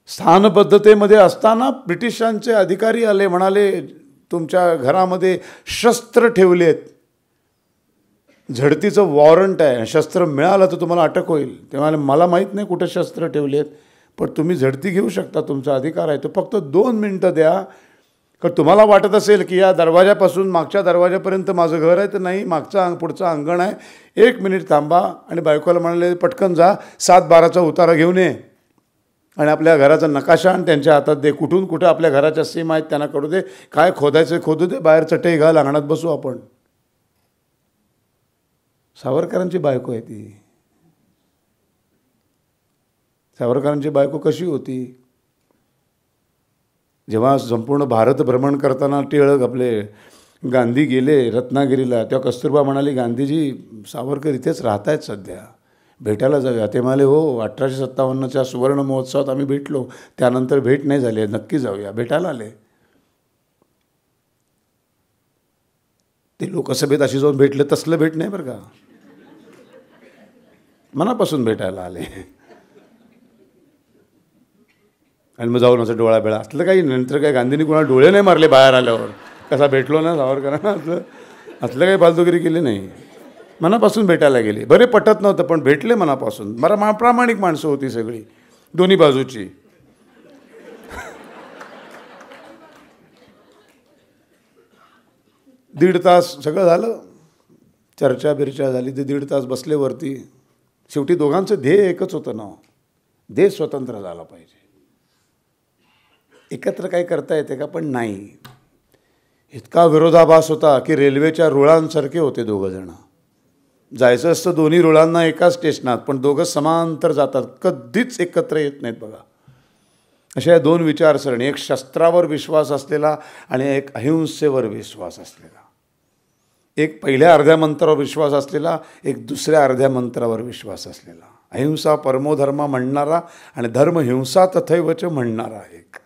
स्थानबद्धतेमध्ये असताना ब्रिटिशांचे अधिकारी आले, म्हणाले तुमच्या घरामध्ये शस्त्र ठेवलेत, झडतीचं वॉरंट आहे, शस्त्र मिळालं तर तुम्हाला अटक होईल. ते म्हणाले मला माहीत नाही कुठं शस्त्र ठेवलेत, पण तुम्ही झडती घेऊ शकता, तुमचा अधिकार आहे. तो फक्त 2 मिनटं द्या. कारण तुम्हाला वाटत असेल की या दरवाजापासून मागच्या दरवाजापर्यंत माझं घर आहे, तर नाही, पुढचं अंगण आहे. 1 मिनिट थांबा. आणि बायकोला म्हणाले पटकन जा, 7-12चा उतारा घेऊन ये आणि आपल्या घराचा नकाशा आणि त्यांच्या हातात दे. कुठून कुठं आपल्या घराच्या सीमा आहेत त्यांना कळू दे. काय खोदायचं खोदू दे. बाहेर चटई घाल, अंगणात बसू आपण. सावरकरांची बायको आहे ती. सावरकरांची बायको कशी होती? जेव्हा संपूर्ण भारत भ्रमण करताना टिळक आपले गांधी गेले रत्नागिरीला, तेव्हा कस्तुरबा म्हणाली गांधीजी सावरकर इथेच राहत आहेत सध्या, भेटायला जाऊया. ते म्हणाले हो, 1857च्या सुवर्ण महोत्सवात आम्ही भेटलो, त्यानंतर भेट नाही झाली, नक्की जाऊया. भेटायला आले. ते लोकसभेत अशी जाऊन भेटले तसलं भेट नाही बरं का, मनापासून भेटायला आले. आणि मग जाऊन असं डोळा बेळा असलं काही. नंतर काय गांधींनी कोणाला डोळे नाही मारले बाहेर आल्यावर, कसा भेटलो ना सावरकरांना, असलं काही फालतुगिरी केली नाही. मनापासून भेटायला गेले. बरे पटत नव्हतं पण भेटले मनापासून. मला प्रामाणिक माणसं होती सगळी, दोन्ही बाजूची. दीड तास सगळं झालं, चर्चा बिर्चा झाली. ते 1.5 तास बसले वरती. शेवटी दोघांचं ध्येय एकच होतं ना, देश स्वतंत्र झाला पाहिजे. एकत्र काही करता येते का? पण नाही. इतका विरोधाभास होता की रेल्वेच्या रुळांसारखे होते दोघंजणं. जायचं असतं दोन्ही रुळांना एकाच स्टेशनात, पण दोघं समांतर जातात, कधीच एकत्र येत नाहीत बघा. अशा या 2 विचारसरणी, एक शस्त्रावर विश्वास असलेला आणि एक अहिंसेवर विश्वास असलेला. एक पहिल्या अर्ध्या मंत्रावर विश्वास असलेला, एक दुसऱ्या अर्ध्या मंत्रावर विश्वास असलेला. अहिंसा परमोधर्म म्हणणारा आणि धर्म हिंसा तथैवच म्हणणारा एक.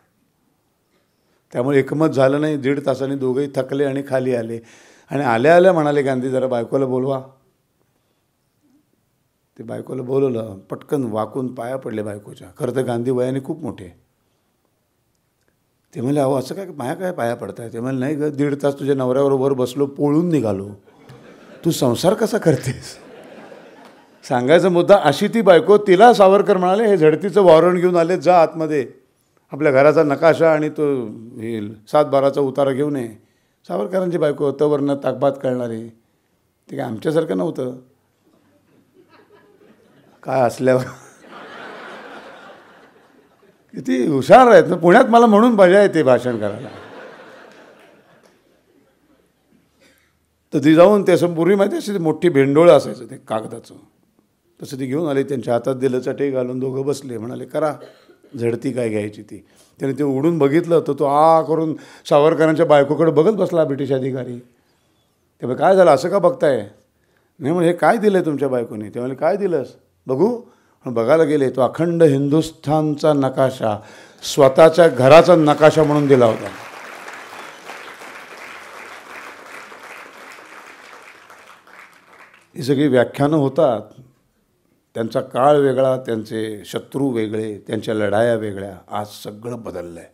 त्यामुळे एकमत झालं नाही. 1.5 तासांनी दोघंही थकले आणि खाली आले. आणि आल्या आल्या म्हणाले गांधी जरा बायकोला बोलवा. ते बायकोला बोलवलं. पटकन वाकून पाया पडले बायकोच्या. खरं तर गांधी वयाने खूप मोठे. ते म्हणले अहो असं काय माया काय पाया पडताय? ते म्हणले नाही ग, 1.5 तास तुझ्या नवऱ्याबरोबर बसलो, पळून निघालो, तू संसार कसा करतेस? सांगायचा मुद्दा अशी ती बायको. तिला सावरकर म्हणाले हे झडतीचं वॉरंट घेऊन आले, जा आतमध्ये, आपल्या घराचा नकाशा आणि तो 7-12चा उतारा घेऊन ये. सावरकरांची बायको होतं, वरनं ताकबात करणारी. ते काय आमच्यासारखं नव्हतं. काय असल्यावर किती हुशार आहेत ना. पुण्यात मला म्हणून मजा येते भाषण करायला. तर ती जाऊन ते असं पूर्वी माहिती अशी मोठी भेंडोळं असायचं ते कागदाचं, तसं ती घेऊन आली. त्यांच्या हातात दिलं, चटई घालून दोघं बसले. म्हणाले करा झडती काय घ्यायची ती. त्याने ते उडून बघितलं तर तो करून सावरकरांच्या बायकोकडे बघत बसला ब्रिटिश अधिकारी. ते काय झालं असं का बघताय? नाही म्हणजे हे काय दिलं आहे तुमच्या बायकोने? ते म्हणजे काय दिलंस बघू. बघायला गेले तो अखंड हिंदुस्थानचा नकाशा, स्वतःच्या घराचा नकाशा म्हणून दिला होता. ही सगळी व्याख्यानं होतात. त्यांचा काळ वेगळा, त्यांचे शत्रू वेगळे, त्यांच्या लढाया वेगळ्या. आज सगळं बदललं आहे.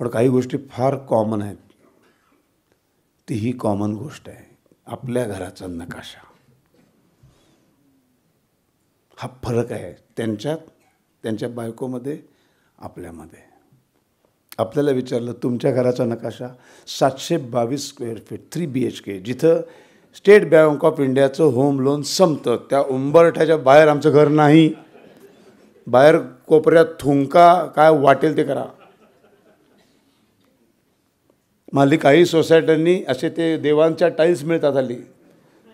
पण काही गोष्टी फार कॉमन आहेत. तीही कॉमन गोष्ट आहे आपल्या घराचा नकाशा. हा फरक आहे त्यांच्यात, त्यांच्या बायकोमध्ये, आपल्यामध्ये. आपल्याला विचारलं तुमच्या घराचा नकाशा 722 स्क्वेअर फीट 3 BHK, जिथं स्टेट बँक ऑफ इंडियाचं होम लोन संपतं त्या उंबरठ्याच्या बाहेर आमचं घर नाही. बाहेर कोपऱ्यात थुंका, काय वाटेल ते करा. हल्ली काही सोसायट्यांनी असे ते देवांच्या टाईल्स मिळतात हल्ली,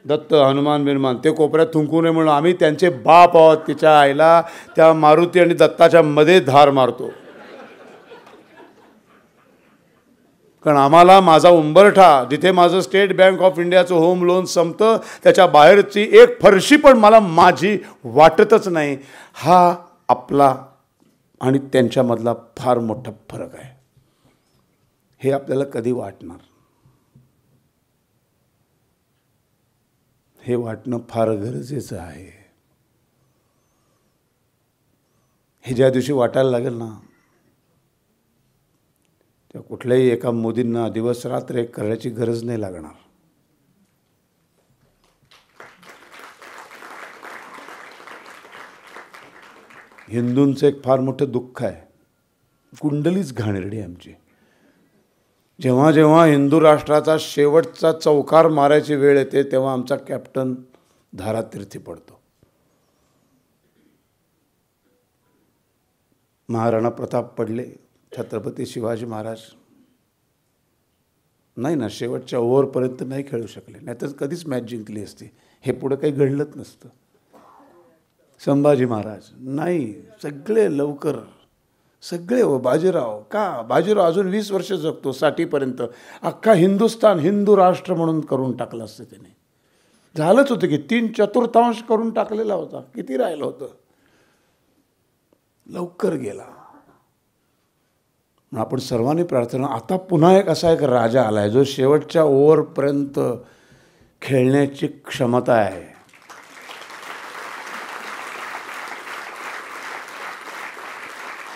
दत्त हनुमान बिनुमान ते कोपऱ्यात थुंकू नये म्हणून आम्ही त्यांचे बाप आहोत. तिच्या आईला त्या मारुती आणि दत्ताच्या मध्ये धार मारतो. कारण आम्हाला माझा उंबरठा जिथे माझं स्टेट बँक ऑफ इंडियाचं होम लोन संपतं त्याच्या बाहेरची एक फरशी पण मला माझी वाटतच नाही. हा आपला आणि त्यांच्यामधला फार मोठा फरक आहे. हे आपल्याला कधी वाटणार? हे वाटणं फार गरजेचं आहे. हे ज्या दिवशी वाटायला लागेल ना, त्या कुठल्याही एका मोदींना दिवस रात्र एक करण्याची गरज नाही लागणार. हिंदूंचं एक फार मोठं दुःख आहे. कुंडलीच घाणेरडी आमची. जेव्हा जेव्हा हिंदू राष्ट्राचा शेवटचा चौकार मारायची वेळ येते तेव्हा आमचा कॅप्टन धारातीर्थी पडतो. महाराणा प्रताप पडले, छत्रपती शिवाजी महाराज नाही ना, शेवटच्या ओव्हरपर्यंत नाही खेळू शकले, नाहीतर कधीच मॅच जिंकली असती. हे पुढं काही घडलंच नसतं. संभाजी महाराज नाही, सगळे लवकर सगळे. बाजीराव का? बाजीराव अजून 20 वर्ष जगतो, 60पर्यंत. अख्खा हिंदुस्थान हिंदू राष्ट्र म्हणून करून टाकलं असतं त्याने. झालंच होतं की 3/4 करून टाकलेला होता. किती राहिलं होतं? लवकर गेला. आपण सर्वांनी प्रार्थना, आता पुन्हा एक असा एक राजा आलाय जो शेवटच्या ओव्हरपर्यंत खेळण्याची क्षमता आहे.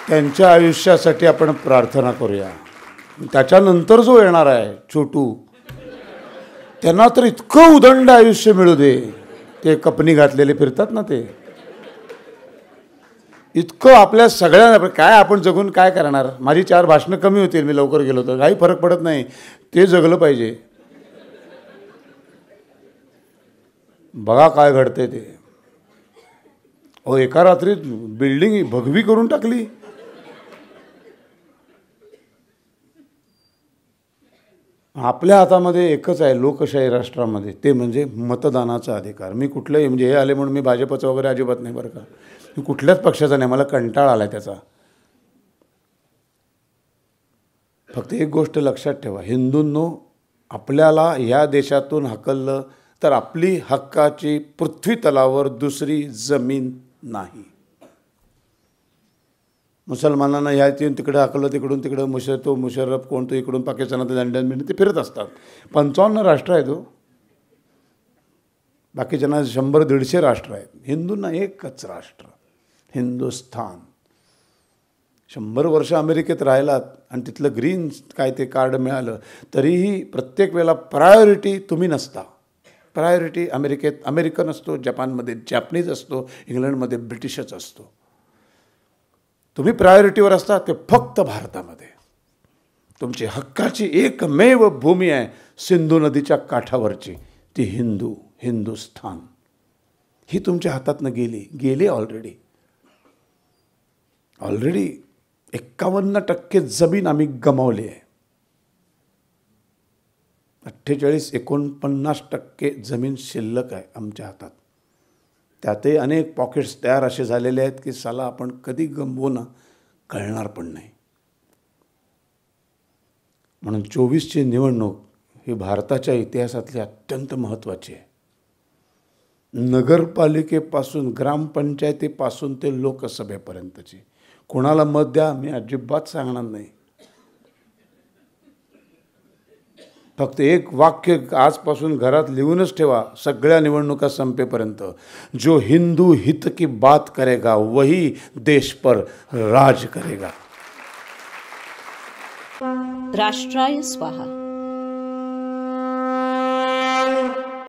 त्यांच्या आयुष्यासाठी आपण प्रार्थना करूया. त्याच्यानंतर जो येणार आहे छोटू, त्यांना तर इतकं उदंड आयुष्य मिळू दे. ते कपनी घातलेले फिरतात ना, ते इतकं आपल्या सगळ्यांना. काय आपण जगून काय करणार? माझी 4 भाषणं कमी होतील, मी लवकर गेलो तर काही फरक पडत नाही. ते जगलं पाहिजे. बघा काय घडते ते. एका रात्रीत बिल्डिंग भगवी करून टाकली. आपल्या हातामध्ये एकच आहे लोकशाही राष्ट्रामध्ये, ते म्हणजे मतदानाचा अधिकार. मी कुठलंही म्हणजे हे आले म्हणून मी भाजपचं वगैरे अजिबात नाही बरं का. मी कुठल्याच पक्षाचा नाही, मला कंटाळा आला त्याचा. फक्त एक गोष्ट लक्षात ठेवा, हिंदूंनो, आपल्याला या देशातून हकललं तर आपली हक्काची पृथ्वी तलावर दुसरी जमीन नाही. मुसलमानांना ह्या तिकडं हकलं, तिकडून तिकडं मुशर्रफ कोण तो इकडून पाकिस्तानात लंडन ते फिरत असतात. 55 राष्ट्र आहेत. बाकीच्यांना 100-150 राष्ट्र आहेत. हिंदूंना एकच राष्ट्र, हिंदुस्थान. 100 वर्ष अमेरिकेत राहिलात आणि तिथलं ग्रीन काय ते कार्ड मिळालं तरीही प्रत्येक वेळेला प्रायोरिटी तुम्ही नसता. प्रायोरिटी अमेरिकेत अमेरिकन असतो, जपानमध्ये जॅपनीज असतो, इंग्लंडमध्ये ब्रिटिशच असतो. तुम्ही प्रायोरिटीवर असता ते फक्त भारतामध्ये. तुमची हक्काची एकमेव भूमी आहे सिंधू नदीच्या काठावरची, ती हिंदुस्थान. ही तुमच्या हातातनं गेली ऑलरेडी. 51% जमीन आम्ही गमावली आहे. 48-49% जमीन शिल्लक आहे आमच्या हातात. त्यातही अनेक पॉकेट्स तयार असे झालेले आहेत की साला आपण कधी गमवू ना कळणार पण नाही. म्हणून 24ची निवडणूक ही भारताच्या इतिहासातली अत्यंत महत्त्वाची आहे. नगरपालिकेपासून ग्रामपंचायतीपासून ते लोकसभेपर्यंतची. कोणाला मत द्या मी अजिबात सांगणार नाही. फक्त एक वाक्य आजपासून घरात लिहूनच ठेवा सगळ्या निवडणुका संपेपर्यंत, जो हिंदू हित की बात करेगा वही देश पर राज करेगा. राष्ट्राय स्वाहा.